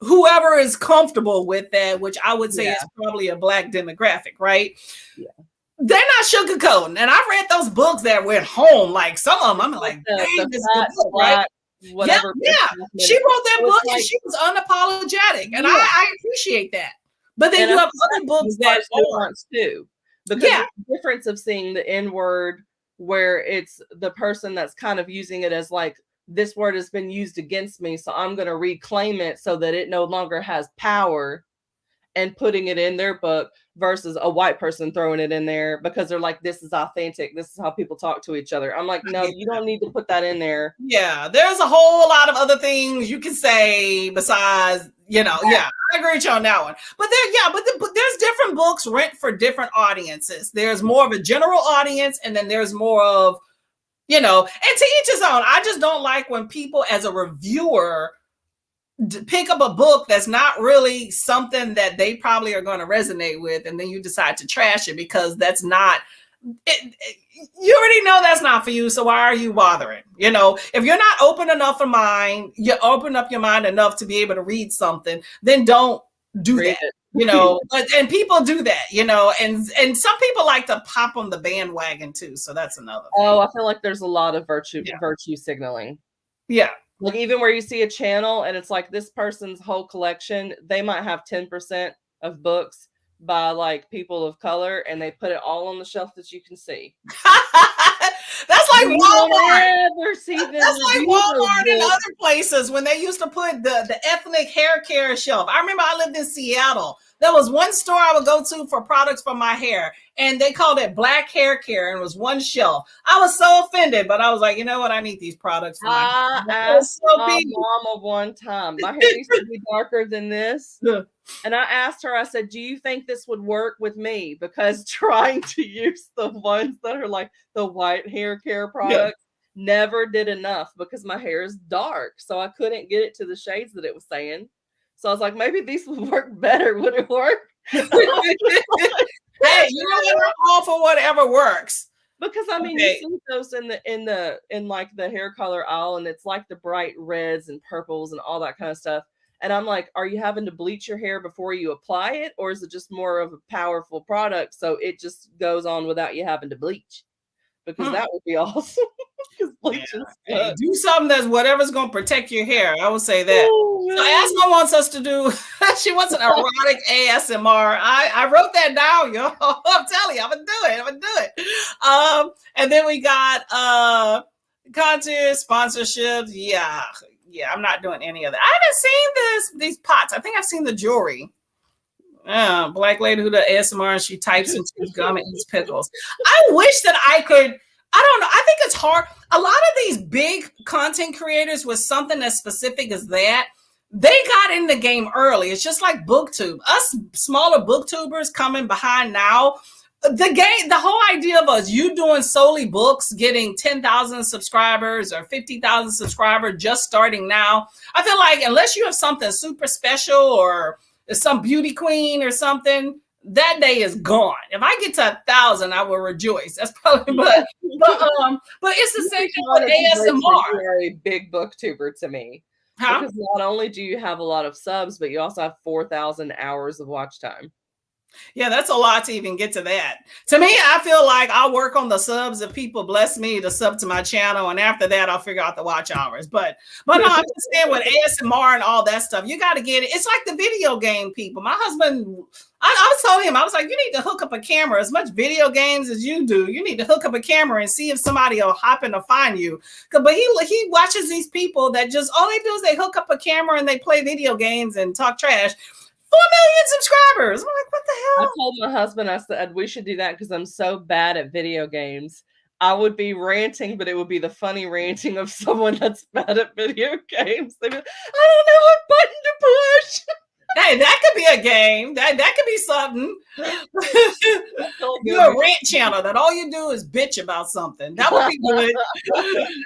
whoever is comfortable with that, which I would say is probably a Black demographic, right? Yeah. They're not sugarcoating, and I've read those books that went home. Like some of them, I'm like, dang, this book, right? Whatever. Yeah. She wrote that book, and she was unapologetic, and I appreciate that. But then you have other books that nuance too, because the difference of seeing the N-word where it's the person that's kind of using it as like, this word has been used against me, so I'm going to reclaim it so that it no longer has power, and putting it in their book, versus a white person throwing it in there because they're like, this is authentic. This is how people talk to each other. I'm like, no, you don't need to put that in there. Yeah, there's a whole lot of other things you can say besides, I agree with you on that one. But there's different books written for different audiences. There's more of a general audience, and then there's more of, and to each his own. I just don't like when people as a reviewer pick up a book that's not really something that they probably are going to resonate with, and then you decide to trash it because that's not it, you already know that's not for you, so why are you bothering? If you're not open enough of mind, you open up your mind enough to be able to read something, then don't do that. And people do that, and some people like to pop on the bandwagon too, so that's another thing. I feel like there's a lot of virtue signaling. Like even where you see a channel and it's like this person's whole collection, they might have 10% of books by like people of color, and they put it all on the shelf that you can see. That's like Walmart. That's like Walmart and other places when they used to put the ethnic hair care shelf. I remember I lived in Seattle. There was one store I would go to for products for my hair, and they called it Black Hair Care, and it was one shelf. I was so offended, but I was like, you know what? I need these products for my hair. I asked my mama one time. My hair used to be darker than this. And I asked her, I said, do you think this would work with me? Because trying to use the ones that are like the white hair care products never did enough because my hair is dark. So I couldn't get it to the shades that it was saying. So I was like, maybe these would work better. Would it work? Hey, you know what? I'm all for whatever works. Because I mean, you see those in like the hair color aisle, and it's like the bright reds and purples and all that kind of stuff. And I'm like, are you having to bleach your hair before you apply it? Or is it just more of a powerful product, so it just goes on without you having to bleach? Because that would be awesome. Hey, do something that's whatever's going to protect your hair. I would say that. So Asma wants us to do, she wants an erotic ASMR. I wrote that down, y'all. I'm telling you, I'm going to do it. And then we got content, sponsorships. Yeah, I'm not doing any of that. I haven't seen these pots. I think I've seen the jewelry. Black lady who does ASMR, and she types and chews gum and eats pickles. I wish that I could. I don't know. I think it's hard. A lot of these big content creators with something as specific as that, they got in the game early. It's just like BookTube. Us smaller booktubers coming behind now. The whole idea of us, you doing solely books, getting 10,000 subscribers or 50,000 subscribers just starting now. I feel like unless you have something super special or some beauty queen or something, that day is gone. If I get to 1,000, I will rejoice. That's probably, but it's the same thing with ASMR. You're a big booktuber to me. Because not only do you have a lot of subs, but you also have 4,000 hours of watch time. Yeah, that's a lot to even get to that. To me, I feel like I'll work on the subs if people bless me to sub to my channel, and after that, I'll figure out the watch hours. But no, I'm just saying with ASMR and all that stuff, you got to get it. It's like the video game people. My husband, I was telling him, I was like, you need to hook up a camera. As much video games as you do, you need to hook up a camera and see if somebody will hop in to find you. But he watches these people that just all they do is they hook up a camera and they play video games and talk trash. 4 million subscribers. I'm like, what the hell? I told my husband, I said, we should do that because I'm so bad at video games. I would be ranting, but it would be the funny ranting of someone that's bad at video games. They'd be like, I don't know what button to push. Hey, that could be a game. That could be something. You're a rant channel that all you do is bitch about something. That would be good.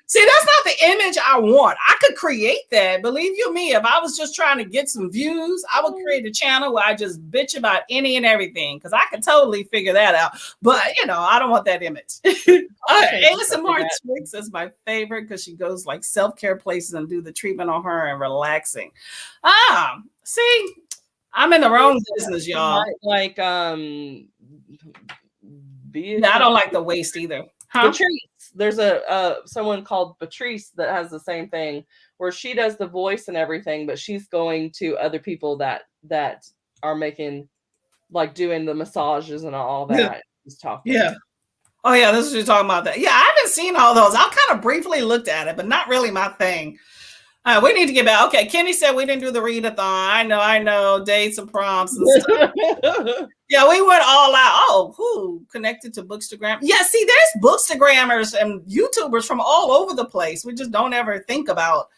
See, that's not the image I want. I could create that. Believe you me, if I was just trying to get some views, I would create a channel where I just bitch about any and everything because I could totally figure that out. But, I don't want that image. ASMR Twix is my favorite because she goes like self-care places and do the treatment on her and relaxing. See, I'm in the wrong business, y'all. Like, I don't like the waist either. Huh? Patrice, there's someone called Patrice that has the same thing where she does the voice and everything, but she's going to other people that are making, like, doing the massages and all that. Yeah. She's talking. Yeah. Oh yeah, this is what you're talking about. That. Yeah, I haven't seen all those. I kind of briefly looked at it, but not really my thing. We need to get back. Okay, Kenny said we didn't do the readathon. I know, dates and prompts and stuff. Yeah, we went all out. Oh, who connected to Bookstagram? Yeah, see, there's Bookstagrammers and YouTubers from all over the place. We just don't ever think about,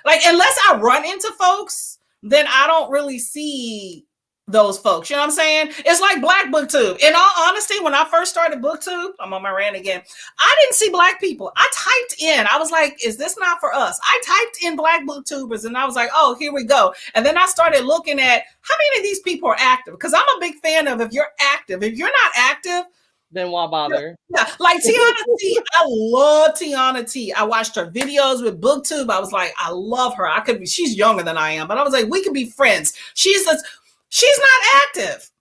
like, unless I run into folks, then I don't really see those folks. You know what I'm saying? It's like Black BookTube. In all honesty, when I first started BookTube, I'm on my rant again, I didn't see Black people. I typed in, I was like, is this not for us? I typed in Black BookTubers and I was like, oh, here we go. And then I started looking at how many of these people are active, because I'm a big fan of if you're active. If you're not active, then why bother? Yeah, like Tiana T. I love Tiana T. I watched her videos with BookTube. I was like, I love her. She's younger than I am, but I was like, we could be friends. She's not active.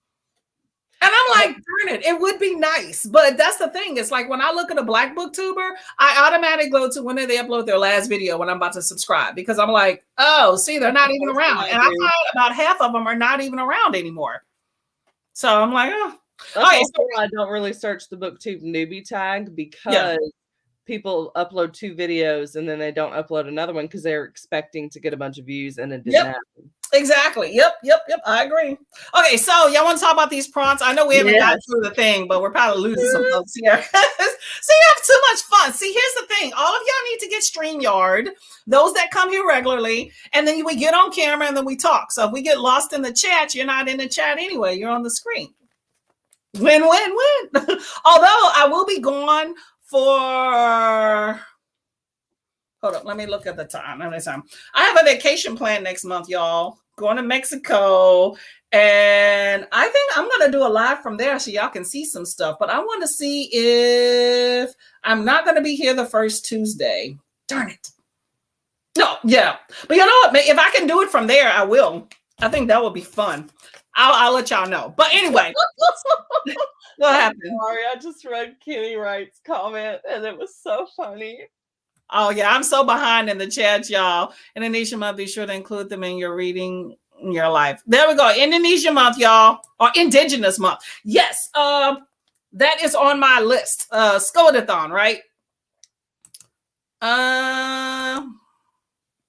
And I'm like, darn it, it would be nice. But that's the thing. It's like when I look at a Black BookTuber, I automatically go to when they upload their last video when I'm about to subscribe, because I'm like, oh, see, they're not even around. And I find about half of them are not even around anymore. So I'm like, oh. That's why I don't really search the BookTube newbie tag, because people upload 2 videos and then they don't upload another one because they're expecting to get a bunch of views and it didn't happen. Exactly. Yep. I agree. Okay, so y'all want to talk about these prompts? I know we haven't got through the thing, but we're probably losing some folks here. So you have too much fun. See, here's the thing. All of y'all need to get StreamYard, those that come here regularly, and then we get on camera and then we talk. So if we get lost in the chat, you're not in the chat anyway. You're on the screen. Win, win, win. Although I will be gone for... Hold up, let me look at the time. I have a vacation plan next month, y'all. Going to Mexico. And I think I'm going to do a live from there so y'all can see some stuff. But I want to see if I'm not going to be here the first Tuesday. Darn it. No, yeah. But you know what? If I can do it from there, I will. I think that would be fun. I'll let y'all know. But anyway, what happened? Sorry, I just read Kenny Wright's comment and it was so funny. Oh, yeah, I'm so behind in the chat, y'all. Indonesia month, be sure to include them in your reading in your life. There we go. Indonesia month, y'all. Or Indigenous month. Yes, that is on my list. Skodathon, right?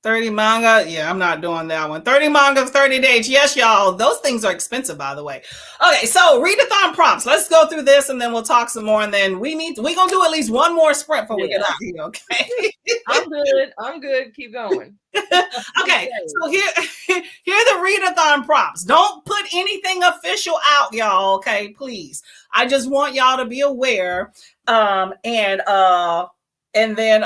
30 manga. Yeah, I'm not doing that one. 30 manga, 30 days. Yes, y'all. Those things are expensive, by the way. Okay, so readathon prompts. Let's go through this and then we'll talk some more. And then we're gonna do at least one more sprint before we get out here, okay? I'm good. Keep going. Okay, so here are the readathon prompts. Don't put anything official out, y'all, okay? Please. I just want y'all to be aware. And then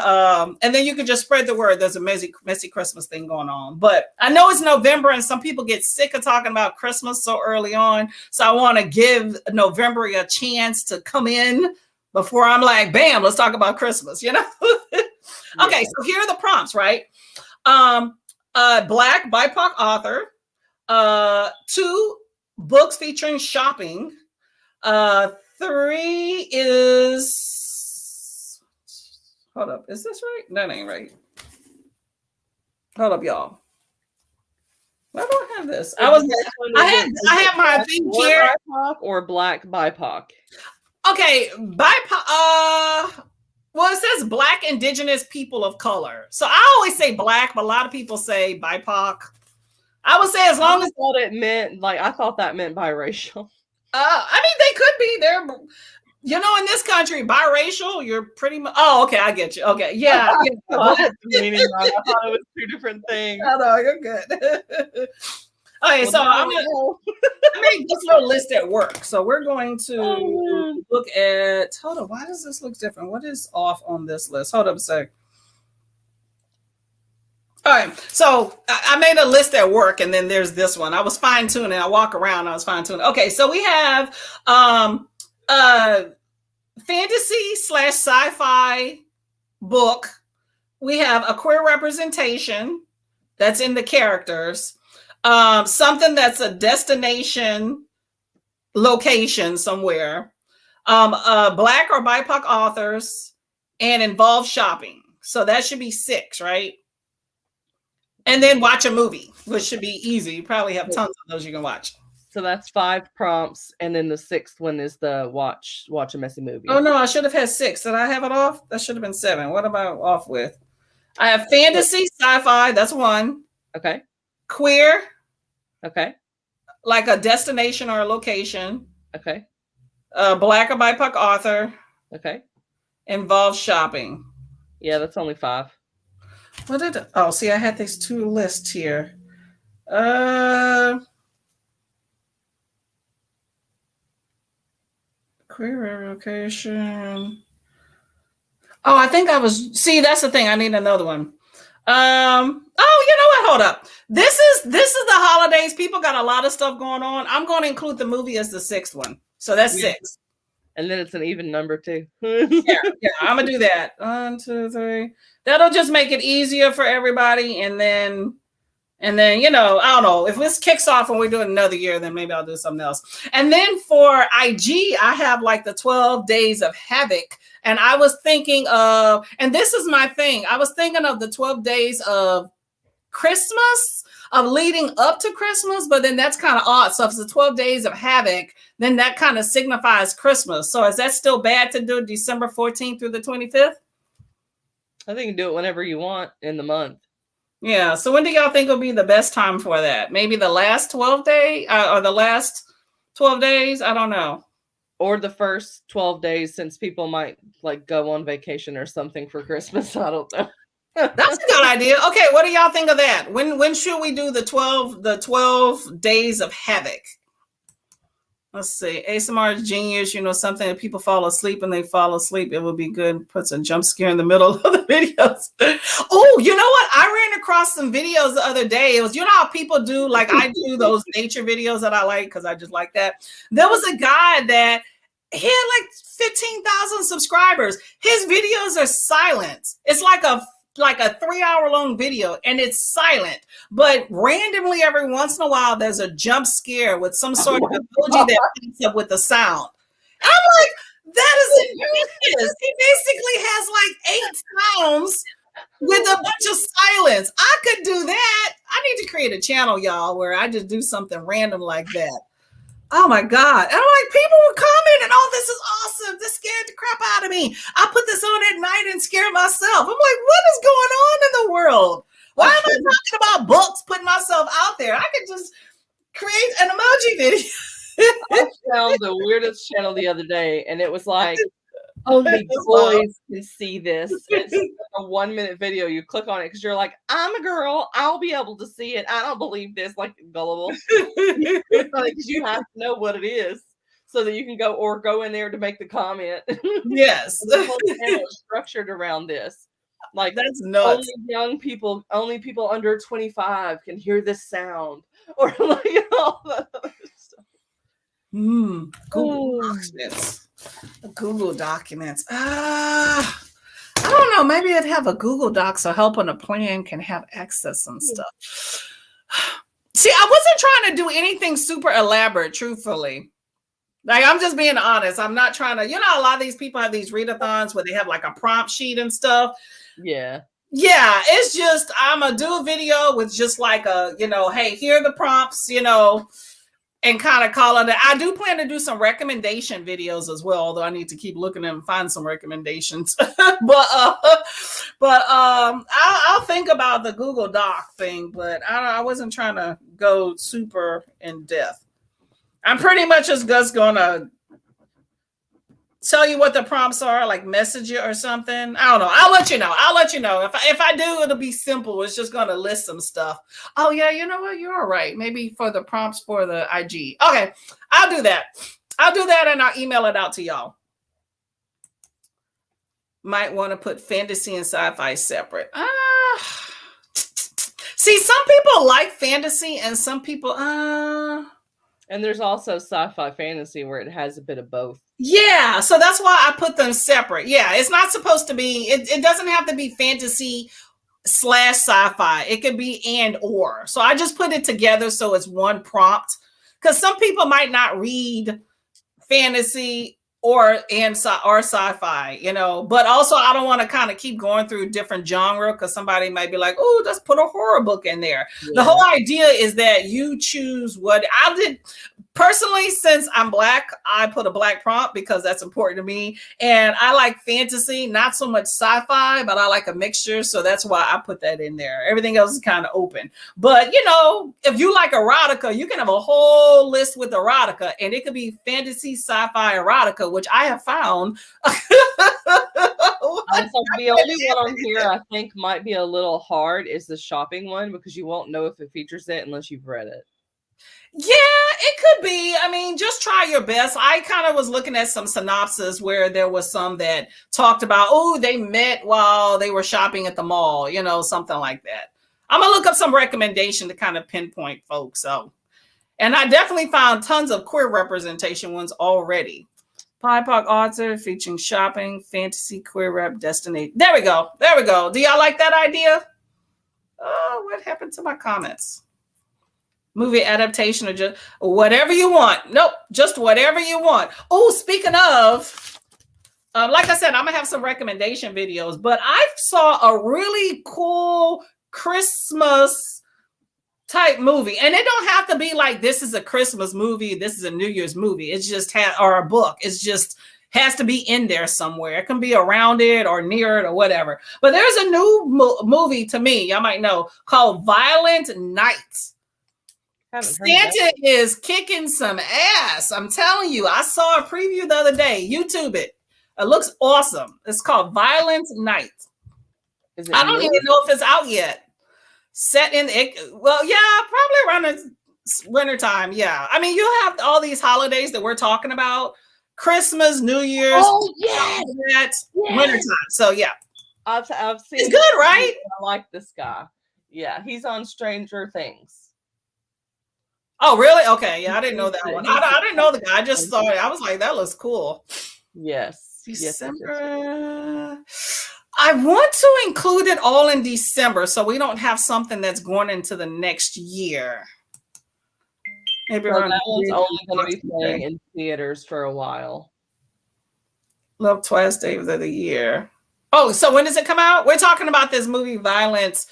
you can just spread the word. There's a messy Christmas thing going on. But I know it's November and some people get sick of talking about Christmas so early on. So I want to give November a chance to come in before I'm like, bam, let's talk about Christmas, you know? Okay, so here are the prompts, right? Black BIPOC author. 2, books featuring shopping. 3 is, hold up, is this right? That ain't right. Hold up, y'all. Why do I have this? I had my thing here. BIPOC or Black BIPOC? Okay, BIPOC. Well, it says Black Indigenous People of Color. So I always say Black, but a lot of people say BIPOC. I would say as long as thought it meant I thought that meant biracial. I mean, they could be. They're, in this country, biracial. You're pretty much. Oh, okay, I get you. Okay, yeah. I thought it was 2 different things. Oh, no, you're good. Okay, so I made this little list at work. So we're going to look at. Hold on, why does this look different? What is off on this list? Hold up a sec. All right, so I made a list at work, and then there's this one. I was fine tuning. I walk around. I was fine tuning. Okay, so we have fantasy/sci-fi book. We have a queer representation that's in the characters. Something that's a destination location somewhere. Black or BIPOC authors, and involve shopping. So that should be 6, right? And then watch a movie, which should be easy. You probably have tons of those you can watch. So that's 5 prompts, and then the 6th one is the watch a messy movie. Oh no, I should have had 6. Did I have it off? That should have been 7. What am I off with? I have fantasy, sci-fi. That's 1. Okay. Queer. Okay. Like a destination or a location. Okay. Black or BIPOC author. Okay. Involve shopping. Yeah, that's only 5. See, I had these 2 lists here. Queer location. Oh, I think that's the thing. I need another one. You know what? Hold up. This is the holidays. People got a lot of stuff going on. I'm going to include the movie as the 6th one. So that's 6. And then it's an even number too. yeah, I'm gonna do that. 1, 2, 3. That'll just make it easier for everybody. And then, I don't know, if this kicks off and we do it another year, then maybe I'll do something else. And then for IG, I have like the 12 days of havoc. And I was thinking of, and this is my thing, I was thinking of the 12 days of Christmas, of leading up to Christmas, but then that's kind of odd. So if it's the 12 days of havoc, then that kind of signifies Christmas. So is that still bad to do December 14th through the 25th? I think you can do it whenever you want in the month. Yeah. So when do y'all think will be the best time for that? Maybe the last 12 day or the last 12 days? I don't know. Or the first 12 days, since people might go on vacation or something for Christmas. I don't know. That's a good idea. Okay, what do y'all think of that? When should we do the 12 days of havoc? Let's see. ASMR is genius. Something that people fall asleep and they fall asleep. It would be good. Puts a jump scare in the middle of the videos. Oh, you know what? I ran across some videos the other day. It was, how people do, I do those nature videos that I like because I just like that. There was a guy that he had 15,000 subscribers. His videos are silent. It's like a 3-hour-long video, and it's silent. But randomly, every once in a while, there's a jump scare with some sort of emoji that picks up with the sound. And I'm like, that is ingenious. He basically has 8 sounds with a bunch of silence. I could do that. I need to create a channel, y'all, where I just do something random like that. Oh my God. And I'm like, people were commenting, oh, this is awesome. This scared the crap out of me. I put this on at night and scare myself. I'm like, what is going on in the world? Why am I talking about books, putting myself out there? I could just create an emoji video. I found the weirdest channel the other day, and it was only boys can see this. It's a 1-minute video. You click on it because you're like, I'm a girl. I'll be able to see it. I don't believe this. Gullible. Because you have to know what it is so that you can go in there to make the comment. Yes. The whole channel is structured around this. That's nuts. Only people under 25 can hear this sound. Or all that other stuff. Google Documents. Google Documents. I don't know. Maybe I'd have a Google Doc so help on a plan can have access and stuff. See, I wasn't trying to do anything super elaborate, truthfully. Like, I'm just being honest. I'm not trying to, a lot of these people have these readathons where they have like a prompt sheet and stuff. Yeah. Yeah, it's just, I'm going to do a video with just like hey, here are the prompts, and kind of call it. I do plan to do some recommendation videos as well, although I need to keep looking and find some recommendations. I'll think about the Google Doc thing, but I wasn't trying to go super in depth. I'm pretty much just gonna tell you what the prompts are, like message you or something. I don't know. I'll let you know. If I do, it'll be simple. It's just gonna list some stuff. Oh yeah, you know what? You're all right. Maybe for the prompts for the IG. Okay, I'll do that. And I'll email it out to y'all. Might want to put fantasy and sci-fi separate. See, some people like fantasy and some people and there's also sci-fi fantasy where it has a bit of both. Yeah, so that's why I put them separate. Yeah, it's not supposed to be, it doesn't have to be fantasy / sci-fi. It could be and or. So I just put it together so it's one prompt. Because some people might not read fantasy or sci-fi, but also I don't want to kind of keep going through different genre because somebody might be like, oh, let's put a horror book in there. Yeah. The whole idea is that you choose what I did. Personally, since I'm Black, I put a Black prompt because that's important to me. And I like fantasy, not so much sci-fi, but I like a mixture. So that's why I put that in there. Everything else is kind of open. But, if you like erotica, you can have a whole list with erotica. And it could be fantasy, sci-fi, erotica, which I have found. So the only one on here I think might be a little hard is the shopping one because you won't know if it features it unless you've read it. Yeah, it could be. I mean, just try your best. I kind of was looking at some synopsis where there was some that talked about, oh, they met while they were shopping at the mall, something like that. I'm going to look up some recommendation to kind of pinpoint folks. So, and I definitely found tons of queer representation ones already. BIPOC author featuring shopping, fantasy, queer rep, destination. There we go. Do y'all like that idea? Oh, what happened to my comments? Movie adaptation or just whatever you want. Nope, just whatever you want. Oh, speaking of, like I said, I'm gonna have some recommendation videos, but I saw a really cool Christmas type movie, and it don't have to be like this is a Christmas movie, this is a New Year's movie. It's just or a book. It's just has to be in there somewhere. It can be around it or near it or whatever. But there's a new movie to me, y'all might know, called Violent Night. Santa is kicking some ass. I'm telling you. I saw a preview the other day. YouTube it. It looks awesome. It's called Violent Night. I don't even know if it's out yet. Set in well, yeah, probably around the winter time. Yeah. I mean, you have all these holidays that we're talking about. Christmas, New Year's. Oh, yeah. Wintertime. So, yeah. I've seen it's good, right? I like this guy. Yeah, he's on Stranger Things. Oh, really? Okay. Yeah, I didn't know that one. I didn't know the guy. I just saw it. I was like, that looks cool. Yes. December. I want to include it all in December so we don't have something that's going into the next year. Maybe so that one's only going to be playing in theaters for a while. Love 12 Days of the Year. Oh, so when does it come out? We're talking about this movie, Violence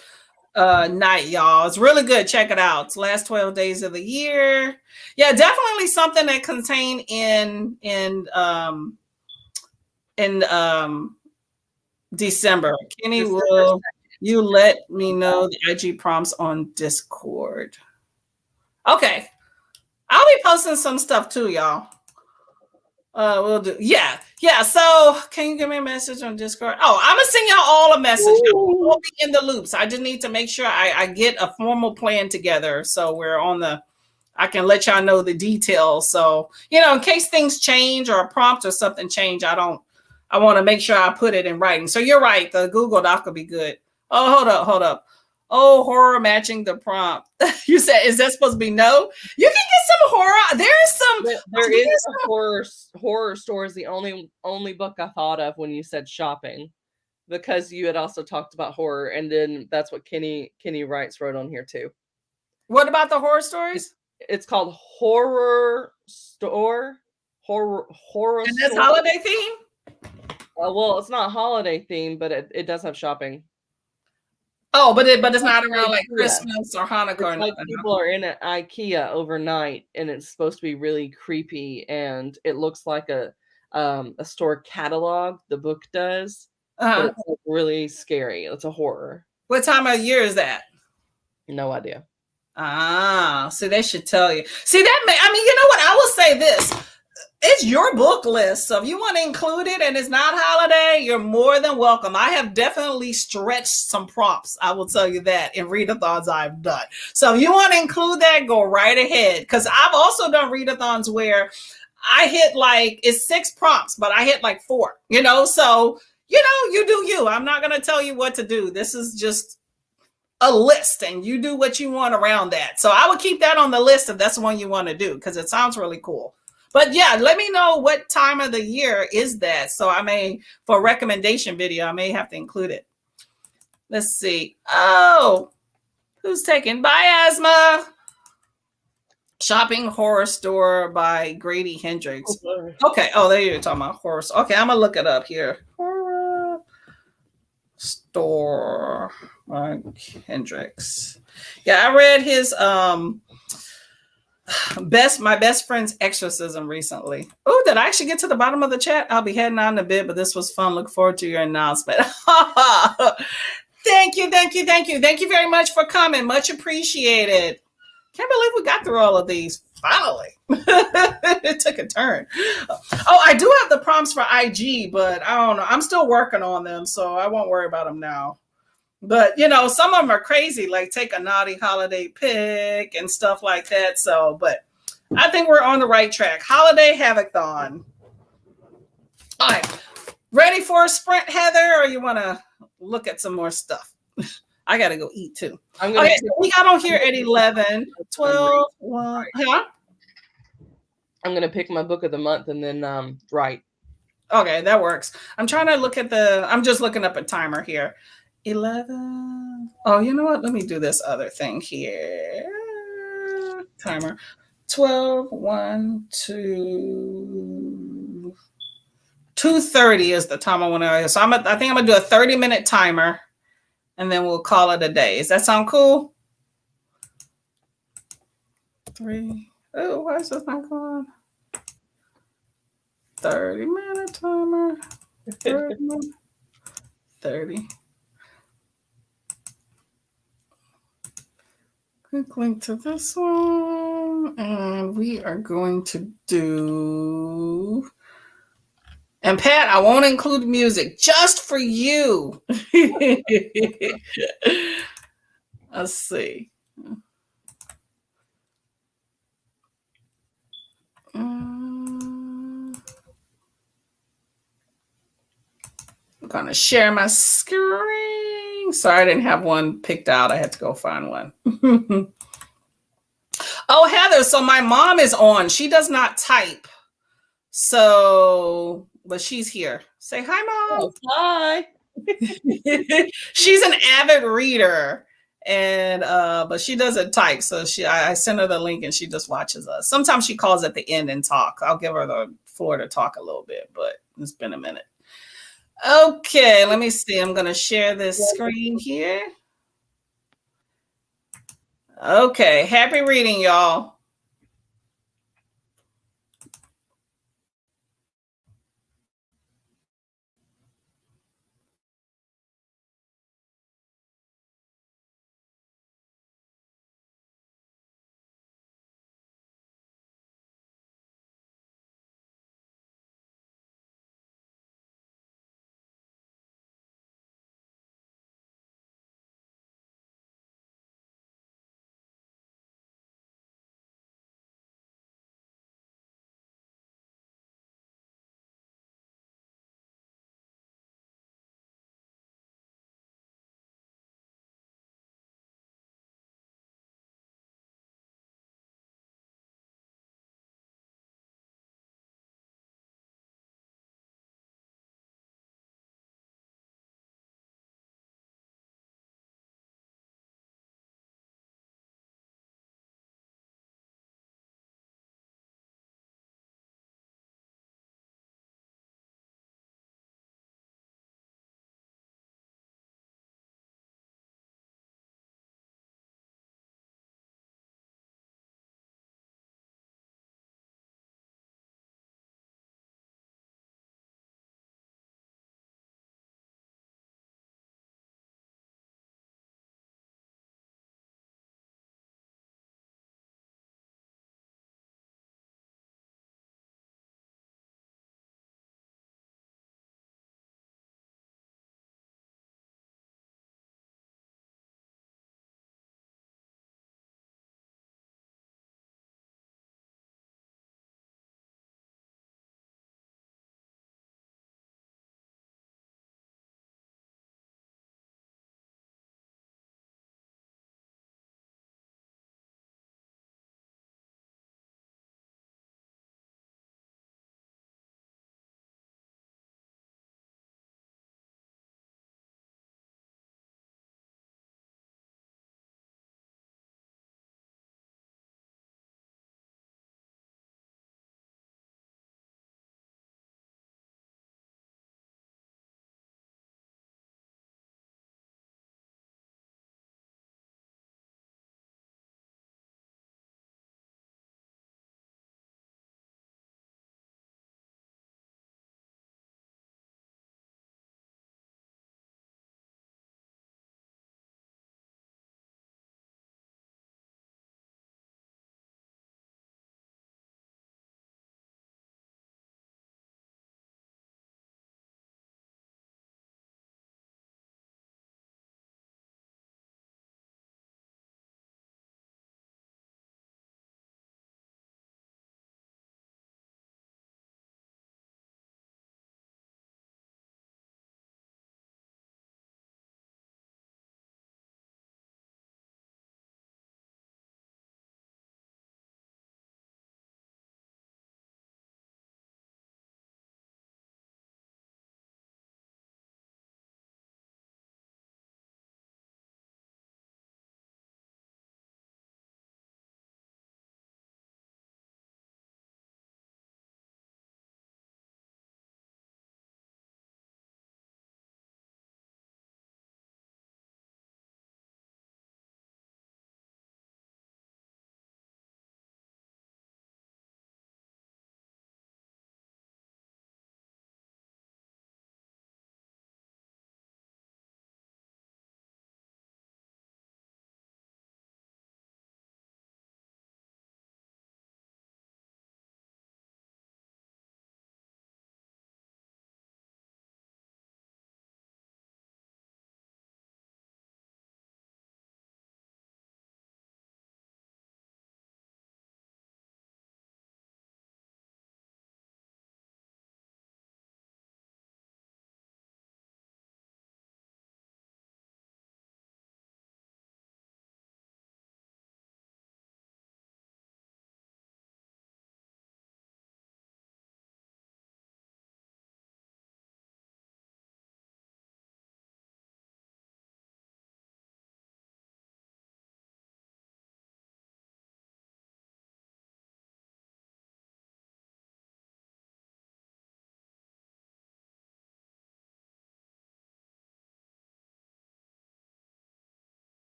Night, y'all. It's really good. Check it out. It's last 12 days of the year. Yeah, definitely something that contained in December. Kenny, will you let me know the IG prompts on Discord? Okay. I'll be posting some stuff too, y'all. We'll do. Yeah. So can you give me a message on Discord? Oh, I'm gonna send y'all all a message. We'll be in the loops. I just need to make sure I get a formal plan together so we're on I can let y'all know the details. So, in case things change or a prompt or something change, I want to make sure I put it in writing. So you're right. The Google Doc will be good. Oh, hold up. Oh, horror matching the prompt. You said, is that supposed to be no? You can get some horror. There is a horror store is the only book I thought of when you said shopping, because you had also talked about horror, and then that's what Kenny Wright wrote on here too. What about the horror It's stories? it's called Horror Store. Horror And that's Store. holiday theme? Well, it's not holiday themed, but it does have shopping. Oh, but it's Like not around like IKEA. Christmas or Hanukkah It's or like nothing. people are in an IKEA overnight, and it's supposed to be really creepy, and it looks like a store catalog, the book does, but Uh-huh. it's, like, really scary. It's a horror. What time of year is that? No idea. Ah, so they should tell you. See that? I mean, you know what? I will say this: it's your book list, so if you want to include it and it's not holiday, you're more than welcome. I have definitely stretched some prompts. I will tell you that in readathons I've done. So if you want to include that, go right ahead. Because I've also done readathons where I hit like it's 6 prompts, but I hit like 4. So you do you. I'm not gonna tell you what to do. This is just a list and you do what you want around that. So I would keep that on the list if that's the one you want to do because it sounds really cool. But yeah, let me know what time of the year is that. So I may, for a recommendation video, I may have to include it. Let's see. Oh, who's taking? Bye, Asma. Shopping Horror Store by Grady Hendrix. Okay. Oh, there you're talking about horror. Okay, I'm gonna look it up here. Horror Store by Hendrix. Yeah, I read his my best friend's exorcism recently. Oh, did I actually get to the bottom of the chat? I'll be heading on a bit, but this was fun. Look forward to your announcement. Thank you, thank you, thank you. Thank you very much for coming. Much appreciated. Can't believe we got through all of these. Finally. It took a turn. Oh, I do have the prompts for IG, but I don't know. I'm still working on them, so I won't worry about them now. But some of them are crazy, like take a naughty holiday pick and stuff like that. So, but I think we're on the right track. Holiday Havoc-thon. All right. Ready for a sprint, Heather, or you want to look at some more stuff? I got to go eat too. Okay, so we got on here at 11, 12, 1. Huh? I'm going to pick my book of the month and then write. Okay, that works. I'm trying to look at I'm just looking up a timer here. 11. Oh, you know what? Let me do this other thing here. Timer. 12, 1, 2. 2:30 is the time I want to. So I think I'm gonna do a 30-minute timer, and then we'll call it a day. Does that sound cool? 3. Oh, why is this not going? 30-minute timer. 30. Quick link to this one, and we are going to do. And Pat, I won't include music just for you. Let's see. I'm going to share my screen. Sorry, I didn't have one picked out. I had to go find one. Oh, Heather, so my mom is on. She does not type. So, but she's here. Say hi, Mom. Oh, hi. She's an avid reader, and but she doesn't type. So I send her the link, and she just watches us. Sometimes she calls at the end and talk. I'll give her the floor to talk a little bit, but it's been a minute. Okay, let me see. I'm going to share this screen here. Okay, happy reading, y'all.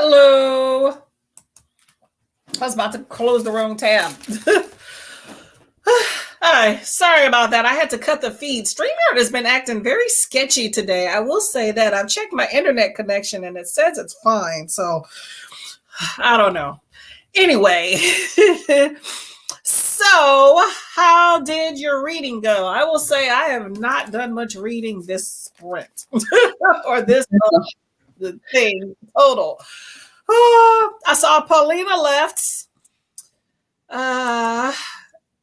Hello. I was about to close the wrong tab. Hi, sorry about that. I had to cut the feed. StreamYard has been acting very sketchy today. I will say that I've checked my internet connection and it says it's fine. So I don't know. Anyway, so how did your reading go? I will say I have not done much reading this sprint or this thing total. I saw Paulina left.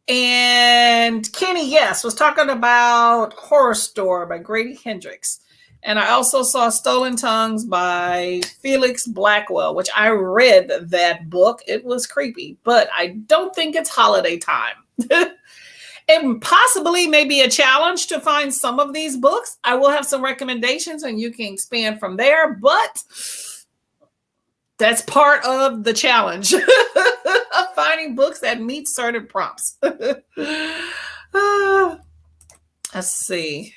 And Kenny, yes, was talking about Horror Store by Grady Hendrix. And I also saw Stolen Tongues by Felix Blackwell, which I read that book. It was creepy, but I don't think it's holiday time. It possibly may be a challenge to find some of these books. I will have some recommendations and you can expand from there, but that's part of the challenge of finding books that meet certain prompts. Let's see.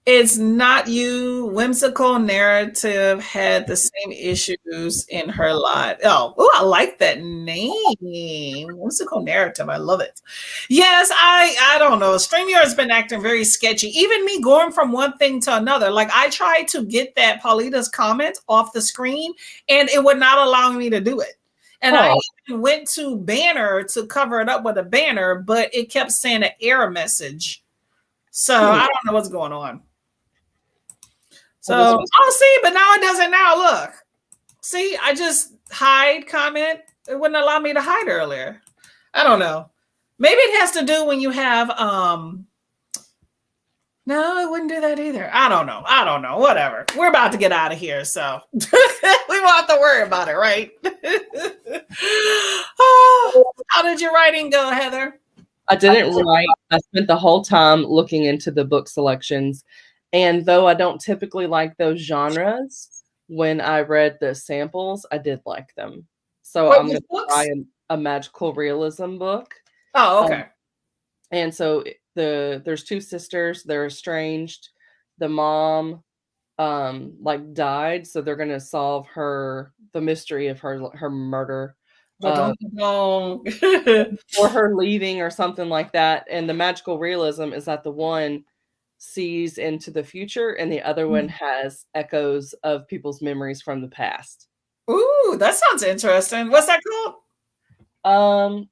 It's Not You. Whimsical Narrative had the same issues in her life. Oh, I like that name. Whimsical Narrative. I love it. Yes, I don't know. StreamYard's been acting very sketchy. Even me going from one thing to another. Like I tried to get that Paulita's comment off the screen and it would not allow me to do it. And I even went to banner to cover it up with a banner, but it kept saying an error message. So I don't know what's going on. So, oh, see, but now it doesn't now. Look. See, I just hide comment. It wouldn't allow me to hide earlier. I don't know. Maybe it has to do when you have, no, it wouldn't do that either. I don't know. Whatever. We're about to get out of here, so we won't have to worry about it, right? How did your writing go, Heather? I didn't write. I spent the whole time looking into the book selections. And though I don't typically like those genres, when I read the samples, I did like them. So I'm going to try a magical realism book. Oh, okay. And so there's two sisters. They're estranged. The mom died, so they're going to solve the mystery of her murder. Or her leaving or something like that. And the magical realism is that the one sees into the future and the other one has echoes of people's memories from the past. Ooh, that sounds interesting. What's that called?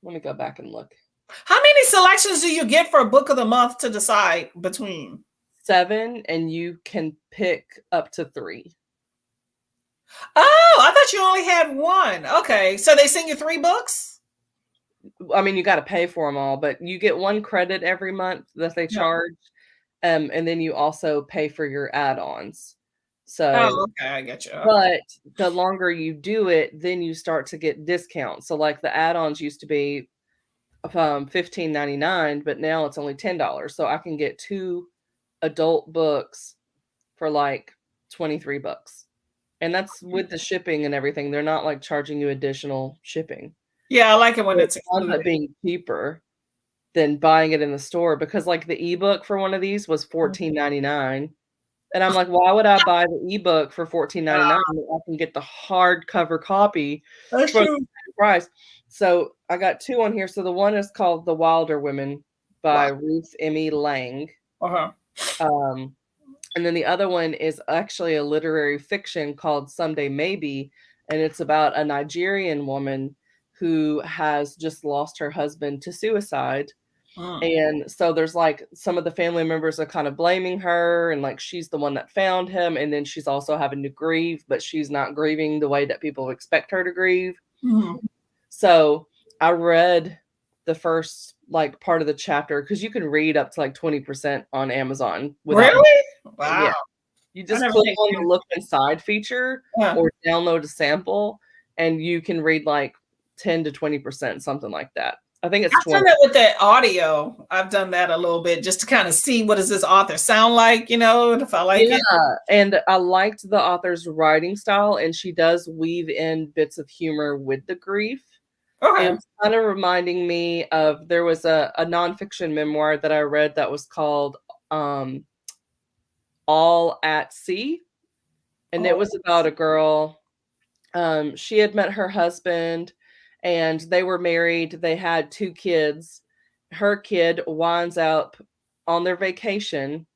Let me go back and look. How many selections do you get for a book of the month to decide between? 7, and you can pick up to 3. Oh, I thought you only had 1. Okay, so they send you 3 books? I mean, you got to pay for them all, but you get 1 credit every month that they charge. And then you also pay for your add-ons. So, okay, I get you. But the longer you do it, then you start to get discounts. So like the add-ons used to be $15.99, but now it's only $10. So I can get 2 adult books for like $23. And that's with the shipping and everything. They're not like charging you additional shipping. Yeah, I like it when it's included. Being cheaper than buying it in the store, because like the ebook for one of these was $14.99. And I'm like, why would I buy the ebook for $14.99? I can get the hardcover copy for the same price. So I got 2 on here. So the one is called The Wilder Women by Ruth Emmy Lang. And then the other one is actually a literary fiction called Someday Maybe. And it's about a Nigerian woman who has just lost her husband to suicide. And so there's like some of the family members are kind of blaming her, and like she's the one that found him, and then she's also having to grieve, but she's not grieving the way that people expect her to grieve. So I read the first like part of the chapter, because you can read up to like 20% on Amazon. Really? Wow. Yeah. You just click on the look inside feature or download a sample, and you can read like 10 to 20%, something like that. I think it's I've done that with that audio. I've done that a little bit just to kind of see what does this author sound like, you know, if I like it. And I liked the author's writing style, and she does weave in bits of humor with the grief. Okay. And it's kind of reminding me of, there was a nonfiction memoir that I read that was called All at Sea. And it was about a girl. She had met her husband and they were married. They had 2 kids. Her kid winds up on their vacation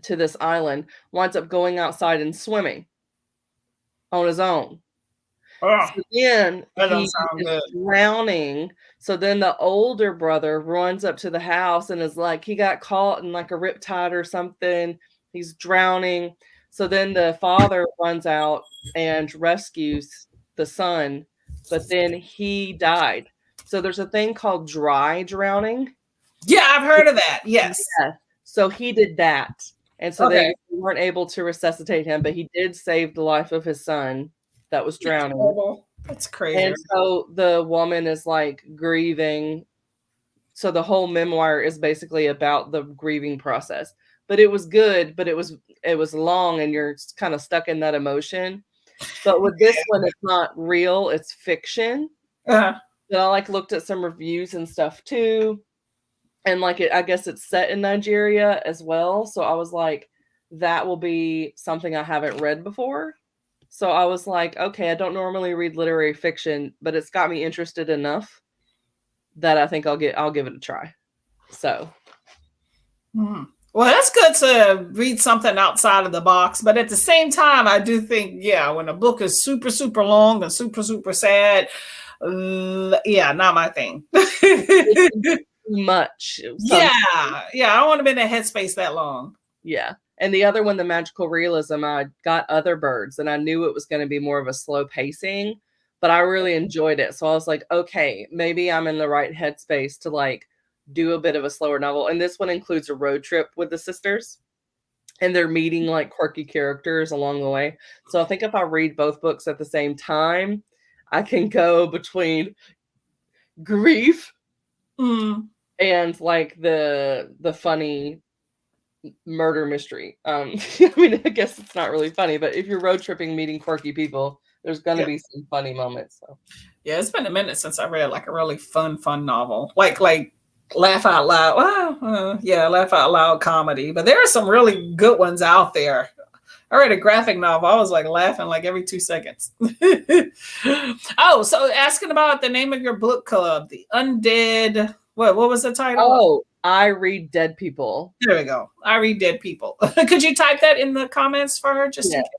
to this island, winds up going outside and swimming on his own. Oh, So then that don't he sound is good. drowning. So then the older brother runs up to the house and is like, he got caught in like a riptide or something. He's drowning. So then the father runs out and rescues the son, but then he died. So there's a thing called dry drowning. Yeah, I've heard of that. Yes. Yeah. So he did that. And so Okay. they weren't able to resuscitate him, but he did save the life of his son that was drowning. That's crazy. And so the woman is like grieving. So the whole memoir is basically about the grieving process. But it was good, but it was long and you're kind of stuck in that emotion. But with this one, it's not real, it's fiction. Uh-huh. But I like looked at some reviews and stuff too. And like I guess it's set in Nigeria as well. So I was like, that will be something I haven't read before. So I was like, okay, I don't normally read literary fiction, but it's got me interested enough that I think I'll give it a try. So, Well, that's good to read something outside of the box, but at the same time, I do think, yeah, when a book is super, super long and super, super sad, yeah, not my thing. too much. Yeah, I don't want to be in a headspace that long. Yeah. And the other one, the magical realism, I got Other Birds, and I knew it was going to be more of a slow pacing, but I really enjoyed it. So I was like, okay, maybe I'm in the right headspace to like do a bit of a slower novel. And this one includes a road trip with the sisters, and they're meeting like quirky characters along the way. So I think if I read both books at the same time, I can go between grief and like the funny murder mystery. I mean, I guess it's not really funny, but if you're road tripping meeting quirky people, there's gonna be some funny moments. So yeah, it's been a minute since I read like a really fun novel, like laugh out loud. Well, yeah, laugh out loud comedy. But there are some really good ones out there. I read a graphic novel. I was like laughing like every 2 seconds. Oh, so asking about the name of your book club, The Undead. What was the title? Oh, I Read Dead People. There we go. I Read Dead People. Could you type that in the comments for her? Just in case?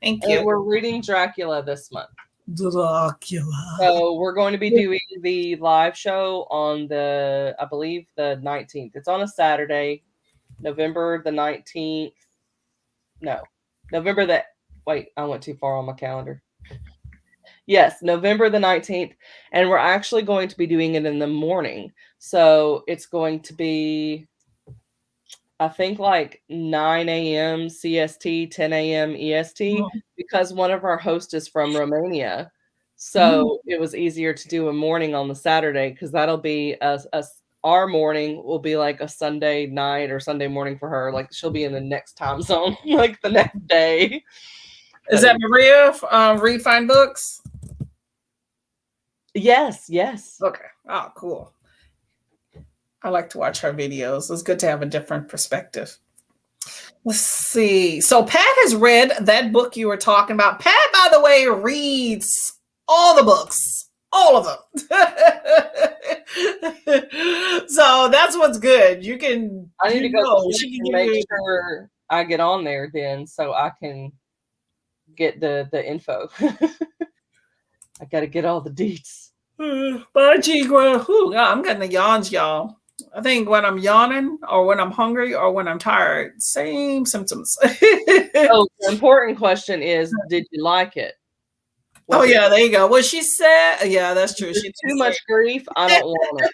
Thank you. And we're reading Dracula this month. Dracula. So we're going to be doing the live show on I believe the 19th. It's on a Saturday, November the 19th. No, wait, I went too far on my calendar. Yes, November the 19th. And we're actually going to be doing it in the morning. So it's going to be, I think, like 9 a.m. CST, 10 a.m. EST, because one of our hosts is from Romania. So it was easier to do a morning on the Saturday because that'll be our morning will be like a Sunday night or Sunday morning for her. Like she'll be in the next time zone, like the next day. Is that Maria Read Fine Books? Yes. Okay. Oh, cool. I like to watch her videos. It's good to have a different perspective. Let's see. So Pat has read that book you were talking about. Pat, by the way, reads all the books, all of them. So that's what's good. You can. I need to go make sure I get on there then, so I can get the info. I got to get all the deets. Bye, Chigra. I'm getting the yawns, y'all. I think when I'm yawning or when I'm hungry or when I'm tired, same symptoms. So the important question is, did you like it? Yeah, there you go. Well, she said, yeah, that's true. She too much grief. I don't want it.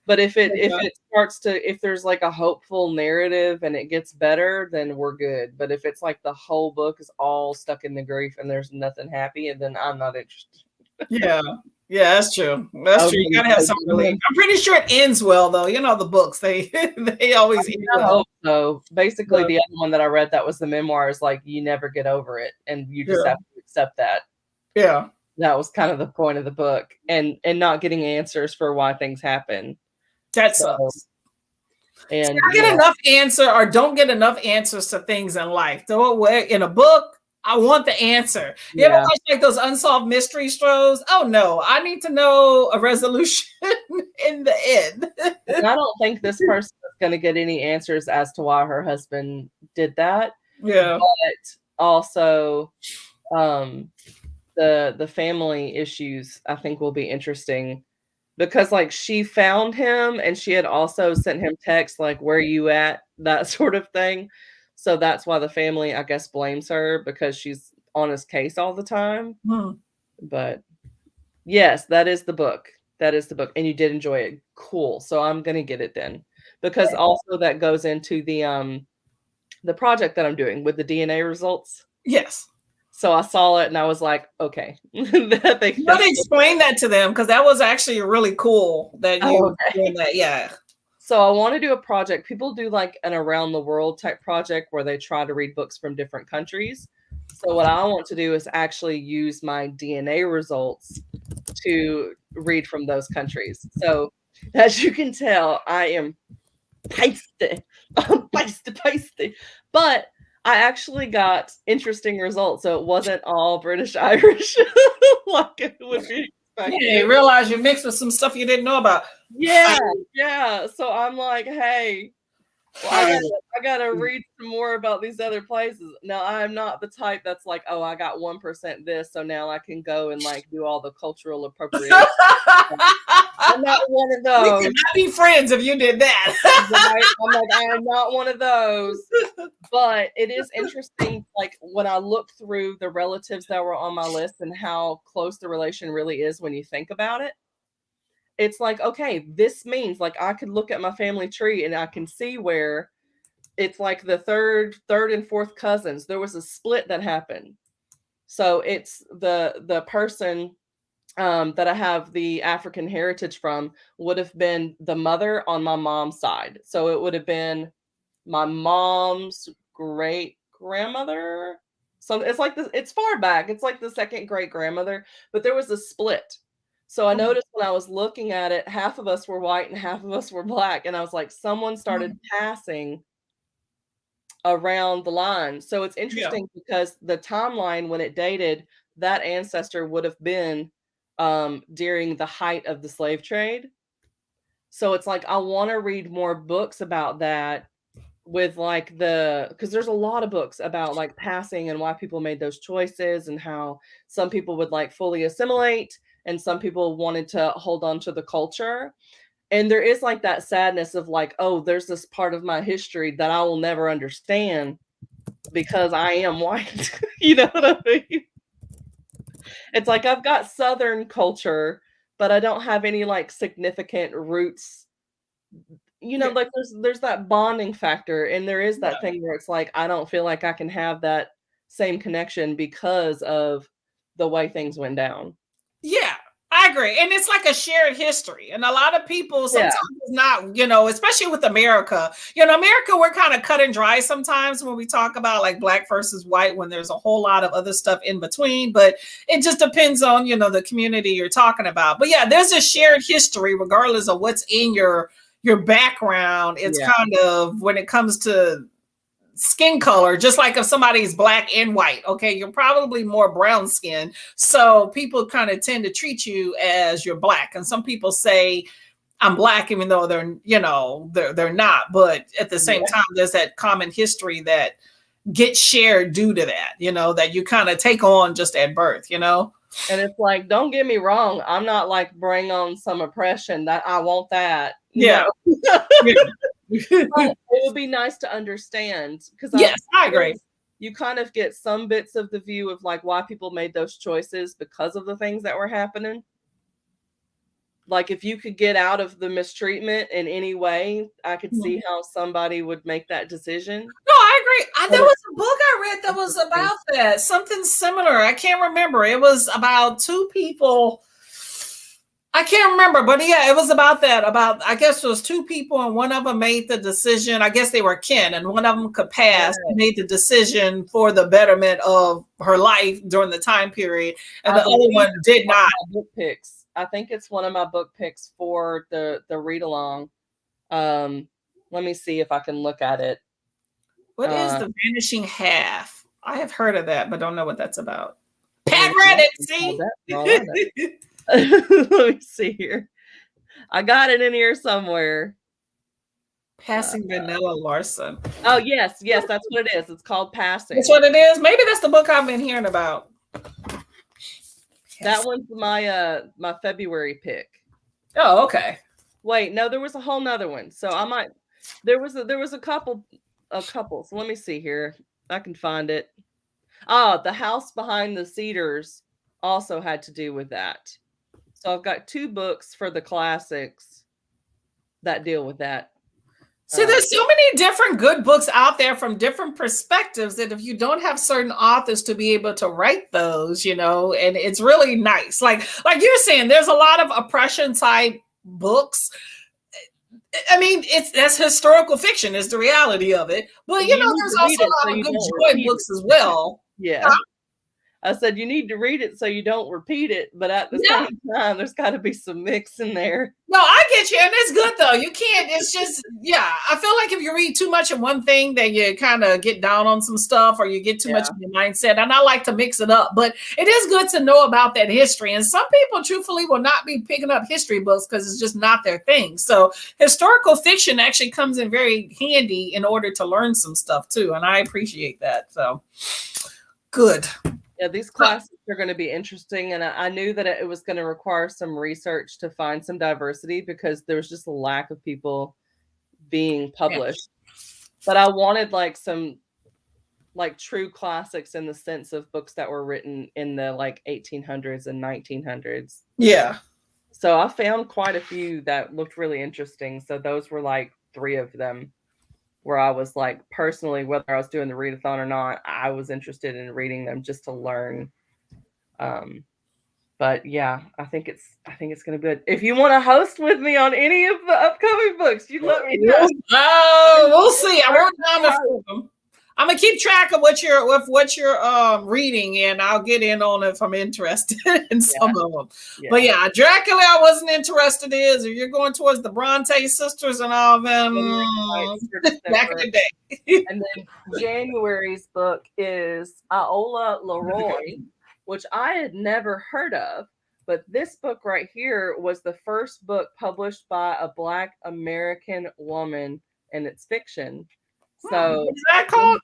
But if it starts to, if there's like a hopeful narrative and it gets better, then we're good. But if it's like the whole book is all stuck in the grief and there's nothing happy, and then I'm not interested. Yeah, that's true. That's true. You gotta have some relief. I'm pretty sure it ends well, though. You know, the books they always end well. I hope so. Basically, the other one that I read that was the memoir is like you never get over it, and you just have to accept that. Yeah, that was kind of the point of the book, and not getting answers for why things happen. That sucks. And I get enough answer or don't get enough answers to things in life. Throw it away in a book. I want the answer. You ever Yeah. watch like those unsolved mystery shows? Oh no, I need to know a resolution in the end. And I don't think this person is going to get any answers as to why her husband did that. Yeah. But also, the family issues I think will be interesting because like she found him and she had also sent him texts like where you at, that sort of thing. So that's why the family I guess blames her because she's on his case all the time. Hmm. But yes, that is the book. That is the book and you did enjoy it. Cool. So I'm going to get it then. Because also that goes into the project that I'm doing with the DNA results. Yes. So I saw it and I was like, okay. I think You gotta explain that to them because that was actually really cool that you okay. doing that. Yeah. So I want to do a project. People do like an around the world type project where they try to read books from different countries. So what I want to do is actually use my DNA results to read from those countries. So as you can tell, I am pasty. I'm pasty. But I actually got interesting results. So it wasn't all British Irish like it would be expected. Yeah, you realize you mixed with some stuff you didn't know about. Yeah, yeah. So I'm like, hey, well, I gotta read some more about these other places. Now, I'm not the type that's like, oh, I got 1% this, so now I can go and like do all the cultural appropriation. I'm not one of We those. could not be friends if you did that. Right? I'm like, I am not one of those. But it is interesting, like when I look through the relatives that were on my list and how close the relation really is when you think about it. It's like, okay, this means like I could look at my family tree and I can see where it's like the third and fourth cousins. There was a split that happened. So it's the person that I have the African heritage from would have been the mother on my mom's side. So it would have been my mom's great grandmother. So it's like this, it's far back. It's like the second great grandmother, but there was a split. So I noticed when I was looking at it, half of us were white and half of us were black. And I was like, someone started passing around the line. So it's Yeah. interesting because the timeline when it dated, that ancestor would have been during the height of the slave trade. So it's like I want to read more books about that with like because there's a lot of books about like passing and why people made those choices and how some people would like fully assimilate and some people wanted to hold on to the culture. And there is like that sadness of like, oh, there's this part of my history that I will never understand because I am white. You know what I mean? It's like I've got Southern culture, but I don't have any like significant roots. You know, Yeah. like there's that bonding factor, and there is Yeah. that thing where it's like I don't feel like I can have that same connection because of the way things went down. Yeah, I agree. And it's like a shared history. And a lot of people Yeah. sometimes it's not, especially with America. America, we're kind of cut and dry sometimes when we talk about like black versus white when there's a whole lot of other stuff in between. But it just depends on, the community you're talking about. But yeah, there's a shared history regardless of what's in your background. It's Yeah. kind of when it comes to skin color, just like if somebody's black and white, okay, you're probably more brown skin. So people kind of tend to treat you as you're black. And some people say I'm black, even though they're not. But at the same Yeah. time, there's that common history that gets shared due to that, that you kind of take on just at birth. And it's like, don't get me wrong, I'm not like bring on some oppression that I want that. Yeah. No. Yeah. But it would be nice to understand because Yes, I agree. You kind of get some bits of the view of like why people made those choices because of the things that were happening. Like if you could get out of the mistreatment in any way, I could see how somebody would make that decision. No, I agree. There was a book I read that was about that, something similar. I can't remember. It was about two people. I can't remember, but yeah, it was about that. I guess it was two people, and one of them made the decision. I guess they were kin, and one of them could pass. Yeah. Made the decision for the betterment of her life during the time period, and the other one did not. Book picks. I think it's one of my book picks for the read along. Let me see if I can look at it. What is The Vanishing Half? I have heard of that, but don't know what that's about. Pat read it, see? Let me see here. I got it in here somewhere. Passing Vanilla Larson. Oh, yes, that's what it is. It's called Passing. That's what it is? Maybe that's the book I've been hearing about. That one's my my February pick. Oh, okay. Wait, no, there was a whole nother one. So I might there was a couple. So let me see here. I can find it. The House Behind the Cedars also had to do with that. So I've got 2 books for the classics that deal with that. See, there's so many different good books out there from different perspectives that if you don't have certain authors to be able to write those, and it's really nice. Like you're saying, there's a lot of oppression type books. I mean, that's historical fiction is the reality of it. But, there's also a lot of good joy books as well. Yeah. I said, you need to read it so you don't repeat it. But at the same time, there's got to be some mix in there. No, I get you. And it's good, though. You can't. It's just, I feel like if you read too much of one thing, then you kind of get down on some stuff or you get too much in your mindset. And I like to mix it up. But it is good to know about that history. And some people, truthfully, will not be picking up history books because it's just not their thing. So historical fiction actually comes in very handy in order to learn some stuff, too. And I appreciate that. So good. Yeah, these classes are going to be interesting. And I knew that it was going to require some research to find some diversity because there was just a lack of people being published. But I wanted some true classics in the sense of books that were written in the 1800s and 1900s. Yeah. So I found quite a few that looked really interesting. So those were 3 of them. Where I was personally, whether I was doing the readathon or not, I was interested in reading them just to learn. But yeah, I think it's going to be good. If you want to host with me on any of the upcoming books, you let me know. Oh, we'll see. I wrote down a few of them. I'm gonna keep track of what you're reading, and I'll get in on it if I'm interested in some of them. Yeah. But yeah, Dracula, I wasn't interested in. If you're going towards the Bronte sisters and all of them, back in the day. And then January's book is Iola Leroy, which I had never heard of. But this book right here was the first book published by a Black American woman, and it's fiction. So what's that called?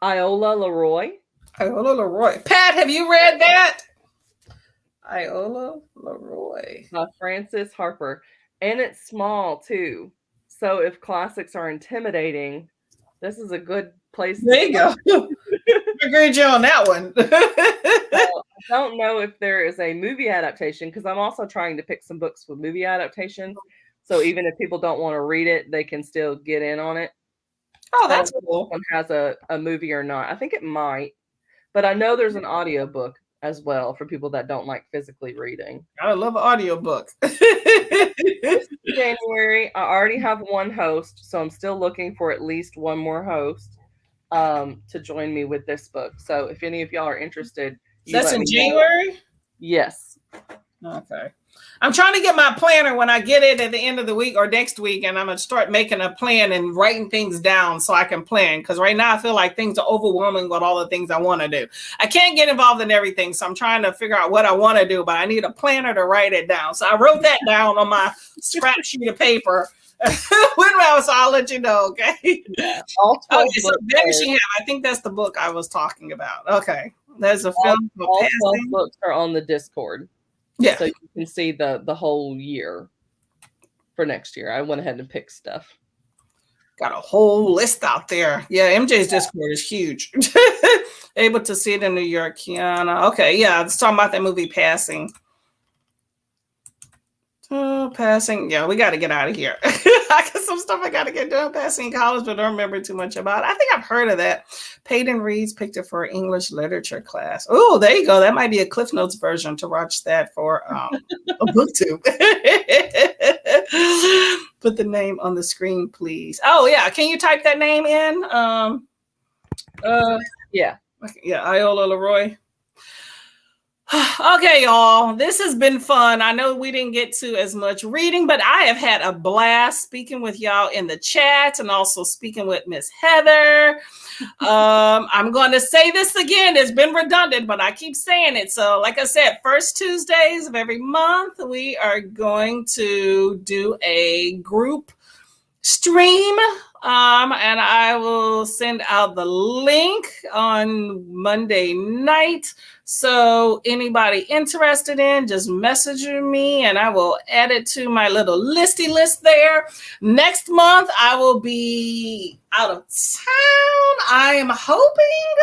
Iola Leroy. Iola Leroy. Pat, have you read that? Iola Leroy. By Frances Harper. And it's small too. So if classics are intimidating, this is a good place there you go. I agree with you on that one. I don't know if there is a movie adaptation because I'm also trying to pick some books with movie adaptations. So even if people don't want to read it, they can still get in on it. Oh, that's cool. One has a movie or not. I think it might. But I know there's an audiobook as well for people that don't like physically reading. I love an audiobook. January, I already have one host, so I'm still looking for at least one more host to join me with this book. So if any of y'all are interested, that's in January? Yes. Okay. I'm trying to get my planner when I get it at the end of the week or next week, and I'm going to start making a plan and writing things down so I can plan. Because right now I feel like things are overwhelming with all the things I want to do. I can't get involved in everything, so I'm trying to figure out what I want to do, but I need a planner to write it down. So I wrote that down on my scrap sheet of paper. So I'll let you know, okay? Yeah. Okay, so Vanishing Half, I think that's the book I was talking about. Okay. There's a film. All 12 books are on the Discord. Yeah. So you can see the whole year for next year. I went ahead and picked stuff. Got a whole list out there. Yeah, MJ's Discord is huge. Able to see it in New York. Kiana. Okay, yeah, it's talking about that movie Passing. Passing. Yeah, we got to get out of here. I got some stuff I got to get done. Passing college, but don't remember too much about it. I think I've heard of that. Peyton Reed's picked it for English literature class. Oh, there you go. That might be a Cliff Notes version to watch that for a booktube. Put the name on the screen, please. Oh, yeah. Can you type that name in? Yeah. Yeah, Iola Leroy. Okay, y'all. This has been fun. I know we didn't get to as much reading, but I have had a blast speaking with y'all in the chat and also speaking with Miss Heather. I'm going to say this again. It's been redundant, but I keep saying it. So, like I said, first Tuesdays of every month, we are going to do a group stream. And I will send out the link on Monday night. So anybody interested in, just message me and I will add it to my little listy list there. Next month, I will be out of town. I am hoping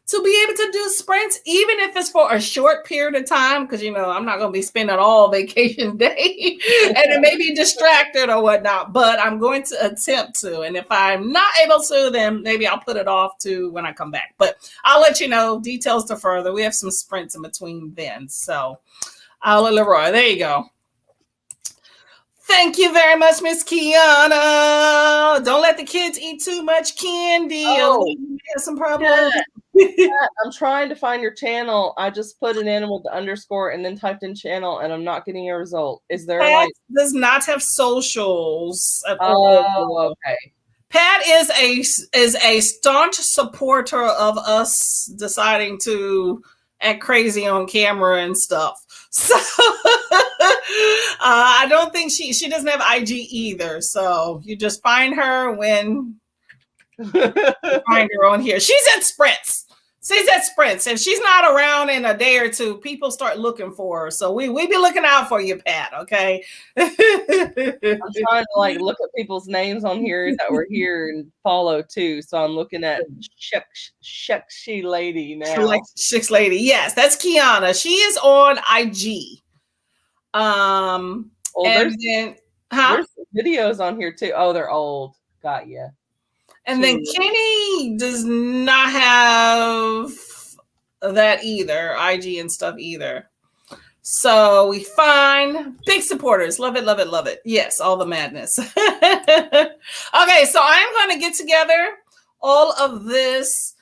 to be able to do sprints, even if it's for a short period of time, because, you know, I'm not going to be spending all vacation day and it may be distracted or whatnot, but I'm going to attempt to. And if I'm not able to, then maybe I'll put it off to when I come back. But I'll let you know details to further. We have some sprints in between then. So I'll let Leroy. There you go. Thank you very much, Miss Kiana. Don't let the kids eat too much candy. Oh, have some problems. I'm trying to find your channel. I just put it in with the underscore and then typed in channel, and I'm not getting a result. Is there Pat like does not have socials at all? Oh, okay. Pat is a staunch supporter of us deciding to act crazy on camera and stuff. So I don't think she doesn't have IG either. So you just find her when you find her on here. She's at sprints. If she's not around in a day or two, people start looking for her. So we be looking out for you, Pat. Okay. I'm trying to like look at people's names on here that were here and follow too. So I'm looking at Shexy Lady now. Like Shix Lady. Yes, that's Kiana. She is on IG. Well, and then there's videos on here too. Oh, they're old. Got you. And then Kenny does not have that either, IG and stuff either. So we find big supporters. Love it, love it, love it. Yes, all the madness. Okay, so I'm going to get together all of this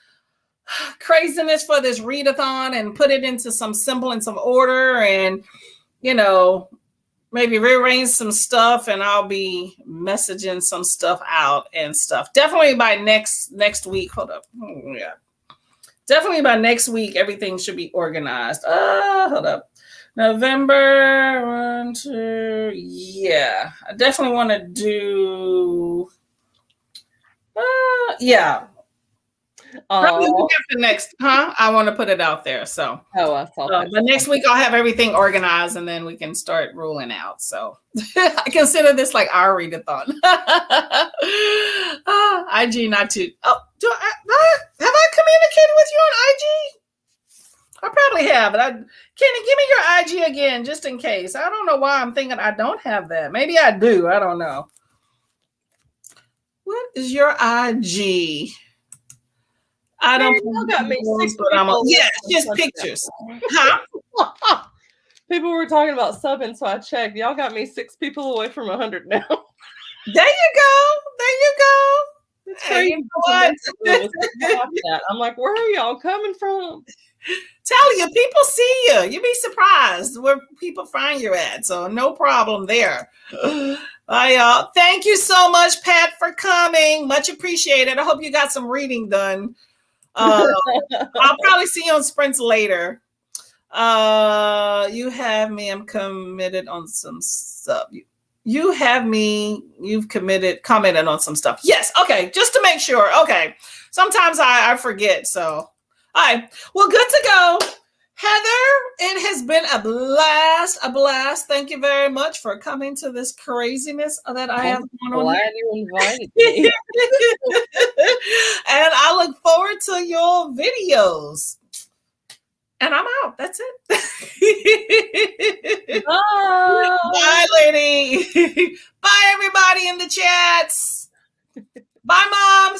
craziness for this readathon and put it into some semblance of order and, you know, maybe rearrange some stuff, and I'll be messaging some stuff out and stuff. Definitely by next week. Hold up. Yeah. Definitely by next week, everything should be organized. Hold up. November 1, 2. Yeah. I definitely want to do. Yeah. Probably after next, I want to put it out there. So, I saw that. But next week I'll have everything organized, and then we can start ruling out. So, I consider this like our readathon. IG not too. Oh, have I communicated with you on IG? I probably have, but Kenny, give me your IG again, just in case. I don't know why I'm thinking I don't have that. Maybe I do. I don't know. What is your IG? I don't got me 6 yeah, just pictures. Huh? People were talking about subbing, so I checked. Y'all got me 6 people away from 100 now. There you go. It's crazy. I'm like, where are y'all coming from? Tell you, people see you. You'd be surprised where people find you at. So no problem there. Thank you so much, Pat, for coming. Much appreciated. I hope you got some reading done. I'll probably see you on sprints later. You have me. I'm committed on some stuff. You have me. You've commented on some stuff. Yes. Okay. Just to make sure. Okay. Sometimes I forget. So, all right. Well, good to go. Heather, it has been a blast. Thank you very much for coming to this craziness that I have going on. Glad you invited me. And I look forward to your videos. And I'm out. That's it. Bye, lady. Bye, everybody in the chats. Bye, moms.